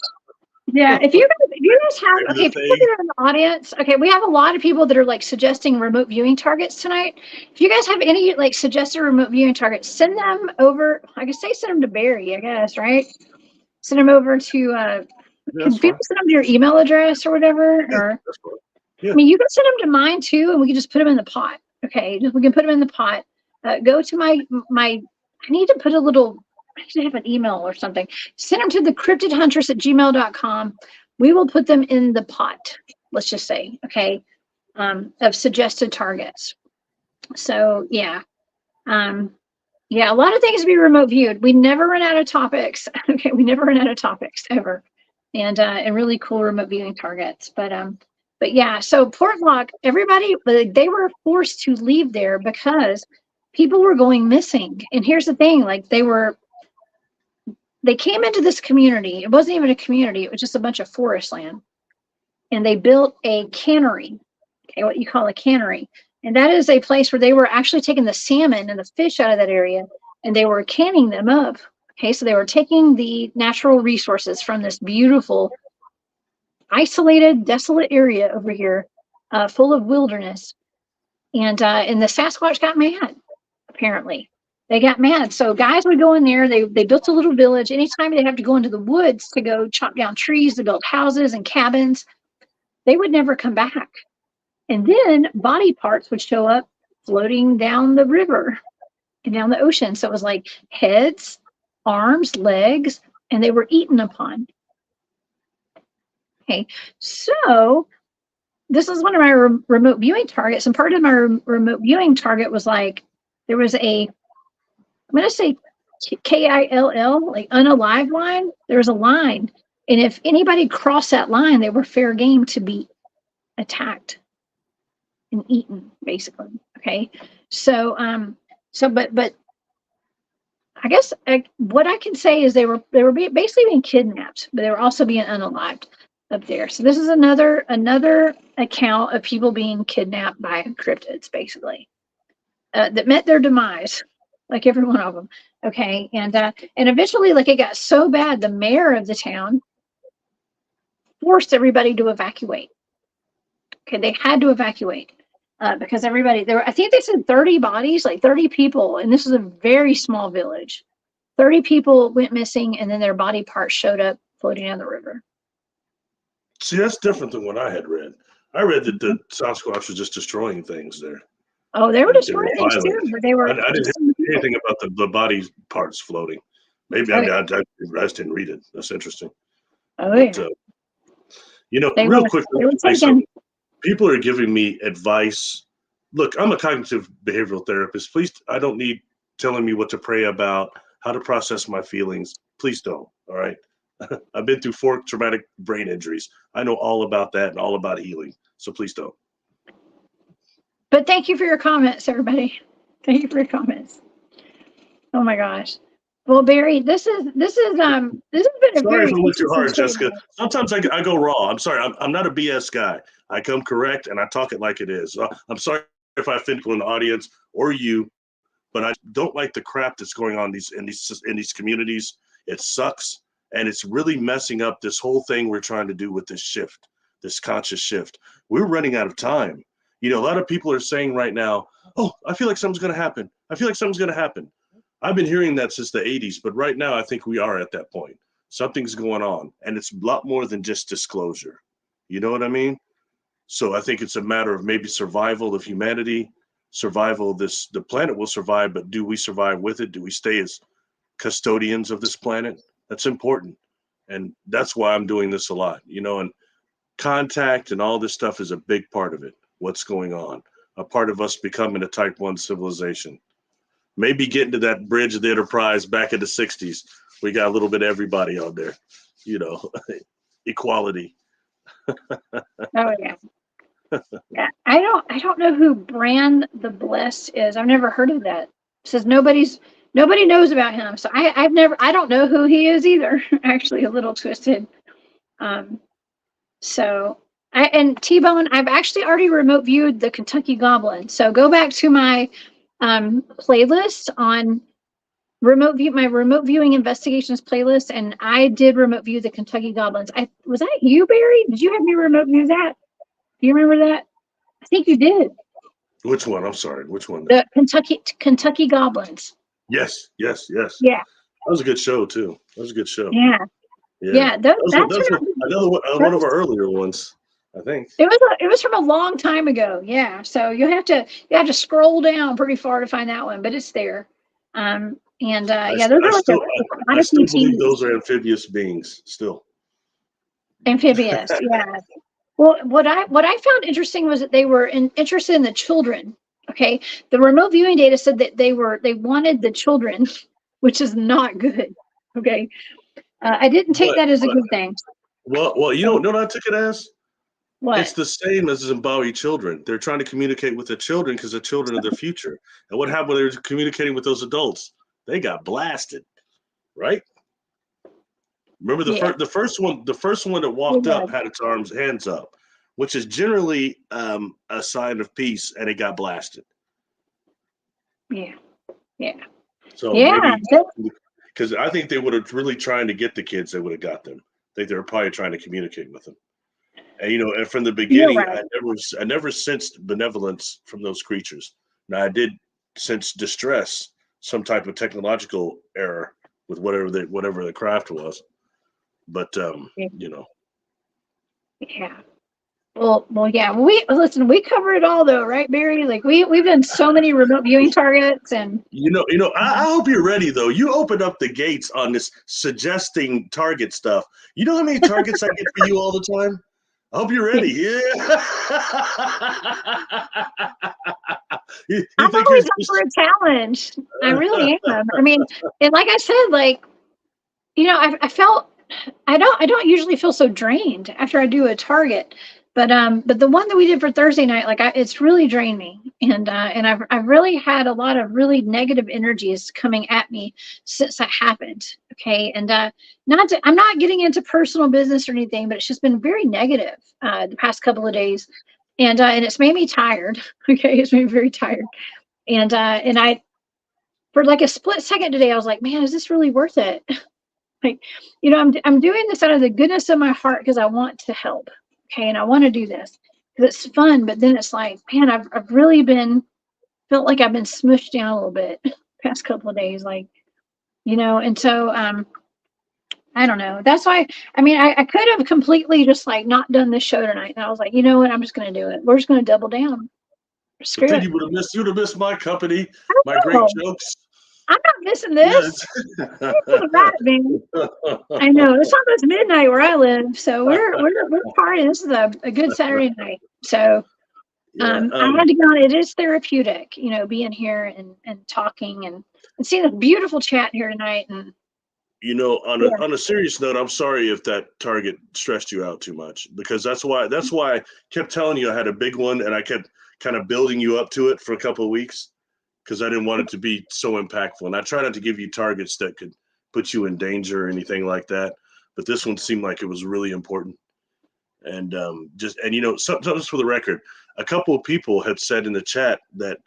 Yeah, if you guys have, okay, people that are in the audience, okay, we have a lot of people that are like suggesting remote viewing targets tonight. If you guys have any like suggested remote viewing targets, send them over. I could say send them to Barry, I guess, right? Send them over to can people send them to your email address or whatever? Or yeah. I mean, you can send them to mine too, and we can just put them in the pot. Okay, we can put them in the pot. Go to my. I need to put a little. I need to have an email or something. Send them to the cryptidhuntress@gmail.com. We will put them in the pot. Let's just say, okay, of suggested targets. So yeah, yeah, a lot of things to be remote viewed. We never run out of topics. Okay, we never run out of topics ever, and really cool remote viewing targets. But yeah, so Portlock, everybody, they were forced to leave there because people were going missing. And here's the thing, like they came into this community. It wasn't even a community. It was just a bunch of forest land. And they built a cannery, okay, what you call a cannery. And that is a place where they were actually taking the salmon and the fish out of that area and they were canning them up. Okay, so they were taking the natural resources from this beautiful, isolated, desolate area over here, full of wilderness. And the Sasquatch got mad, apparently. They got mad. So guys would go in there. They built a little village. Anytime they'd have to go into the woods to go chop down trees to build houses and cabins, they would never come back. And then body parts would show up floating down the river and down the ocean. So it was like heads, arms, legs, and they were eaten upon. Okay, so this is one of my remote viewing targets. And part of my remote viewing target was like, there was I'm going to say KILL, like unalive line. There was a line. And if anybody crossed that line, they were fair game to be attacked and eaten, basically. Okay. So, but I guess what I can say is they were basically being kidnapped, but they were also being unalived up there. So this is another account of people being kidnapped by cryptids, basically, that met their demise, like every one of them. Okay. And eventually, like, it got so bad, the mayor of the town forced everybody to evacuate. Okay. They had to evacuate. Because everybody I think they said 30 bodies, like 30 people, and this is a very small village. 30 people went missing, and then their body parts showed up floating down the river. See, that's different than what I had read. I read that the Sasquatch was just destroying things there. Oh, they were destroying things too, but they were. I didn't hear anything about the body parts floating. Maybe I just didn't read it. That's interesting. Oh, but, yeah. Real quick, people are giving me advice. Look, I'm a cognitive behavioral therapist. Please, I don't need telling me what to pray about, how to process my feelings. Please don't. All right. I've been through 4 traumatic brain injuries. I know all about that and all about healing. So please don't. But thank you for your comments, everybody. Thank you for your comments. Oh my gosh. Well, Barry, this has been a sorry if I went too hard, Jessica. Sometimes I go raw. I'm sorry. I'm not a BS guy. I come correct and I talk it like it is. I'm sorry if I offend people in the audience or you, but I don't like the crap that's going on in these communities. It sucks, And it's really messing up this whole thing we're trying to do with this shift, this conscious shift. We're running out of time. You know, a lot of people are saying right now, oh, I feel like something's going to happen. I feel like something's going to happen. I've been hearing that since the 80s, but right now I think we are at that point. Something's going on, and it's a lot more than just disclosure. You know what I mean? So I think it's a matter of maybe survival of humanity, survival of this. The planet will survive, but do we survive with it? Do we stay as custodians of this planet? That's important. And that's why I'm doing this a lot, you know, and contact and all this stuff is a big part of it. What's going on? A part of us becoming a type 1 civilization. Maybe getting to that bridge of the Enterprise back in the 60s. We got a little bit of everybody on there, you know, equality. Oh yeah. Yeah. I don't know who Bran the Blessed is. I've never heard of that. It says nobody knows about him. So I don't know who he is either. Actually a little twisted. So and T-Bone, I've actually already remote viewed the Kentucky Goblin. So go back to my playlist on my remote viewing investigations playlist, and I did remote view the Kentucky Goblins. Was that you, Barry? Did you have me remote view that? Do you remember that? I think you did. Which one? I'm sorry. Which one? The Kentucky Goblins. Yes. Yeah. That was a good show too. That was a good show. Yeah. That's another one of our earlier ones, I think. It was from a long time ago. Yeah. So you have to scroll down pretty far to find that one, but it's there. Those are I still believe those are amphibious beings still. Amphibious, yeah. Well, what I found interesting was that they were interested in the children. Okay, the remote viewing data said that they wanted the children, which is not good. Okay, I didn't take that as a good thing. Well, you know what I took it as? What? It's the same as Zimbabwe children. They're trying to communicate with the children because the children are the future. And what happened when they were communicating with those adults? They got blasted, right? Remember the first one that walked up had its hands up, which is generally a sign of peace, and it got blasted. Yeah. So maybe because I think they would have really trying to get the kids, they would have got them. I think they were probably trying to communicate with them. And and from the beginning, right. I never sensed benevolence from those creatures. Now I did sense distress, some type of technological error with whatever the craft was. But Yeah. Well, yeah. We cover it all though, right, Barry? Like we've done so many remote viewing targets, and I hope you're ready though. You opened up the gates on this suggesting target stuff. You know how many targets I get for you all the time? I hope you're ready. Yeah. I'm always up for a challenge. I really am. I mean, and like I said, I felt I don't usually feel so drained after I do a target, but the one that we did for Thursday night, it's really drained me, and I've really had a lot of really negative energies coming at me since that happened. Okay, and I'm not getting into personal business or anything, but it's just been very negative the past couple of days, and it's made me tired. Okay, it's made me very tired, and I for like a split second today, I was like, man, is this really worth it? I'm doing this out of the goodness of my heart because I want to help. Okay. And I want to do this because it's fun. But then it's like, man, I've really felt like I've been smushed down a little bit past couple of days. And so, I don't know. That's why, I could have completely just not done this show tonight. And I was like, you know what? I'm just going to do it. We're just going to double down. Screw it. You would have missed my company, my great jokes. I'm not missing this. Right, man. I know it's almost midnight where I live, so we're partying. This is a good Saturday night. So I had to go on. It is therapeutic, being here and talking and seeing this beautiful chat here tonight. And on a serious note, I'm sorry if that target stressed you out too much, because that's why I kept telling you I had a big one, and I kept kind of building you up to it for a couple of weeks. Because I didn't want it to be so impactful. And I try not to give you targets that could put you in danger or anything like that. But this one seemed like it was really important. And sometimes for the record, a couple of people had said in the chat that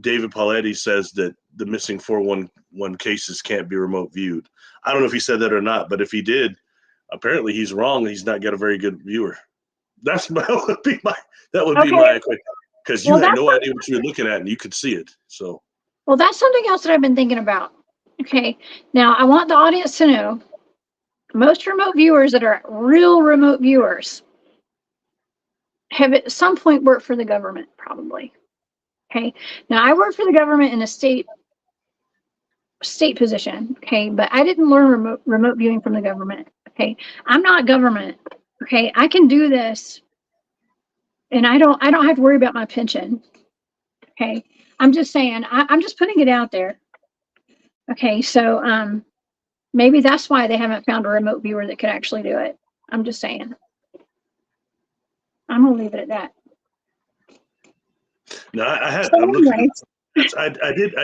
David Paulides says that the missing 411 cases can't be remote viewed. I don't know if he said that or not, but if he did, apparently he's wrong. He's not got a very good viewer. That would be my because you had no idea what you were looking at and you could see it. So, well, that's something else that I've been thinking about. Okay, now I want the audience to know most remote viewers that are real remote viewers have at some point worked for the government, probably. Okay, now I work for the government in a state position. Okay, but I didn't learn remote viewing from the government. Okay, I'm not government. Okay, I can do this, and I don't have to worry about my pension. Okay, I'm just saying, I'm just putting it out there. Okay, so maybe that's why they haven't found a remote viewer that could actually do it. I'm just saying. I'm gonna leave it at that. No, I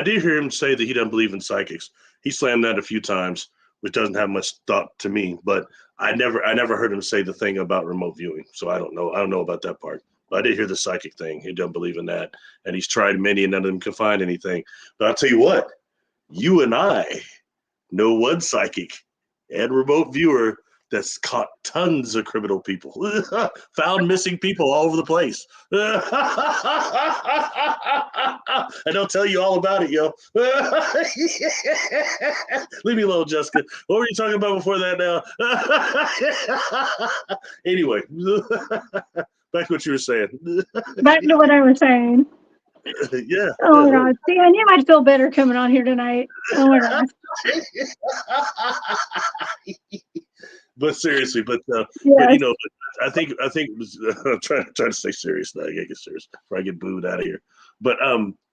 did hear him say that he doesn't believe in psychics. He slammed that a few times, which doesn't have much thought to me. But I never heard him say the thing about remote viewing. So I don't know about that part. But I did hear the psychic thing. He doesn't believe in that, and he's tried many, and none of them can find anything. But I'll tell you what, you and I know one psychic and remote viewer that's caught tons of criminal people, found missing people all over the place. And they'll tell you all about it, yo. Leave me alone, Jessica. What were you talking about before that now? Anyway, back to what you were saying. Back to what I was saying. Yeah. Oh my God. See, I knew I'd feel better coming on here tonight. Oh my God. But seriously, but I think I'm trying to stay serious now. I gotta get serious before I get booed out of here. But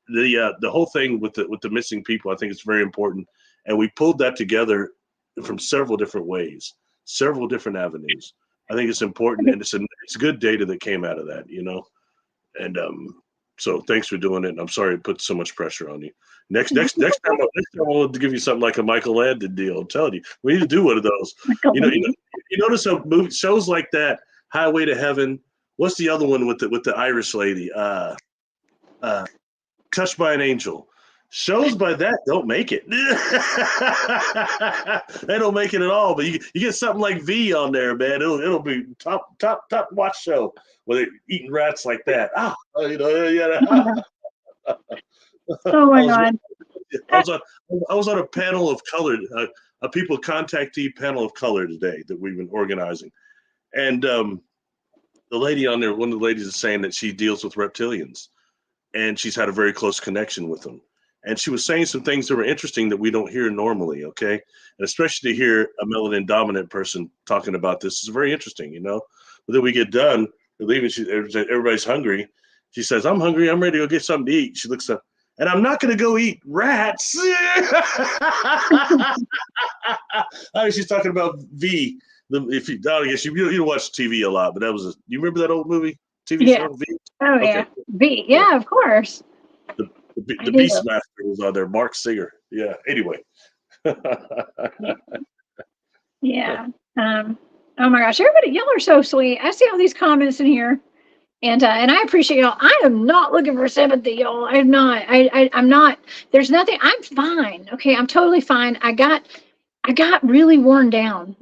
the whole thing with the missing people, I think it's very important, and we pulled that together from several different ways, several different avenues. I think it's important, and it's good data that came out of that, and so thanks for doing it. And I'm sorry to put so much pressure on you. Next time I'll give you something like a Michael Landon deal. I'm telling you, we need to do one of those. You notice a movie shows like that, Highway to Heaven. What's the other one with the Irish lady? Touched by an Angel. Shows by that don't make it. They don't make it at all. But you get something like V on there, man. It'll be top watch show where they're eating rats like that. Oh my God. I was on a panel of colored a people contactee panel of color today that we've been organizing, and the lady on there, one of the ladies is saying that she deals with reptilians, and she's had a very close connection with them. And she was saying some things that were interesting that we don't hear normally, okay? And especially to hear a melanin dominant person talking about this is very interesting, But then we get done, we're leaving, everybody's hungry. She says, I'm hungry, I'm ready to go get something to eat. She looks up, and I'm not going to go eat rats. I mean, she's talking about V. I guess you don't watch TV a lot, but you remember that old movie? TV show, V? Oh, okay. Yeah. V. Yeah, of course. The Beastmaster was on there, Mark Singer. Yeah. Anyway. Yeah. Oh my gosh, everybody, y'all are so sweet. I see all these comments in here, and I appreciate y'all. I am not looking for sympathy, y'all. I'm not. I'm not. There's nothing. I'm fine. Okay, I'm totally fine. I got really worn down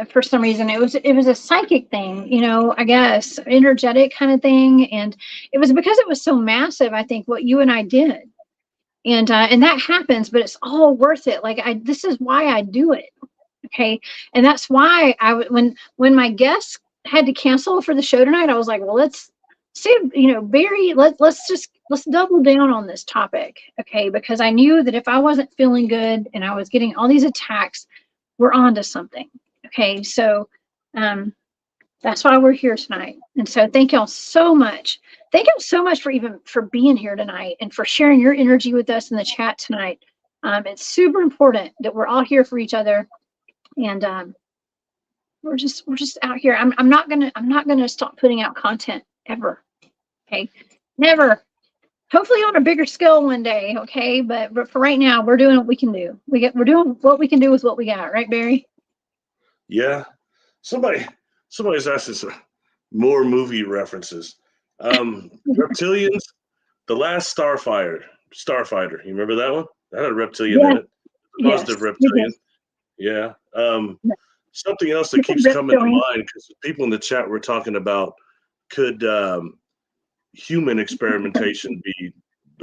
for some reason. It was a psychic thing, I guess, energetic kind of thing, and it was because it was so massive. I think what you and I did, and that happens, but it's all worth it. This is why I do it, okay? And that's why when my guests had to cancel for the show tonight, I was like, well, let's see, Barry, let's double down on this topic, okay? Because I knew that if I wasn't feeling good and I was getting all these attacks, we're on to something, okay? So that's why we're here tonight. And so thank y'all so much. Thank y'all so much for being here tonight and for sharing your energy with us in the chat tonight. It's super important that we're all here for each other, and we're just out here. I'm not gonna stop putting out content ever. Okay, never. Hopefully on a bigger scale one day. Okay, but for right now, we're doing what we can do. We're doing what we can do with what we got. Right, Barry? Yeah. Somebody's asking some more movie references. Reptilians, The Last Starfire. Starfighter. You remember that one? That had a reptilian in it. Positive reptilian. Yeah. Something else that keeps coming to mind, because people in the chat were talking about, could human experimentation be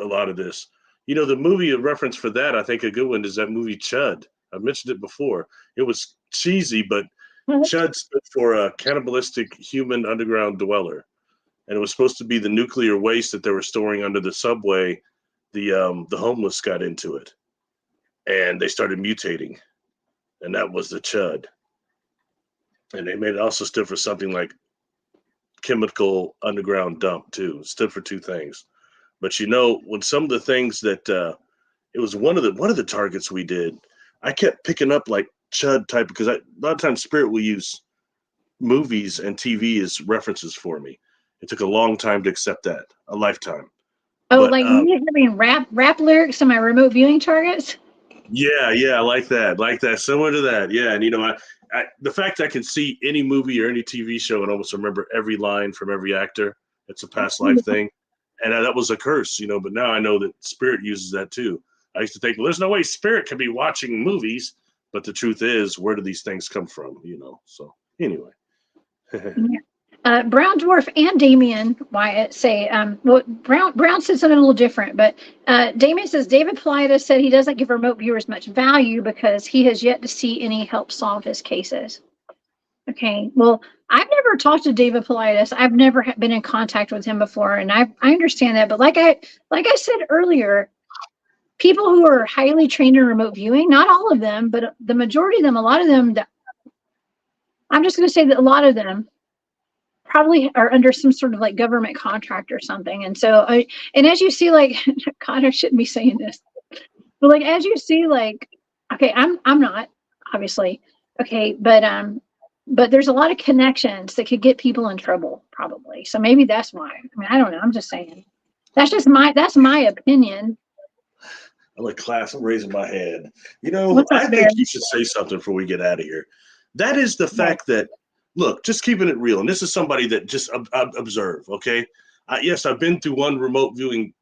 a lot of this? You know, the movie, a reference for that, I think a good one is that movie Chud. I've mentioned it before. It was cheesy, but Chud stood for a cannibalistic human underground dweller. And it was supposed to be the nuclear waste that they were storing under the subway. The homeless got into it, and they started mutating, and that was the Chud. And they made it also stood for something like chemical underground dump too. It stood for two things. But you know, when some of the things that it was one of the targets we did, I kept picking up like Chud type, because a lot of times Spirit will use movies and TV as references for me. It took a long time to accept that, a lifetime. Oh, but, like me having rap lyrics to my remote viewing targets? Yeah, I like that, similar to that. Yeah, and you know, I the fact I can see any movie or any TV show and almost remember every line from every actor, it's a past life thing, and that was a curse, you know. But now I know that Spirit uses that too. I used to think, well, there's no way Spirit could be watching movies, but the truth is, where do these things come from, you know? So anyway. Brown Dwarf and Damien Wyatt say, well, Brown said something a little different, but Damien says David Paulides said he doesn't give remote viewers much value because he has yet to see any help solve his cases. Okay, well, I've never talked to David Paulides. I've never been in contact with him before, and I understand that. But like I said earlier, people who are highly trained in remote viewing, not all of them, but the majority of them, a lot of them, I'm just going to say that a lot of them probably are under some sort of like government contract or something. And so, and as you see, like, God, I shouldn't be saying this, but like, as you see, like, okay, I'm not, obviously, okay, but there's a lot of connections that could get people in trouble, probably. So maybe that's why. I mean, I don't know. I'm just saying. That's my opinion. I'm like, class, I'm raising my hand. You know, I think you should say something before we get out of here. That is the fact that, look, just keeping it real. And this is somebody that just observe, okay? Yes, I've been through one remote viewing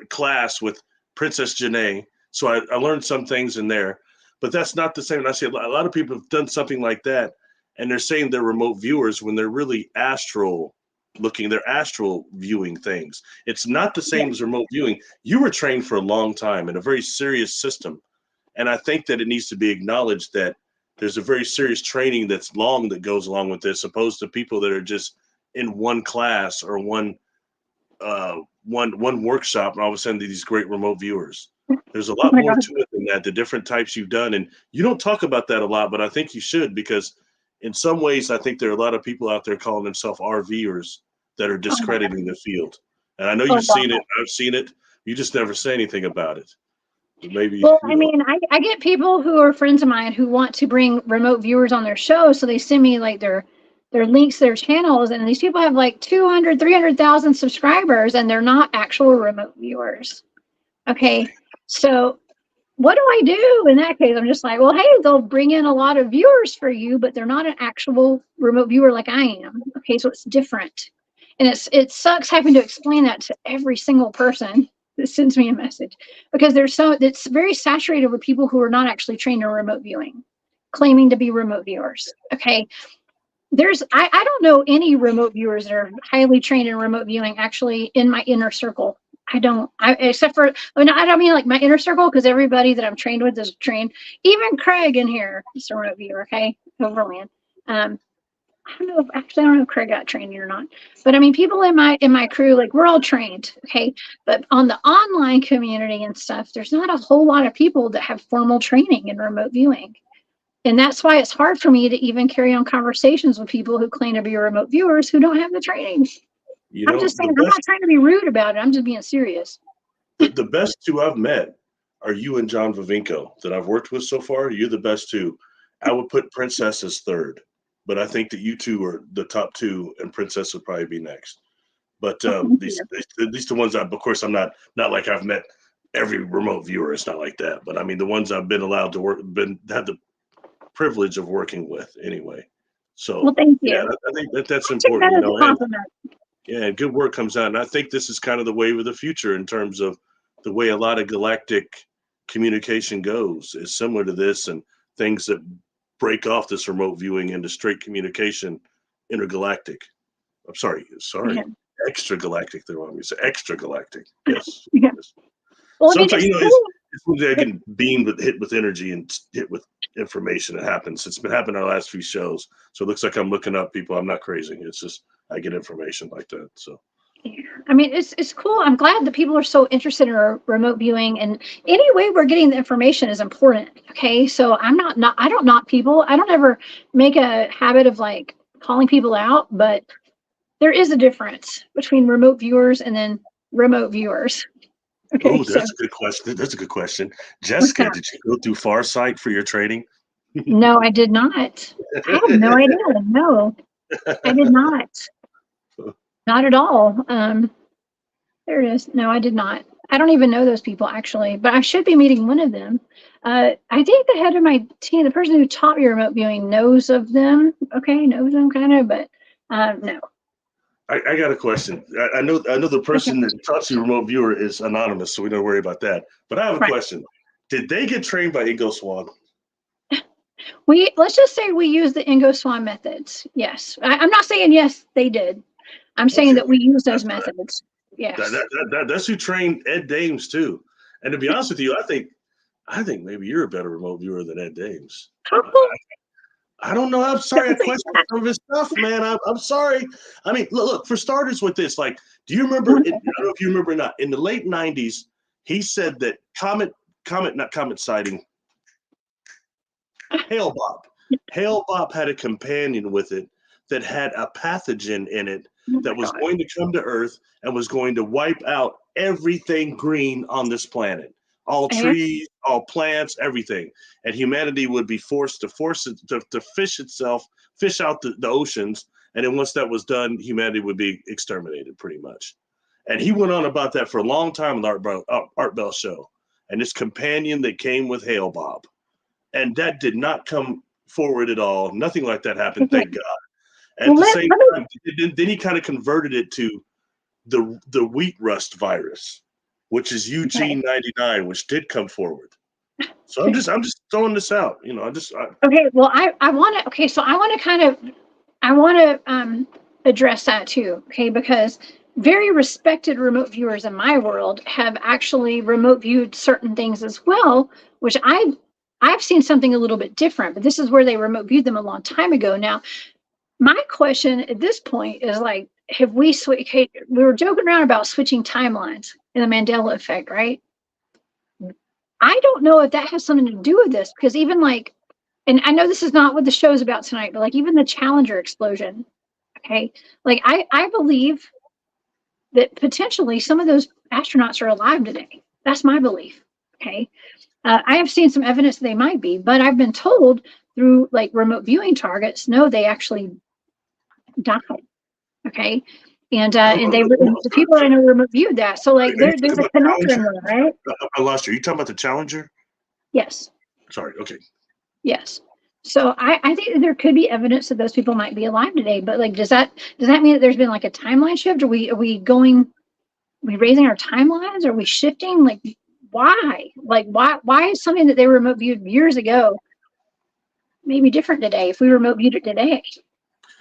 class with Princess Janae, so I learned some things in there. But that's not the same. And I say a lot of people have done something like that, and they're saying they're remote viewers when they're really astral looking. They're astral viewing things. It's not the same as remote viewing. You were trained for a long time in a very serious system. And I think that it needs to be acknowledged that there's a very serious training that's long that goes along with this, opposed to people that are just in one class or one workshop, and all of a sudden these great remote viewers. There's a lot more to it than that, the different types you've done. And you don't talk about that a lot, but I think you should, because in some ways, I think there are a lot of people out there calling themselves RVers that are discrediting the field. And I know you've seen it. I've seen it. You just never say anything about it. Maybe. Well, I mean, I get people who are friends of mine who want to bring remote viewers on their show. So they send me like their links, their channels. And these people have like 200, 300,000 subscribers, and they're not actual remote viewers. Okay. So what do I do in that case? I'm just like, well, hey, they'll bring in a lot of viewers for you, but they're not an actual remote viewer like I am. Okay. So it's different. And it sucks having to explain that to every single person that sends me a message, because it's very saturated with people who are not actually trained in remote viewing, claiming to be remote viewers. Okay. I don't know any remote viewers that are highly trained in remote viewing actually in my inner circle. Except for, I don't mean like my inner circle, because everybody that I'm trained with is trained. Even Craig in here is a remote viewer, okay? Overland. I don't know if Craig got trained or not, but I mean, people in my crew, like, we're all trained, okay? But on the online community and stuff, there's not a whole lot of people that have formal training in remote viewing. And that's why it's hard for me to even carry on conversations with people who claim to be remote viewers who don't have the training. I'm just saying, I'm not trying to be rude about it. I'm just being serious. The best two I've met are you and John Vavinko that I've worked with so far. You're the best two. I would put Princess as third, but I think that you two are the top two, and Princess would probably be next. But these the ones of course, I'm not like I've met every remote viewer. It's not like that. But I mean, the ones I've been allowed to had the privilege of working with anyway. So, well, thank you. Yeah, I think that's important. You know, and good work comes out. And I think this is kind of the wave of the future in terms of the way a lot of galactic communication goes is similar to this, and things that break off this remote viewing into straight communication, intergalactic. I'm sorry, Yeah. extragalactic. They want me to say extragalactic. Yes. Yeah. Yes. Well, I mean, Sometimes, it's you know, cool. it's when they get beamed with, hit with energy and hit with information. It happens. It's been happening our last few shows. So it looks like I'm looking up people. I'm not crazy. It's just I get information like that. So Yeah. I mean, it's cool. I'm glad that people are so interested in remote viewing, and any way we're getting the information is important. Okay, so I don't knock people. I don't ever make a habit of like calling people out, but there is a difference between remote viewers and then remote viewers. Okay, oh, so that's a good question. That's a good question. what's Jessica, that? did you go through Farsight for your training? No, I did not. I have no idea. No, I did not. Not at all. There it is. No, I did not. I don't even know those people actually, but I should be meeting one of them. I think the head of my team, the person who taught me remote viewing, knows of them. Okay, knows them kind of, but no. I got a question. I know the Okay, person that taught you remote viewer is anonymous, so we don't worry about that. But I have a right. question. Did they get trained by Ego Swan? Let's just say we use the Ingo Swan methods. Yes, I'm not saying yes they did. I'm saying Okay, that we use those that's good. methods. Yes. That's who trained Ed Dames too. And to be honest with you, I think maybe you're a better remote viewer than Ed Dames. I don't know. I'm sorry. I question some of his stuff, man. I'm sorry. I mean, look, for starters with this, like, do you remember, I don't know if you remember or not, in the late 90s, he said that not comet sighting, Hail Bob had a companion with it that had a pathogen in it Oh that my was God. going to come to Earth and was going to wipe out everything green on this planet. All Yeah. trees, all plants, everything. And humanity would be forced to fish out the oceans. And then once that was done, humanity would be exterminated pretty much. And he went on about that for a long time in the Art Bell show. And this companion that came with Hail Bob. And that did not come forward at all. Nothing like that happened, thank God. At Well, the let same me. time, then he kind of converted it to the wheat rust virus, which is Okay. UG99, which did come forward. So Okay. I'm just throwing this out. You know, Okay. Well, I want to. Okay, so I want to address that too. Okay, because very respected remote viewers in my world have actually remote viewed certain things as well, which I've seen something a little bit different. But this is where they remote viewed them a long time ago. Now, my question at this point is like, have we switched? Okay, we were joking around about switching timelines in the Mandela effect, right? I don't know if that has something to do with this because even like, and I know this is not what the show's about tonight, but like even the Challenger explosion, okay, like I believe that potentially some of those astronauts are alive today. That's my belief. Okay, I have seen some evidence they might be, but I've been told through like remote viewing targets, no, they actually died. Okay, and they were the people I know remote viewed that. So are like you talking there's a about conundrum Challenger? there, right? I lost you. Are you talking about the Challenger? Yes. Sorry. Okay. Yes. So I think that there could be evidence that those people might be alive today, but like, does that mean that there's been like a timeline shift? Are we raising our timelines? Are we shifting? Like, why? Like, why is something that they remote viewed years ago maybe different today if we remote viewed it today?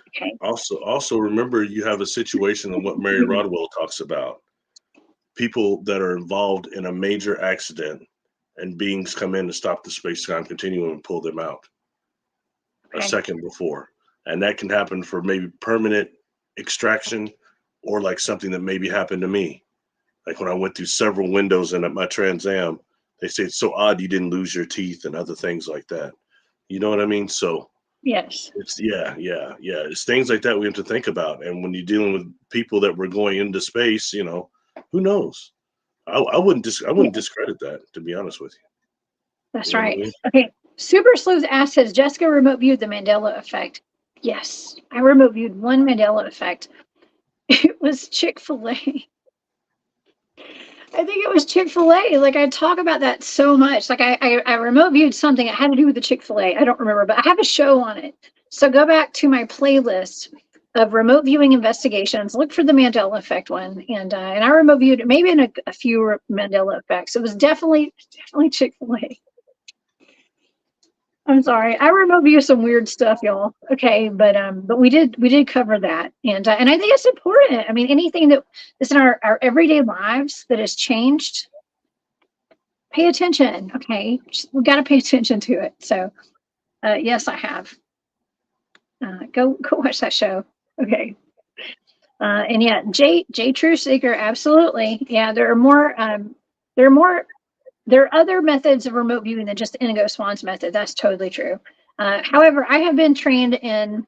Okay. Also remember you have a situation in what Mary Rodwell talks about. People that are involved in a major accident and beings come in to stop the space-time continuum and pull them out a second before. And that can happen for maybe permanent extraction or like something that maybe happened to me. Like when I went through several windows in my Trans Am, they say it's so odd you didn't lose your teeth and other things like that. You know what I mean? So Yes. it's yeah. It's things like that we have to think about. And when you're dealing with people that were going into space, you know, who knows? I wouldn't discredit that, to be honest with you. That's You know what I right. mean? Okay. Super Sleuth asks, has Jessica remote viewed the Mandela effect? Yes. I remote viewed one Mandela effect. It was Chick-fil-A. I think it was Chick-fil-A. Like I talk about that so much. Like I remote viewed something that had to do with the Chick-fil-A. I don't remember, but I have a show on it. So go back to my playlist of remote viewing investigations. Look for the Mandela effect one, and I remote viewed maybe in a few Mandela effects. It was definitely Chick-fil-A. I'm sorry, I remote view some weird stuff, y'all. Okay, but we did cover that, and I think it's important. I mean, anything that is in our everyday lives that has changed, pay attention. Okay, we got to pay attention to it. So, yes, I have. Go watch that show. Okay. And yeah, J True Seeker, absolutely. Yeah, there are other methods of remote viewing than just Indigo Swan's method. That's totally true. However, I have been trained in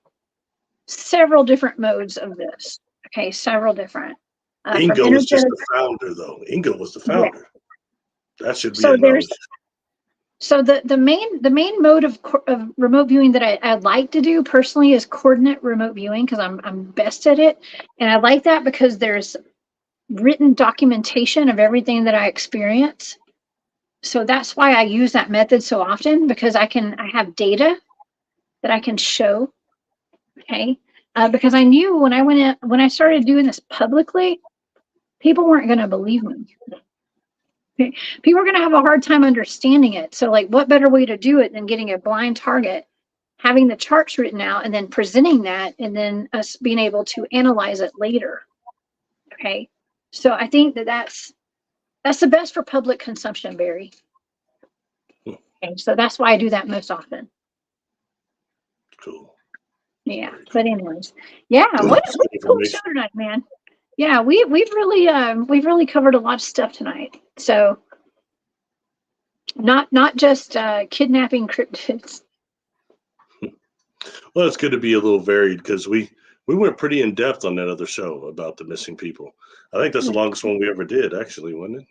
several different modes of this. Okay, several different. Ingo was just the founder, though. Ingo was the founder. Yeah. That should be acknowledged. So the main mode of remote viewing that I like to do personally is coordinate remote viewing, because I'm best at it, and I like that because there's written documentation of everything that I experience. So that's why I use that method so often, because I have data that I can show. Okay, because I knew when I started doing this publicly, people weren't going to believe me. People are going to have a hard time understanding it. So, like, what better way to do it than getting a blind target, having the charts written out, and then presenting that, and then us being able to analyze it later. Okay, so I think that's the best for public consumption, Barry. Okay, so that's why I do that most often. Cool. Yeah, but anyways, yeah, what a cool show tonight, man. Yeah, we've really covered a lot of stuff tonight. So not just kidnapping cryptids. Well, it's good to be a little varied, because we went pretty in depth on that other show about the missing people. I think that's the longest one we ever did, actually, wasn't it?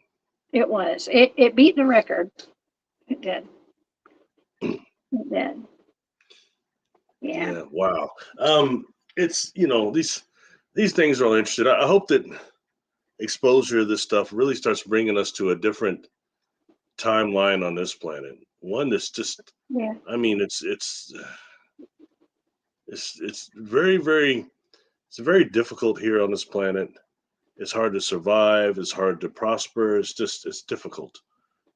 It was. It beat the record. It did. It did. Yeah. Wow. It's, these things are all interesting. I hope that exposure of this stuff really starts bringing us to a different timeline on this planet. One that's just, I mean, it's very, very, it's very difficult here on this planet. It's hard to survive. It's hard to prosper. It's difficult.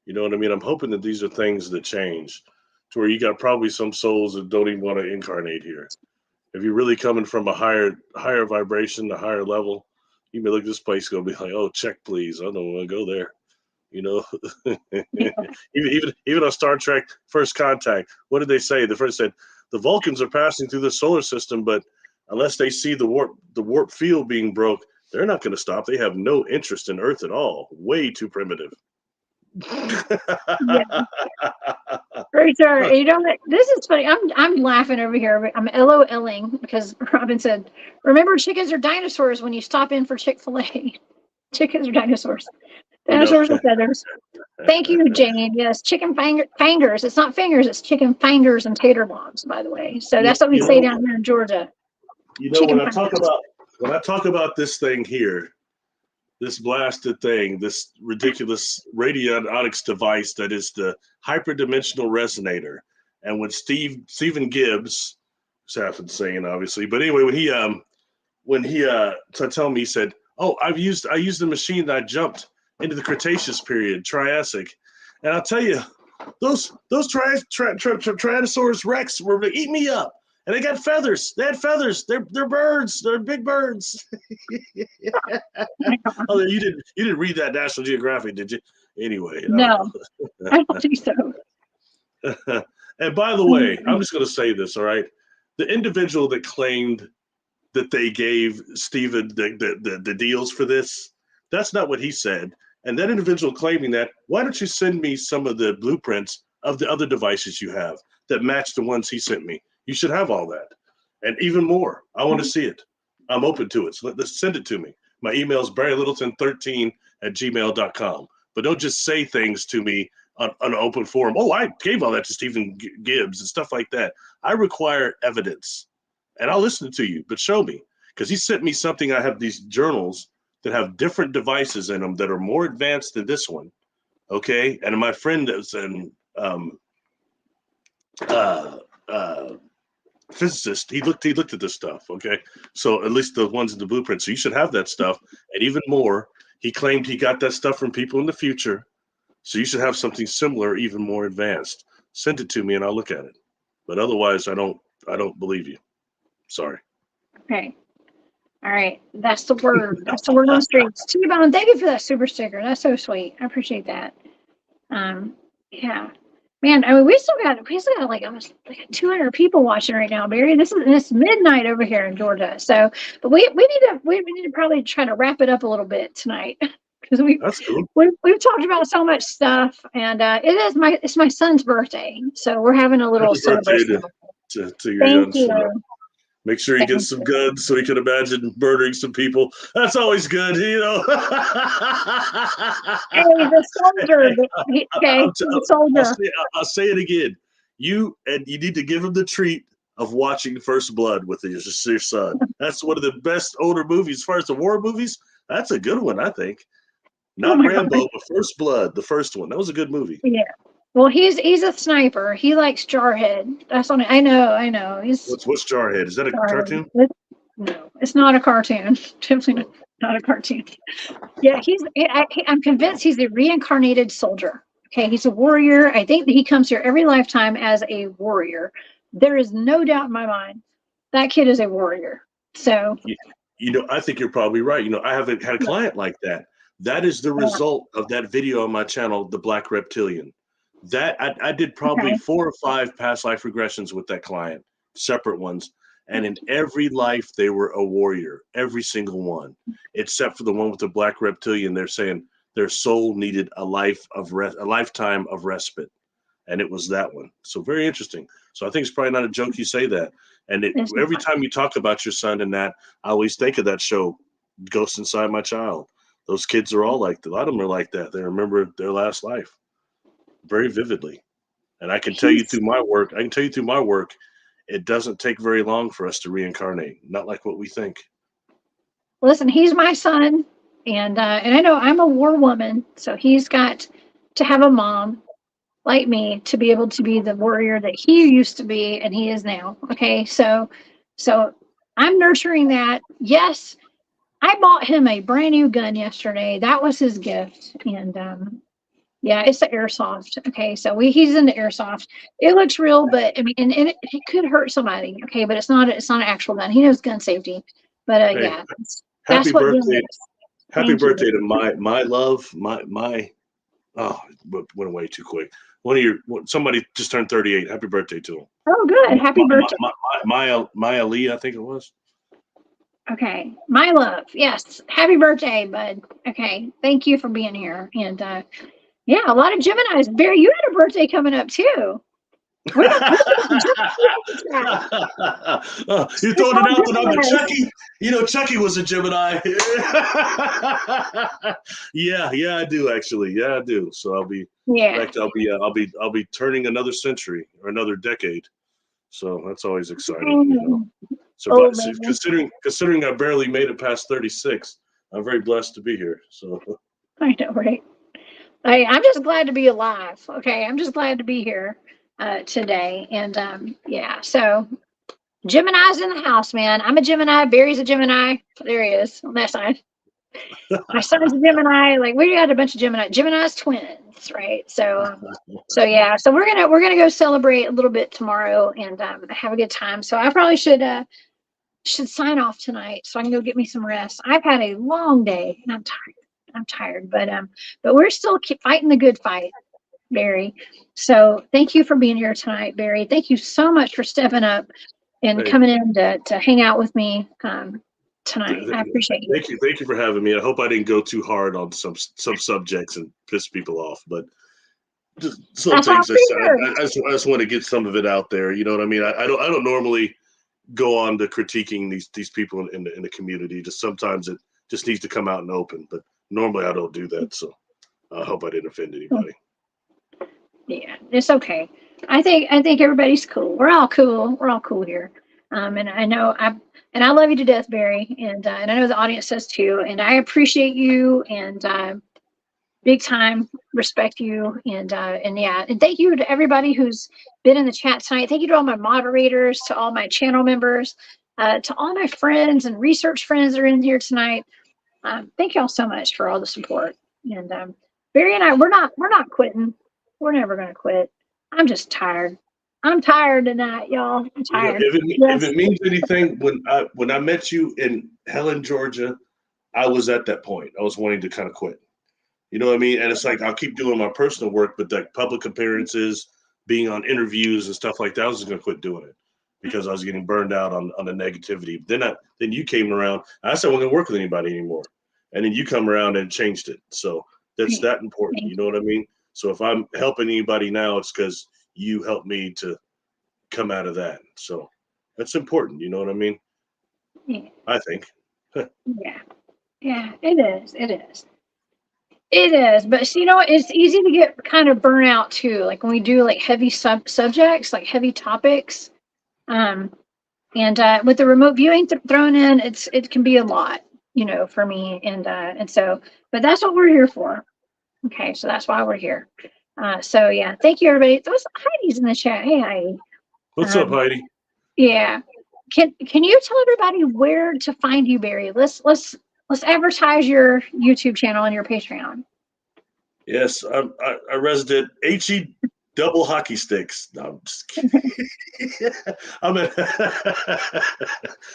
You know what I mean? I'm hoping that these are things that change to where you got probably some souls that don't even want to incarnate here. If you're really coming from a higher vibration, a higher level, you may look at this place and go be like, oh, check, please. I don't want to go there. Even on Star Trek First Contact, what did they say? The first said, the Vulcans are passing through the solar system, but unless they see the warp field being broke, they're not going to stop. They have no interest in Earth at all. Way too primitive. Great, sir. This is funny. I'm laughing over here. I'm LOLing because Robin said, "Remember, chickens are dinosaurs when you stop in for Chick-fil-A. Chickens are dinosaurs. Dinosaurs with feathers." Thank you, Jane. Yes, chicken fingers. It's not fingers. It's chicken fingers and tater bombs, by the way. So that's what we say down here in Georgia. When I talk about this thing here, this blasted thing, this ridiculous radionics device that is the hyperdimensional resonator. And when Stephen Gibbs, who's half insane, obviously, but anyway, when he told me, he said, "Oh, I used the machine that I jumped into the Cretaceous period, Triassic, and I'll tell you, those Tyrannosaurus Rex were to eat me up." And they got feathers. They had feathers. They're birds. They're big birds. Oh, you didn't read that National Geographic, did you? Anyway. No, I don't think so. And by the way, I'm just going to say this, all right? The individual that claimed that they gave Stephen the deals for this, that's not what he said. And that individual claiming that, why don't you send me some of the blueprints of the other devices you have that match the ones he sent me? You should have all that. And even more. I want to see it. I'm open to it. So let's send it to me. My email is barrylittleton13@gmail.com. But don't just say things to me on an open forum. Oh, I gave all that to Stephen Gibbs and stuff like that. I require evidence. And I'll listen to you, but show me. Because he sent me something. I have these journals that have different devices in them that are more advanced than this one. Okay? And my friend that's in physicist. He looked at this stuff. Okay, so at least the ones in the blueprint. So you should have that stuff, and even more. He claimed he got that stuff from people in the future. So you should have something similar, even more advanced. Send it to me, and I'll look at it. But otherwise, I don't believe you. Sorry. Okay. All right. That's the word. That's the word on the streets. T-Bone, thank you for that super sticker. That's so sweet. I appreciate that. Yeah. Man, I mean, we still got like almost like 200 people watching right now, Barry. It's midnight over here in Georgia. So, but we need to probably try to wrap it up a little bit tonight because That's cool. we've talked about so much stuff, and it's my son's birthday, so we're having a little Happy birthday celebration. to your young Thank you. son. Make sure he gets some guns so he can imagine murdering some people. That's always good, you know. Hey, the soldier. Okay, the soldier. I'll say it again. You need to give him the treat of watching First Blood with your son. That's one of the best older movies as far as the war movies. That's a good one, I think. Not Rambo, but First Blood, the first one. That was a good movie. Yeah. Well, he's a sniper. He likes Jarhead. That's on. I know. What's Jarhead? Is that a cartoon? No, it's not a cartoon. Definitely not a cartoon. Yeah, I'm convinced he's a reincarnated soldier. Okay, he's a warrior. I think that he comes here every lifetime as a warrior. There is no doubt in my mind that kid is a warrior. So, I think you're probably right. I haven't had a client like that. That is the result of that video on my channel, The Black Reptilian. That I did probably 4 or 5 past life regressions with that client, separate ones. And in every life, they were a warrior, every single one, except for the one with the Black Reptilian. They're saying their soul needed a lifetime of respite. And it was that one. So very interesting. So I think it's probably not a joke you say that. And every time you talk about your son and that, I always think of that show, Ghost Inside My Child. Those kids are all like that. A lot of them are like that. They remember their last life very vividly. And I can tell you through my work, it doesn't take very long for us to reincarnate. Not like what we think. Listen, he's my son, and I know I'm a war woman, so he's got to have a mom like me to be able to be the warrior that he used to be and he is now. Okay, so I'm nurturing that. Yes, I bought him a brand new gun yesterday. That was his gift, and yeah, it's the airsoft. Okay, so he's into airsoft. It looks real, but I mean, and it could hurt somebody. Okay, but it's not an actual gun. He knows gun safety. But hey, yeah, happy what birthday! Happy birthday to my love, went away too quick. Somebody just turned 38. Happy birthday to him. Oh, good. Happy birthday. Maya Lee, I think it was. Okay, my love. Yes, happy birthday, bud. Okay, thank you for being here. And yeah, a lot of Geminis. Barry, you had a birthday coming up too. You're throwing it out that I'm a Chucky. Chucky was a Gemini. yeah, I do actually. Yeah, I do. So I'll be. Yeah. In fact, I'll be turning another century or another decade. So that's always exciting. So, considering I barely made it past 36, I'm very blessed to be here. So. I know, right? I'm just glad to be alive. Okay, I'm just glad to be here today. And yeah, so Gemini's in the house, man. I'm a Gemini. Barry's a Gemini. There he is on that side. My son's a Gemini. Like we got a bunch of Gemini's twins, right? So yeah. So we're gonna go celebrate a little bit tomorrow and have a good time. So I probably should sign off tonight so I can go get me some rest. I've had a long day and I'm tired, but we're still fighting the good fight, Barry. So thank you for being here tonight, Barry. Thank you so much for stepping up and coming in to hang out with me tonight. I appreciate you. Thank you for having me. I hope I didn't go too hard on some subjects and piss people off, but just some things I just want to get some of it out there. You know what I mean? I don't normally go on to critiquing these people in the community. Just sometimes it just needs to come out and open, but normally I don't do that. So I hope I didn't offend anybody. Yeah, it's okay. I think everybody's cool. We're all cool. We're all cool here. And I know I love you to death, Barry. And I know the audience does too. And I appreciate you. And big time respect you, and yeah, and thank you to everybody who's been in the chat tonight. Thank you to all my moderators, to all my channel members, to all my friends and research friends that are in here tonight. Thank y'all so much for all the support. And Barry and I, we're not quitting. We're never gonna quit. I'm just tired. I'm tired tonight, y'all. I'm tired. If it means anything, when I met you in Helen, Georgia, I was at that point. I was wanting to kind of quit. You know what I mean? And it's like I'll keep doing my personal work, but like public appearances, being on interviews and stuff like that, I was just gonna quit doing it because I was getting burned out on the negativity. Then you came around. And I said I wasn't gonna work with anybody anymore, and then you come around and changed it. So that's that important. You know what I mean? So if I'm helping anybody now, it's because you helped me to come out of that. So that's important. You know what I mean? Yeah. I think. Yeah, it is. It is. But you know, it's easy to get kind of burnt out too. Like when we do like heavy subjects, like heavy topics. And with the remote viewing thrown in, it can be a lot, you know, for me. And so, but that's what we're here for. Okay, so that's why we're here. So yeah, thank you everybody. Those Heidi's in the chat. Hey Heidi. What's up, Heidi? Yeah. Can you tell everybody where to find you, Barry? Let's advertise your YouTube channel and your Patreon. Yes, I resident HE double hockey sticks. No, I'm just kidding.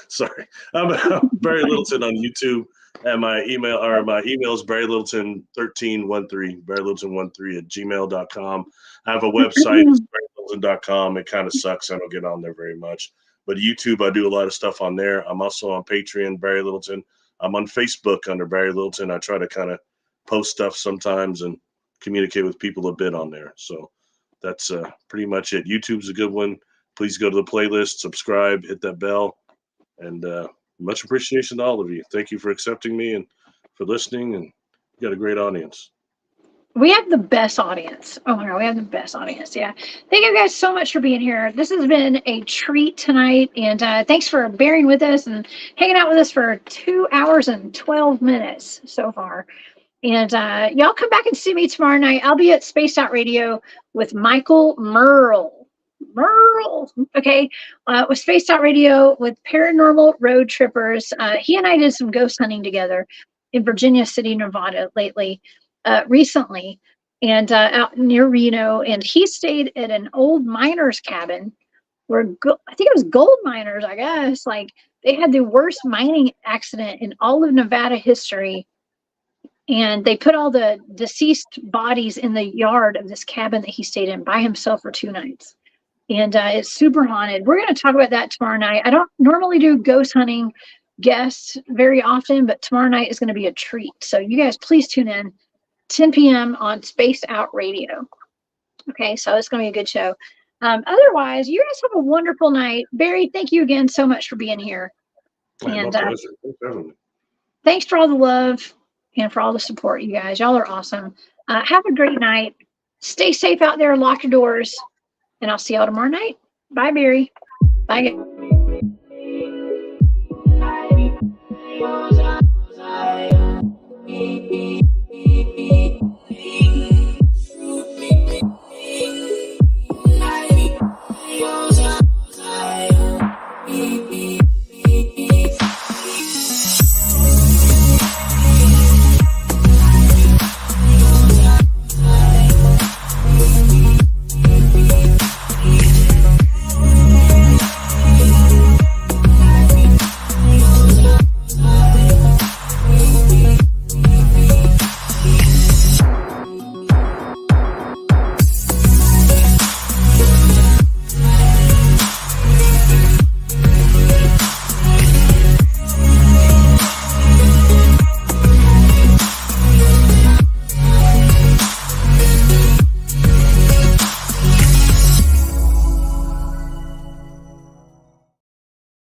Sorry. I'm Barry Littleton on YouTube, and my email is barrylittleton1313, barrylittleton13@gmail.com. I have a website, it's barrylittleton.com. It kind of sucks. I don't get on there very much. But YouTube, I do a lot of stuff on there. I'm also on Patreon, Barry Littleton. I'm on Facebook under Barry Littleton. I try to kind of post stuff sometimes and communicate with people a bit on there. So that's pretty much it. YouTube's a good one. Please go to the playlist, subscribe, hit that bell, and much appreciation to all of you. Thank you for accepting me and for listening, and you got a great audience. We have the best audience. Oh my God, we have the best audience. Yeah. Thank you guys so much for being here. This has been a treat tonight. And thanks for bearing with us and hanging out with us for 2 hours and 12 minutes so far. And y'all come back and see me tomorrow night. I'll be at Spaced Out Radio with Michael Merle. Okay. With Spaced Out Radio with Paranormal Road Trippers. He and I did some ghost hunting together in Virginia City, Nevada recently, and out near Reno. And he stayed at an old miner's cabin where I think it was gold miners, I guess. Like they had the worst mining accident in all of Nevada history. And they put all the deceased bodies in the yard of this cabin that he stayed in by himself for 2 nights. And it's super haunted. We're going to talk about that tomorrow night. I don't normally do ghost hunting guests very often, but tomorrow night is going to be a treat. So you guys please tune in 10 p.m. on Spaced Out Radio. Okay, so it's going to be a good show. Otherwise, you guys have a wonderful night. Barry, thank you again so much for being here. And thanks for all the love and for all the support, you guys. Y'all are awesome. Have a great night. Stay safe out there. Lock your doors. And I'll see y'all tomorrow night. Bye, Barry. Bye, guys.